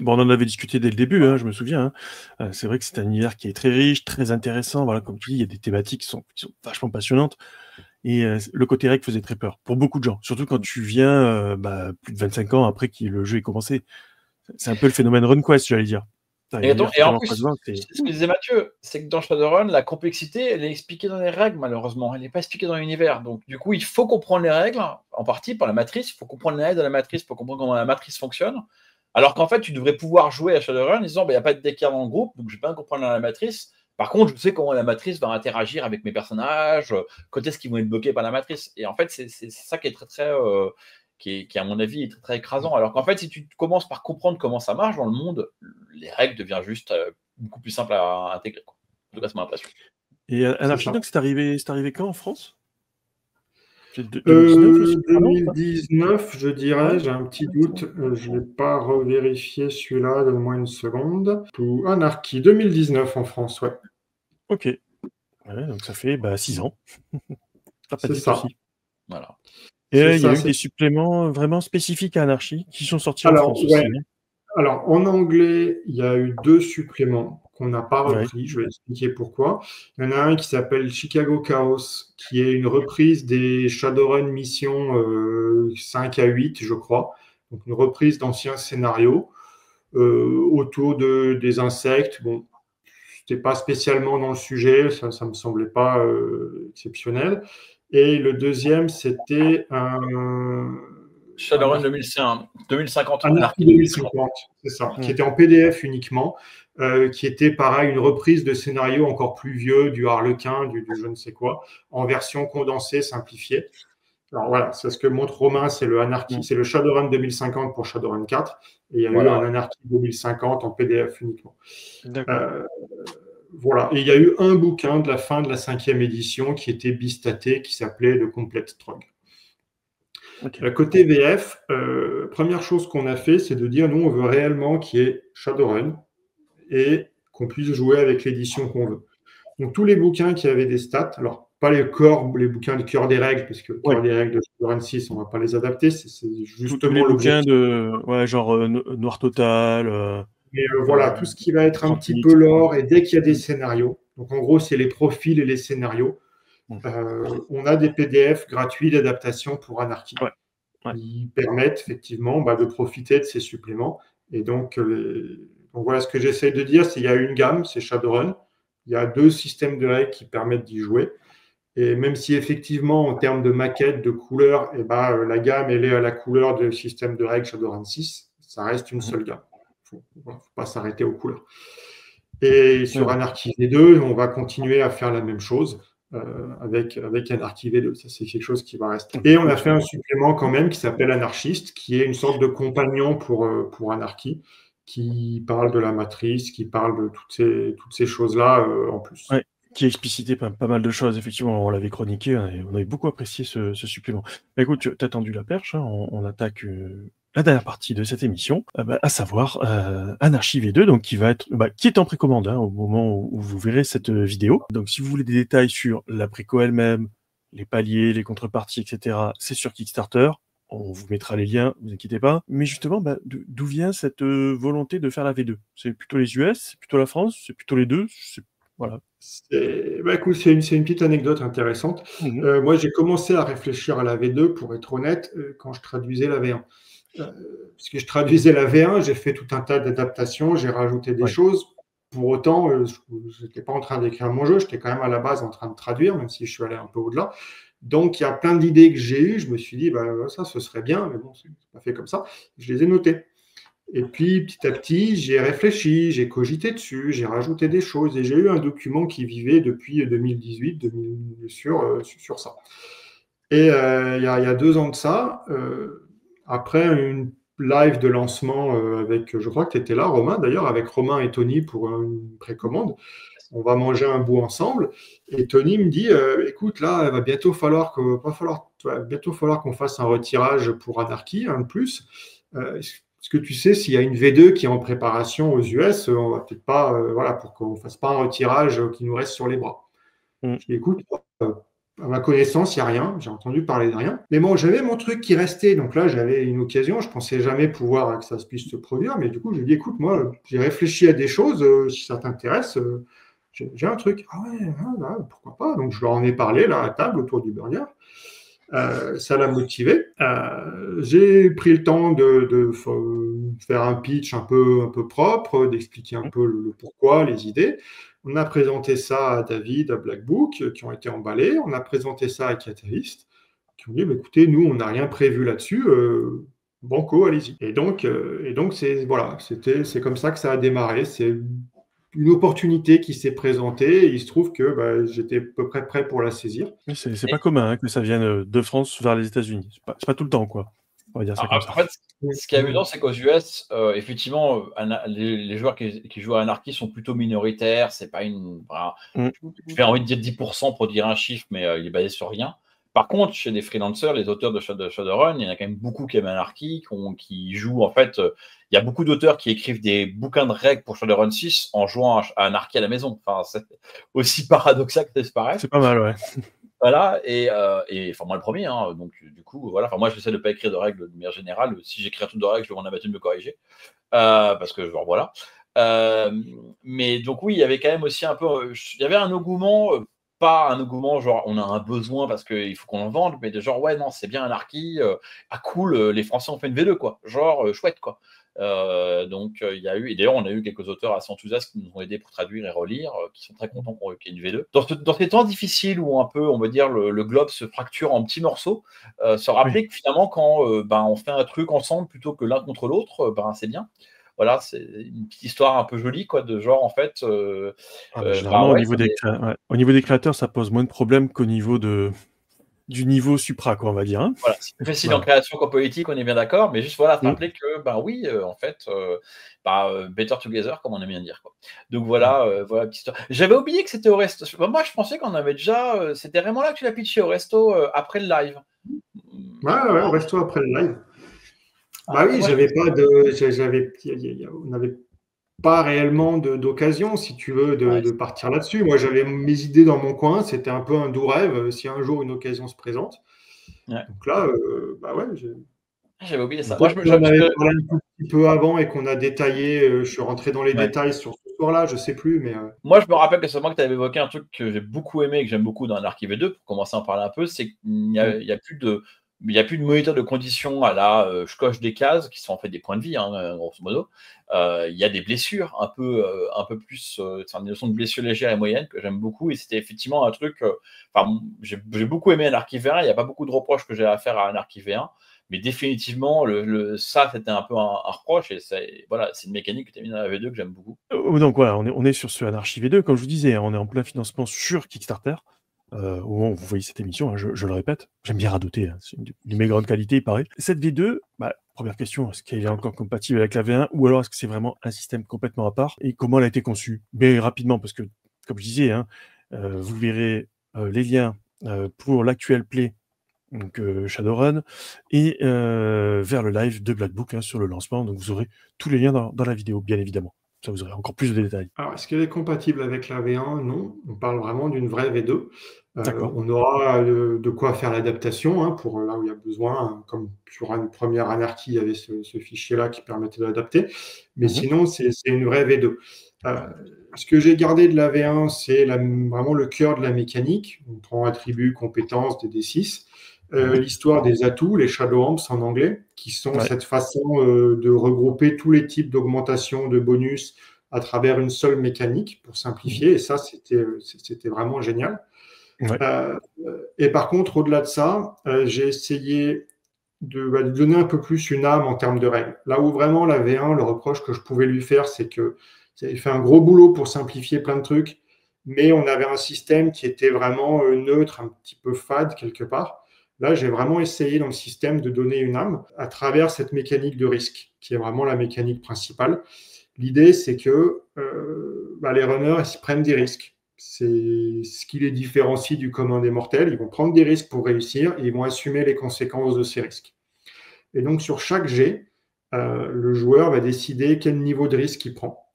On en avait discuté dès le début, hein, je me souviens. Hein. C'est vrai que c'est un univers qui est très riche, très intéressant. Voilà, comme tu dis, il y a des thématiques qui sont vachement passionnantes. Et le côté règle faisait très peur pour beaucoup de gens, surtout quand tu viens plus de 25 ans après que le jeu ait commencé. C'est un peu le phénomène RunQuest, j'allais dire. Et en plus, ce que disait Mathieu, c'est que dans Shadowrun, la complexité, elle est expliquée dans les règles, malheureusement. Elle n'est pas expliquée dans l'univers. Donc, du coup, il faut comprendre les règles, en partie par la matrice. Il faut comprendre les règles de la matrice pour comprendre comment la matrice fonctionne. Alors qu'en fait, tu devrais pouvoir jouer à Shadowrun en disant, il n'y a pas de d'écart dans le groupe, donc je vais pas comprendre la matrice. Par contre, je sais comment la matrice va interagir avec mes personnages, quand est-ce qu'ils vont être bloqués par la matrice. Et en fait, c'est ça qui est très qui à mon avis est très, très écrasant. Alors qu'en fait, si tu commences par comprendre comment ça marche dans le monde, les règles deviennent juste beaucoup plus simples à intégrer. Quoi. En tout cas, c'est mon impression. Et Anarchy, donc, c'est arrivé quand en France? 2019, je dirais, j'ai un petit doute, je ne vais pas revérifier celui-là, donne-moi une seconde. Anarchy, 2019 en France, ouais. Ok, donc ça fait 6 ans. C'est ça. Aussi. Voilà. Et il y a eu des suppléments vraiment spécifiques à Anarchy qui sont sortis en France aussi. Alors, en anglais, il y a eu 2 suppléments qu'on n'a pas repris. Je vais expliquer pourquoi. Il y en a un qui s'appelle Chicago Chaos, qui est une reprise des Shadowrun Mission 5 à 8, je crois. Donc, une reprise d'anciens scénarios autour des insectes. Bon, c'était pas spécialement dans le sujet, ça me semblait pas Shadowrun 2050. Anarchy 2050, c'est ça, qui était en PDF uniquement, qui était pareil, une reprise de scénario encore plus vieux, du Harlequin, du je ne sais quoi, en version condensée, simplifiée. Alors voilà, c'est ce que montre Romain, c'est le Shadowrun 2050 pour Shadowrun 4, et il y a eu un Anarchy 2050 en PDF uniquement. Voilà, et il y a eu un bouquin de la fin de la 5e édition qui était bistaté, qui s'appelait le Complete Trog. Côté VF, première chose qu'on a fait, c'est de dire, nous, on veut réellement qu'il y ait Shadowrun et qu'on puisse jouer avec l'édition qu'on veut. Donc, tous les bouquins qui avaient des stats, alors, pas les bouquins du cœur des règles, parce que le cœur des règles de Shadowrun 6, on ne va pas les adapter, c'est justement l'objectif. Tous les bouquins genre Noir Total. Mais voilà, tout ce qui va être un petit peu lore, et dès qu'il y a des scénarios, donc en gros, c'est les profils et les scénarios, on a des PDF gratuits d'adaptation pour Anarchy. Qui permettent effectivement de profiter de ces suppléments. Et donc voilà, ce que j'essaie de dire, c'est qu'il y a une gamme, c'est Shadowrun. Il y a 2 systèmes de règles qui permettent d'y jouer. Et même si effectivement, en termes de maquette, de couleur, la gamme, elle est à la couleur du système de règles Shadowrun 6, ça reste une seule gamme. Il ne faut pas s'arrêter aux couleurs. Et sur Anarchy V2, on va continuer à faire la même chose. Avec Anarchy V2, ça c'est quelque chose qui va rester. Et on a fait un supplément quand même qui s'appelle Anarchiste, qui est une sorte de compagnon pour Anarchy, qui parle de la matrice, qui parle de toutes ces choses-là en plus. Ouais, qui explicitait pas mal de choses, effectivement, on l'avait chroniqué, et on avait beaucoup apprécié ce supplément. Écoute, tu as tendu la perche, hein, on attaque la dernière partie de cette émission, à savoir Anarchy V2, donc qui est en précommande au moment où vous verrez cette vidéo. Donc si vous voulez des détails sur la préco elle-même, les paliers, les contreparties, etc., c'est sur Kickstarter. On vous mettra les liens, ne vous inquiétez pas. Mais justement, d'où vient cette volonté de faire la V2? C'est plutôt les US, c'est plutôt la France, c'est plutôt les deux? Voilà. Écoute, c'est une petite anecdote intéressante. Moi, j'ai commencé à réfléchir à la V2, pour être honnête, quand je traduisais la V1. Parce que je traduisais la V1, j'ai fait tout un tas d'adaptations, j'ai rajouté des choses. Pour autant, je n'étais pas en train d'écrire mon jeu, j'étais quand même à la base en train de traduire, même si je suis allé un peu au-delà. Donc, il y a plein d'idées que j'ai eues. Je me suis dit, ça, ce serait bien, mais bon, c'est pas fait comme ça. Je les ai notées. Et puis, petit à petit, j'ai réfléchi, j'ai cogité dessus, j'ai rajouté des choses, et j'ai eu un document qui vivait depuis 2018 sur ça. Et il y a 2 ans de ça, après une live de lancement avec, je crois que tu étais là, Romain, d'ailleurs, avec Romain et Tony pour une précommande. On va manger un bout ensemble. Et Tony me dit, écoute, là, il va bientôt falloir qu'on fasse un retirage pour Anarchy, un de plus. Est-ce que tu sais s'il y a une V2 qui est en préparation aux US, on va peut-être pas, pour qu'on ne fasse pas un retirage qui nous reste sur les bras. Je dis, écoute, à ma connaissance, il n'y a rien. J'ai entendu parler de rien. Mais bon, j'avais mon truc qui restait. Donc là, j'avais une occasion. Je ne pensais jamais pouvoir que ça puisse se produire. Mais du coup, je lui ai dit, écoute, moi, j'ai réfléchi à des choses. Si ça t'intéresse, j'ai un truc. Ah ouais, pourquoi pas. Donc, je leur en ai parlé là à table autour du burger. Ça l'a motivé. J'ai pris le temps de faire un pitch un peu propre, d'expliquer un peu le pourquoi, les idées. On a présenté ça à David, à Black Book, qui ont été emballés. On a présenté ça à Catalyst, qui ont dit, écoutez, nous, on n'a rien prévu là-dessus. Banco, allez-y. Et donc c'est comme ça que ça a démarré. C'est une opportunité qui s'est présentée, et il se trouve que j'étais à peu près prêt pour la saisir. C'est pas commun que ça vienne de France vers les États-Unis. C'est pas tout le temps, quoi. On va dire ça comme ça. En fait, ce qui est amusant, c'est qu'aux US, effectivement, les joueurs qui jouent à Anarchy sont plutôt minoritaires. C'est pas j'ai envie de dire 10% pour dire un chiffre, mais il est basé sur rien. Par contre, chez les freelancers, les auteurs de Shadowrun, il y en a quand même beaucoup qui aiment Anarchy, qui jouent. En fait, il y a beaucoup d'auteurs qui écrivent des bouquins de règles pour Shadowrun 6 en jouant à Anarchy à la maison. Enfin, c'est aussi paradoxal que ça se paraît. C'est pas mal, ouais. Voilà, et moi le premier, hein, donc du coup, voilà. Moi, j'essaie de ne pas écrire de règles de manière générale. Si j'écris un truc de règles, je vais demander à Mathieu de me corriger. Parce que, genre, voilà. Mais donc, oui, il y avait quand même aussi un peu. Il y avait un engouement. Pas un engouement genre on a un besoin parce qu'il faut qu'on en vende, mais de genre ouais non c'est bien Anarchy, cool, les Français ont fait une V2 quoi, genre chouette quoi. Donc, il y a eu, et d'ailleurs, on a eu quelques auteurs assez enthousiastes qui nous ont aidés pour traduire et relire, qui sont très contents qu'il y ait une V2. Dans ces temps difficiles où un peu, on va dire, le globe se fracture en petits morceaux, se rappeler que finalement, quand on fait un truc ensemble plutôt que l'un contre l'autre, c'est bien. Voilà, c'est une petite histoire un peu jolie, quoi, de genre, en fait, Généralement, ouais, au niveau des créateurs, ça pose moins de problèmes qu'au niveau du niveau supra, quoi, on va dire. Hein. Voilà, c'est plus facile en Voilà. création qu'en politique, on est bien d'accord, mais juste voilà, se Mm. rappeler que, oui, en fait, better together, comme on aime bien dire, quoi. Donc voilà, voilà la petite histoire. J'avais oublié que c'était au resto. Moi, je pensais qu'on avait déjà. C'était vraiment là que tu l'as pitché au resto après le live. Ouais, au resto après le live. Bah oui, Moi, j'avais pas de, on n'avait pas réellement d'occasion, si tu veux, ouais, de partir là-dessus. Moi, j'avais mes idées dans mon coin, c'était un peu un doux rêve, si un jour une occasion se présente. ouais. Donc là, bah ouais, J'avais oublié ça. Moi, peut-être qu'on en avait parlé un tout petit peu avant et qu'on a détaillé, je suis rentré dans les ouais. détails sur ce soir-là, je sais plus, mais Moi, je me rappelle que c'est moi que tu avais évoqué un truc que j'ai beaucoup aimé et que j'aime beaucoup dans Anarchy V2, pour commencer à en parler un peu, c'est qu'il n'y a, il y a plus de. Il n'y a plus de moniteur de conditions à la je coche des cases, qui sont en fait des points de vie, hein, grosso modo. Il y a des blessures un peu plus, c'est une notion de blessures légères et moyennes que j'aime beaucoup. Et c'était effectivement un truc. J'ai beaucoup aimé Anarchy V1. Il n'y a pas beaucoup de reproches que j'ai à faire à Anarchy V1. Mais définitivement, ça, c'était un peu un reproche. Et voilà, c'est une mécanique que tu as mis dans la V2 que j'aime beaucoup. Donc voilà, on est sur ce Anarchy V2. Comme je vous disais, on est en plein financement sur Kickstarter. Au moment où vous voyez cette émission, hein, je le répète, j'aime bien radoter, hein, c'est une de mes grandes qualités, il paraît. Cette V2, première question, est-ce qu'elle est encore compatible avec la V1 ou alors est-ce que c'est vraiment un système complètement à part et comment elle a été conçue? Mais rapidement, parce que, comme je disais, hein, vous verrez les liens pour l'actuel play, donc Shadowrun, et vers le live de Black Book, hein, sur le lancement, donc vous aurez tous les liens dans la vidéo, bien évidemment. Ça, vous aurez encore plus de détails. alors, est-ce qu'elle est compatible avec la V1? Non, on parle vraiment d'une vraie V2. D'accord. On aura de quoi faire l'adaptation, hein, pour là où il y a besoin, hein, comme sur une première Anarchy, il y avait ce fichier-là qui permettait d'adapter. Mais sinon, c'est une vraie V2. Ce que j'ai gardé de la V1, c'est vraiment le cœur de la mécanique. On prend attributs, compétences, des D6. L'histoire des atouts, les Shadow Amps en anglais, qui sont cette façon de regrouper tous les types d'augmentation, de bonus à travers une seule mécanique pour simplifier. Et ça, c'était vraiment génial. Ouais. Et par contre, au-delà de ça, j'ai essayé de donner un peu plus une âme en termes de règles. Là où vraiment la V1, le reproche que je pouvais lui faire, c'est que ça avait fait un gros boulot pour simplifier plein de trucs, mais on avait un système qui était vraiment neutre, un petit peu fade quelque part. Là, j'ai vraiment essayé dans le système de donner une âme à travers cette mécanique de risque, qui est vraiment la mécanique principale. L'idée, c'est que les runners, ils prennent des risques. C'est ce qui les différencie du commun des mortels. Ils vont prendre des risques pour réussir et ils vont assumer les conséquences de ces risques. Et donc, sur chaque jet, le joueur va décider quel niveau de risque il prend.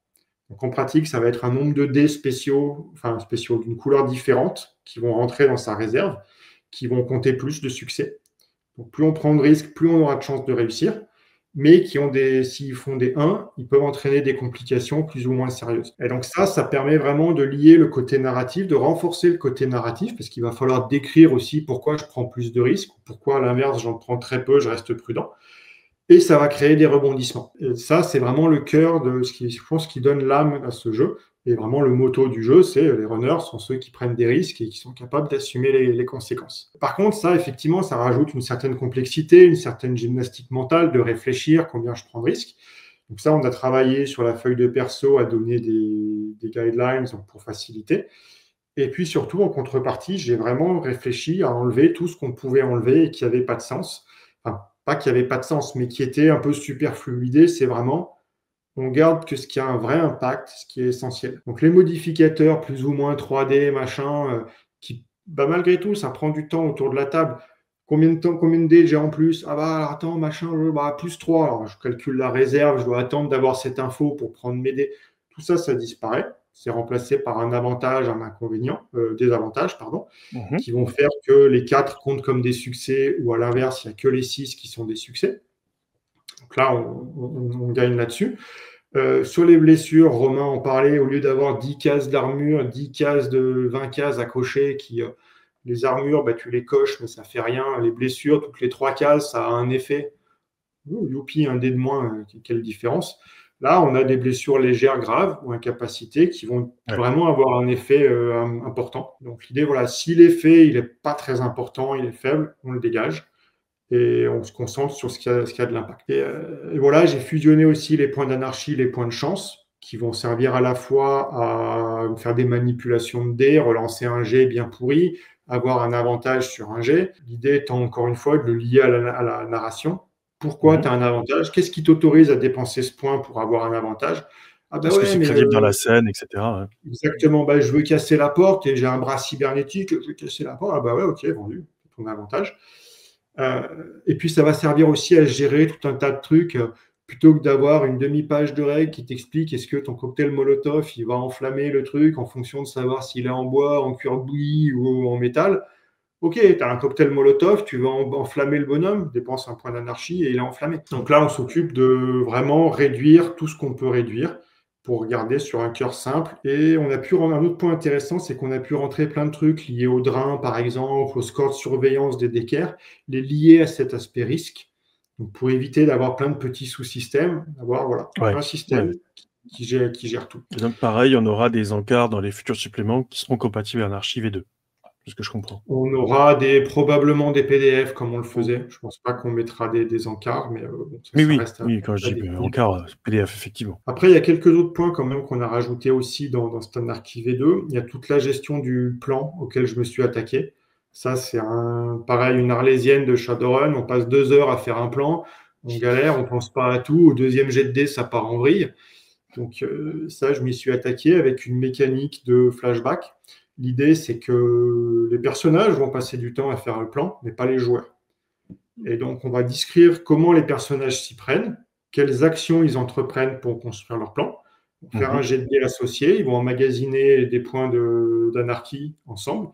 Donc, en pratique, ça va être un nombre de dés spéciaux d'une couleur différente, qui vont rentrer dans sa réserve, qui vont compter plus de succès. Donc, plus on prend de risques, plus on aura de chances de réussir, mais s'ils font des 1, ils peuvent entraîner des complications plus ou moins sérieuses. Et donc ça permet vraiment de lier le côté narratif, de renforcer le côté narratif, parce qu'il va falloir décrire aussi pourquoi je prends plus de risques, pourquoi à l'inverse j'en prends très peu, je reste prudent. Et ça va créer des rebondissements. Et ça, c'est vraiment le cœur de ce qui, je pense, qui donne l'âme à ce jeu. Et vraiment, le motto du jeu, c'est les runners sont ceux qui prennent des risques et qui sont capables d'assumer les conséquences. Par contre, ça, effectivement, ça rajoute une certaine complexité, une certaine gymnastique mentale de réfléchir combien je prends de risques. Donc ça, on a travaillé sur la feuille de perso à donner des guidelines pour faciliter. Et puis surtout, en contrepartie, j'ai vraiment réfléchi à enlever tout ce qu'on pouvait enlever et qui n'avait pas de sens. Enfin, pas qui n'avait pas de sens, mais qui était un peu superfluidé. C'est vraiment, on garde que ce qui a un vrai impact, ce qui est essentiel. Donc les modificateurs plus ou moins 3D, machin, malgré tout, ça prend du temps autour de la table. Combien de dés j'ai en plus? Attends, machin, plus 3. Alors, je calcule la réserve, je dois attendre d'avoir cette info pour prendre mes dés. Tout ça, ça disparaît. C'est remplacé par un avantage, un inconvénient, des avantages, pardon, qui vont faire que les 4 comptent comme des succès ou à l'inverse, il n'y a que les 6 qui sont des succès. Donc là, on gagne là-dessus. Sur les blessures, Romain en parlait, au lieu d'avoir 10 cases d'armure, 10 cases de 20 cases à cocher, les armures, tu les coches, mais ça ne fait rien. Les blessures, toutes les 3 cases, ça a un effet. youpi, un dé de moins, quelle différence. Là, on a des blessures légères, graves ou incapacités qui vont vraiment avoir un effet important. Donc l'idée, voilà, si l'effet il n'est pas très important, il est faible, on le dégage et on se concentre sur ce qui a de l'impact. Et voilà, j'ai fusionné aussi les points d'anarchie, les points de chance, qui vont servir à la fois à faire des manipulations de dés, relancer un jet bien pourri, avoir un avantage sur un jet. L'idée étant encore une fois de le lier à la narration. Pourquoi tu as un avantage? Qu'est-ce qui t'autorise à dépenser ce point pour avoir un avantage? Ah bah Est-ce que ouais, c'est mais crédible dans la scène, etc. Ouais. exactement, bah, je veux casser la porte et j'ai un bras cybernétique, je veux casser la porte. Ah bah ouais, ok, vendu, c'est ton avantage. Et puis ça va servir aussi à gérer tout un tas de trucs. Plutôt que d'avoir une demi-page de règles qui t'explique est-ce que ton cocktail Molotov il va enflammer le truc en fonction de savoir s'il est en bois, en cuir bouilli ou en métal. Ok, tu as un cocktail Molotov, tu vas enflammer le bonhomme, dépense un point d'anarchie et il est enflammé. Donc là, on s'occupe de vraiment réduire tout ce qu'on peut réduire pour garder sur un cœur simple. Et on a pu rendre un autre point intéressant, c'est qu'on a pu rentrer plein de trucs liés au drain, par exemple, au score de surveillance des décaires, les lier à cet aspect risque. Donc pour éviter d'avoir plein de petits sous-systèmes, d'avoir un système qui gère tout. Et donc pareil, on aura des encarts dans les futurs suppléments qui seront compatibles à Anarchy V2. C'est ce que je comprends. On aura probablement des PDF comme on le faisait. Je ne pense pas qu'on mettra des encarts, mais ça reste oui, quand je dis encart, PDF, effectivement. Après, il y a quelques autres points quand même qu'on a rajoutés aussi dans cet Anarchy V2. Il y a toute la gestion du plan auquel je me suis attaqué. Ça, c'est pareil, une arlésienne de Shadowrun. On passe 2 heures à faire un plan, on galère, on ne pense pas à tout. Au deuxième jet de dés, ça part en vrille. Donc ça, je m'y suis attaqué avec une mécanique de flashback. L'idée, c'est que les personnages vont passer du temps à faire le plan, mais pas les joueurs. Et donc, on va décrire comment les personnages s'y prennent, quelles actions ils entreprennent pour construire leur plan. Ils vont faire un jet de dés associé, ils vont emmagasiner des points d'anarchie ensemble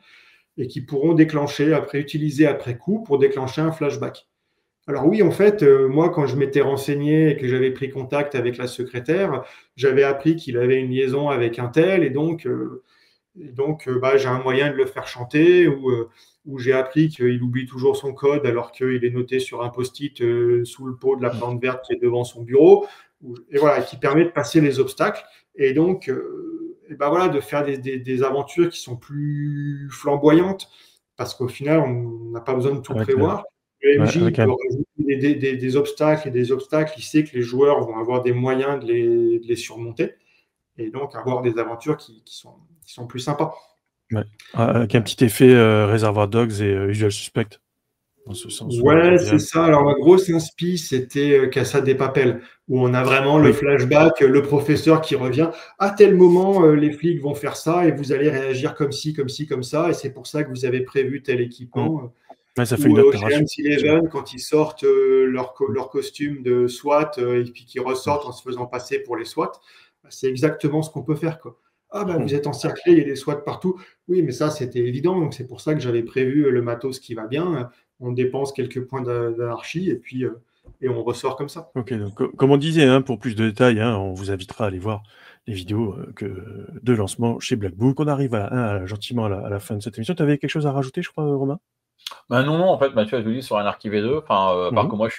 et qui pourront utiliser après coup pour déclencher un flashback. Alors oui, en fait, moi, quand je m'étais renseigné et que j'avais pris contact avec la secrétaire, j'avais appris qu'il avait une liaison avec un tel, et donc j'ai un moyen de le faire chanter, ou j'ai appris qu'il oublie toujours son code alors qu'il est noté sur un post-it sous le pot de la plante verte qui est devant son bureau, et voilà, qui permet de passer les obstacles, et donc de faire des aventures qui sont plus flamboyantes, parce qu'au final, on n'a pas besoin de tout prévoir. Le MJ peut rajouter des obstacles et des obstacles, il sait que les joueurs vont avoir des moyens de les surmonter, et donc avoir des aventures qui sont plus sympas. Ouais. Avec un petit effet Reservoir Dogs et Usual Suspect, dans ce sens. Ouais, c'est ça. Alors, ma grosse inspi, c'était Casa de Papel, où on a vraiment le flashback, le professeur qui revient. À tel moment, les flics vont faire ça et vous allez réagir comme ci, comme ci, comme ça. Et c'est pour ça que vous avez prévu tel équipement. Ouais, ça fait une autre narration. Ocean's Eleven, quand ils sortent leur costume de SWAT et puis qu'ils ressortent en se faisant passer pour les SWAT, c'est exactement ce qu'on peut faire, quoi. Ah ben vous êtes encerclés, il y a des SWAT partout. Oui, mais ça c'était évident, donc c'est pour ça que j'avais prévu le matos qui va bien. On dépense quelques points d'anarchie et puis on ressort comme ça. Ok, donc comme on disait, pour plus de détails, on vous invitera à aller voir les vidéos de lancement chez Black Book. On arrive gentiment à la fin de cette émission. Tu avais quelque chose à rajouter, je crois, Romain? Non, en fait, Mathieu a tout dit sur Anarchy V2. Par contre, moi, je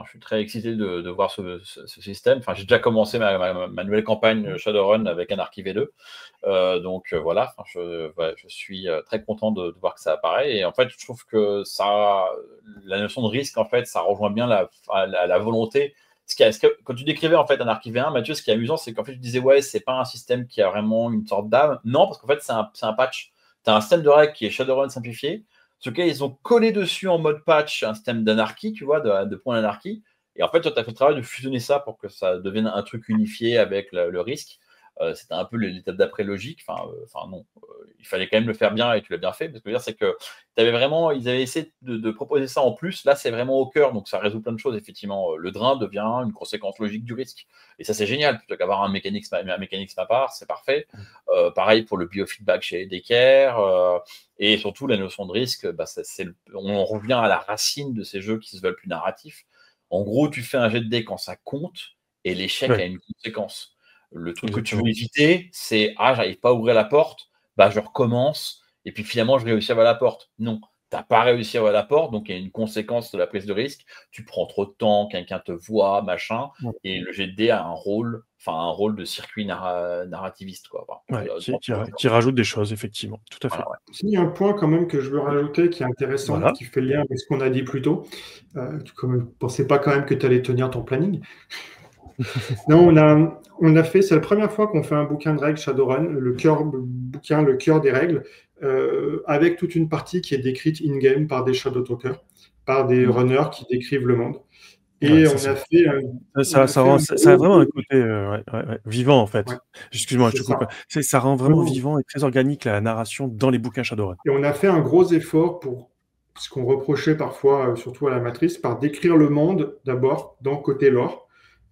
suis très excité de voir ce système. Enfin, j'ai déjà commencé ma nouvelle campagne Shadowrun avec Anarchy V2. Donc voilà, je suis très content de voir que ça apparaît. Et en fait, je trouve que la notion de risque, en fait, ça rejoint bien la volonté. Quand tu décrivais en fait Anarchy V1, Mathieu, ce qui est amusant, c'est qu'en fait, tu disais c'est pas un système qui a vraiment une sorte d'âme. Non, parce qu'en fait, c'est un patch. Tu as un système de règles qui est Shadowrun simplifié. Ce cas, ils ont collé dessus en mode patch un système d'anarchie, tu vois, de points d'anarchie. Et en fait, toi, tu as fait le travail de fusionner ça pour que ça devienne un truc unifié avec le risque. C'était un peu l'étape d'après logique. Non, il fallait quand même le faire bien et tu l'as bien fait. Parce que je veux dire, c'est que ils avaient essayé de proposer ça en plus. Là, c'est vraiment au cœur, donc ça résout plein de choses. Effectivement, le drain devient une conséquence logique du risque. Et ça, c'est génial. Plutôt qu'avoir un mécanisme à part, c'est parfait. Pareil pour le biofeedback chez Decker. Et surtout, la notion de risque, on revient à la racine de ces jeux qui se veulent plus narratifs. En gros, tu fais un jet de dés quand ça compte et l'échec a une conséquence. Le truc que tu veux éviter, c'est j'arrive pas à ouvrir la porte, je recommence et puis finalement je réussis à ouvrir la porte. Non, n'as pas réussi à ouvrir la porte, donc il y a une conséquence de la prise de risque. Tu prends trop de temps, quelqu'un te voit, machin, Ouais. et le jet de dés a un rôle de circuit narrativiste, quoi. Ouais, qui rajoute des choses, effectivement. Tout à fait. Voilà, ouais. Il y a un point quand même que je veux rajouter qui est intéressant, Voilà. qui fait le lien avec ce qu'on a dit plus tôt. Tu ne pensais pas quand même que tu allais tenir ton planning. Non, on a fait, c'est la première fois qu'on fait un bouquin de règles Shadowrun, le cœur des règles, avec toute une partie qui est décrite in-game par des Shadow Talkers, par des runners qui décrivent le monde. Et Ouais, on a fait ça a vraiment un côté vivant, en fait. Ouais. Excuse-moi, je te C'est coupe. ça. Ça rend vraiment Non. vivant et très organique la narration dans les bouquins Shadowrun. Et on a fait un gros effort pour ce qu'on reprochait parfois, surtout à la matrice, par décrire le monde d'abord, dans le côté lore,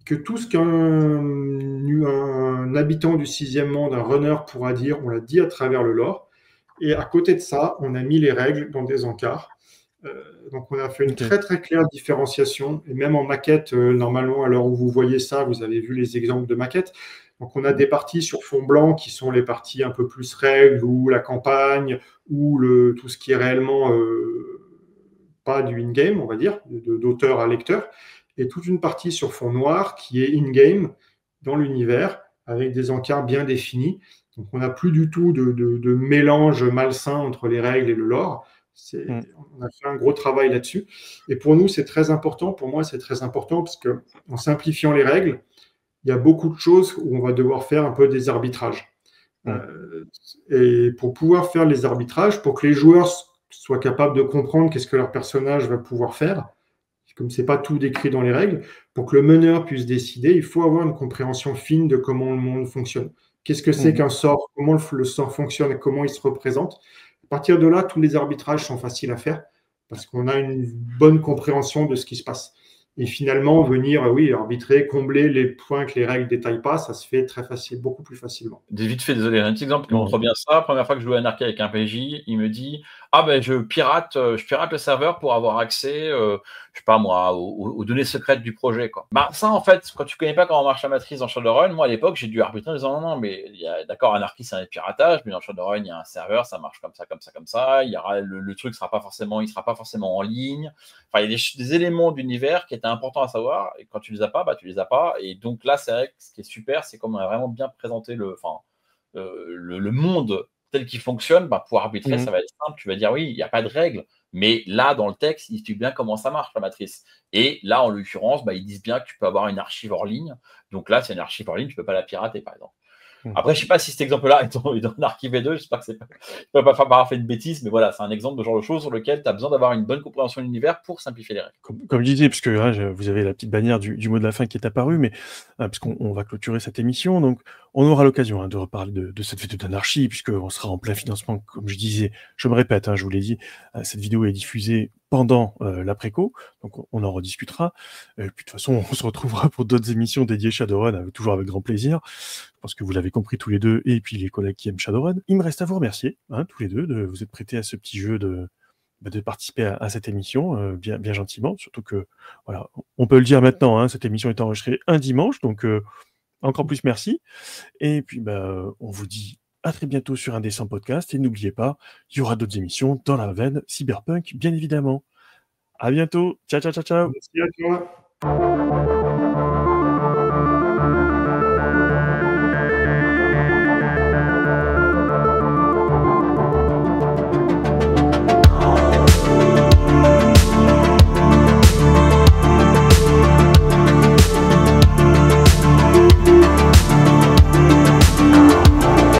que tout ce qu'un habitant du sixième monde, un runner pourra dire, on l'a dit à travers le lore. Et à côté de ça, on a mis les règles dans des encarts. Donc on a fait une très très claire différenciation. Et même en maquette, normalement, à l'heure où vous voyez ça, vous avez vu les exemples de maquettes. Donc on a des parties sur fond blanc qui sont les parties un peu plus règles ou la campagne ou tout ce qui est réellement pas du in-game, on va dire, d'auteur à lecteur, et toute une partie sur fond noir qui est in-game dans l'univers avec des encarts bien définis. Donc on n'a plus du tout de mélange malsain entre les règles et le lore. On a fait un gros travail là-dessus. Et pour nous, c'est très important. Pour moi, c'est très important parce qu'en simplifiant les règles, il y a beaucoup de choses où on va devoir faire un peu des arbitrages. Et pour pouvoir faire les arbitrages, pour que les joueurs soient capables de comprendre qu'est-ce que leur personnage va pouvoir faire, comme ce n'est pas tout décrit dans les règles, pour que le meneur puisse décider, il faut avoir une compréhension fine de comment le monde fonctionne. Qu'est-ce que c'est qu'un sort, comment le sort fonctionne et comment il se représente. À partir de là, tous les arbitrages sont faciles à faire parce qu'on a une bonne compréhension de ce qui se passe. Et finalement, venir, arbitrer, combler les points que les règles ne détaillent pas, ça se fait très facile, beaucoup plus facilement. Vite fait, désolé, un petit exemple qui montre bien ça. Première fois que je jouais à Anarchy avec un PJ, il me dit je pirate le serveur pour avoir accès, je sais pas moi, aux données secrètes du projet, quoi. Ça, en fait, quand tu connais pas comment marche la matrice dans Shadowrun, moi à l'époque, j'ai dû arbitrer en disant non, mais d'accord, Anarchy c'est un piratage, mais dans Shadowrun, il y a un serveur, ça marche comme ça, comme ça, comme ça. Il y aura le truc sera pas forcément en ligne. Enfin, il y a des éléments d'univers qui étaient importants à savoir, et quand tu les as pas, tu les as pas. Et donc là, c'est vrai que ce qui est super, c'est qu'on a vraiment bien présenté le monde tel qu'il fonctionne. Pour arbitrer, ça va être simple. Tu vas dire oui, il n'y a pas de règles, mais là, dans le texte, ils expliquent bien comment ça marche, la matrice. Et là, en l'occurrence, ils disent bien que tu peux avoir une archive hors ligne. Donc là, c'est une archive hors ligne, tu ne peux pas la pirater, par exemple. Après, je ne sais pas si cet exemple-là est dans Anarchy V2, j'espère que je ne peux pas faire de bêtises, mais voilà, c'est un exemple de genre de choses sur lequel tu as besoin d'avoir une bonne compréhension de l'univers pour simplifier les règles. Comme je disais, puisque vous avez la petite bannière du mot de la fin qui est apparue, mais puisqu'on va clôturer cette émission, donc on aura l'occasion de reparler de cette vidéo d'Anarchy, puisqu'on sera en plein financement, comme je disais, je me répète, je vous l'ai dit, cette vidéo est diffusée pendant l'après-co, donc on en rediscutera. Et puis de toute façon, on se retrouvera pour d'autres émissions dédiées Shadowrun, toujours avec grand plaisir. Je pense que vous l'avez compris tous les deux, et puis les collègues qui aiment Shadowrun. Il me reste à vous remercier, tous les deux, de vous être prêtés à ce petit jeu de participer à cette émission, bien gentiment, surtout que, voilà, on peut le dire maintenant, cette émission est enregistrée un dimanche, donc encore plus merci. Et puis, on vous dit à très bientôt sur Indécent Podcast, et n'oubliez pas, il y aura d'autres émissions dans la veine cyberpunk, bien évidemment. À bientôt, ciao. Merci à toi.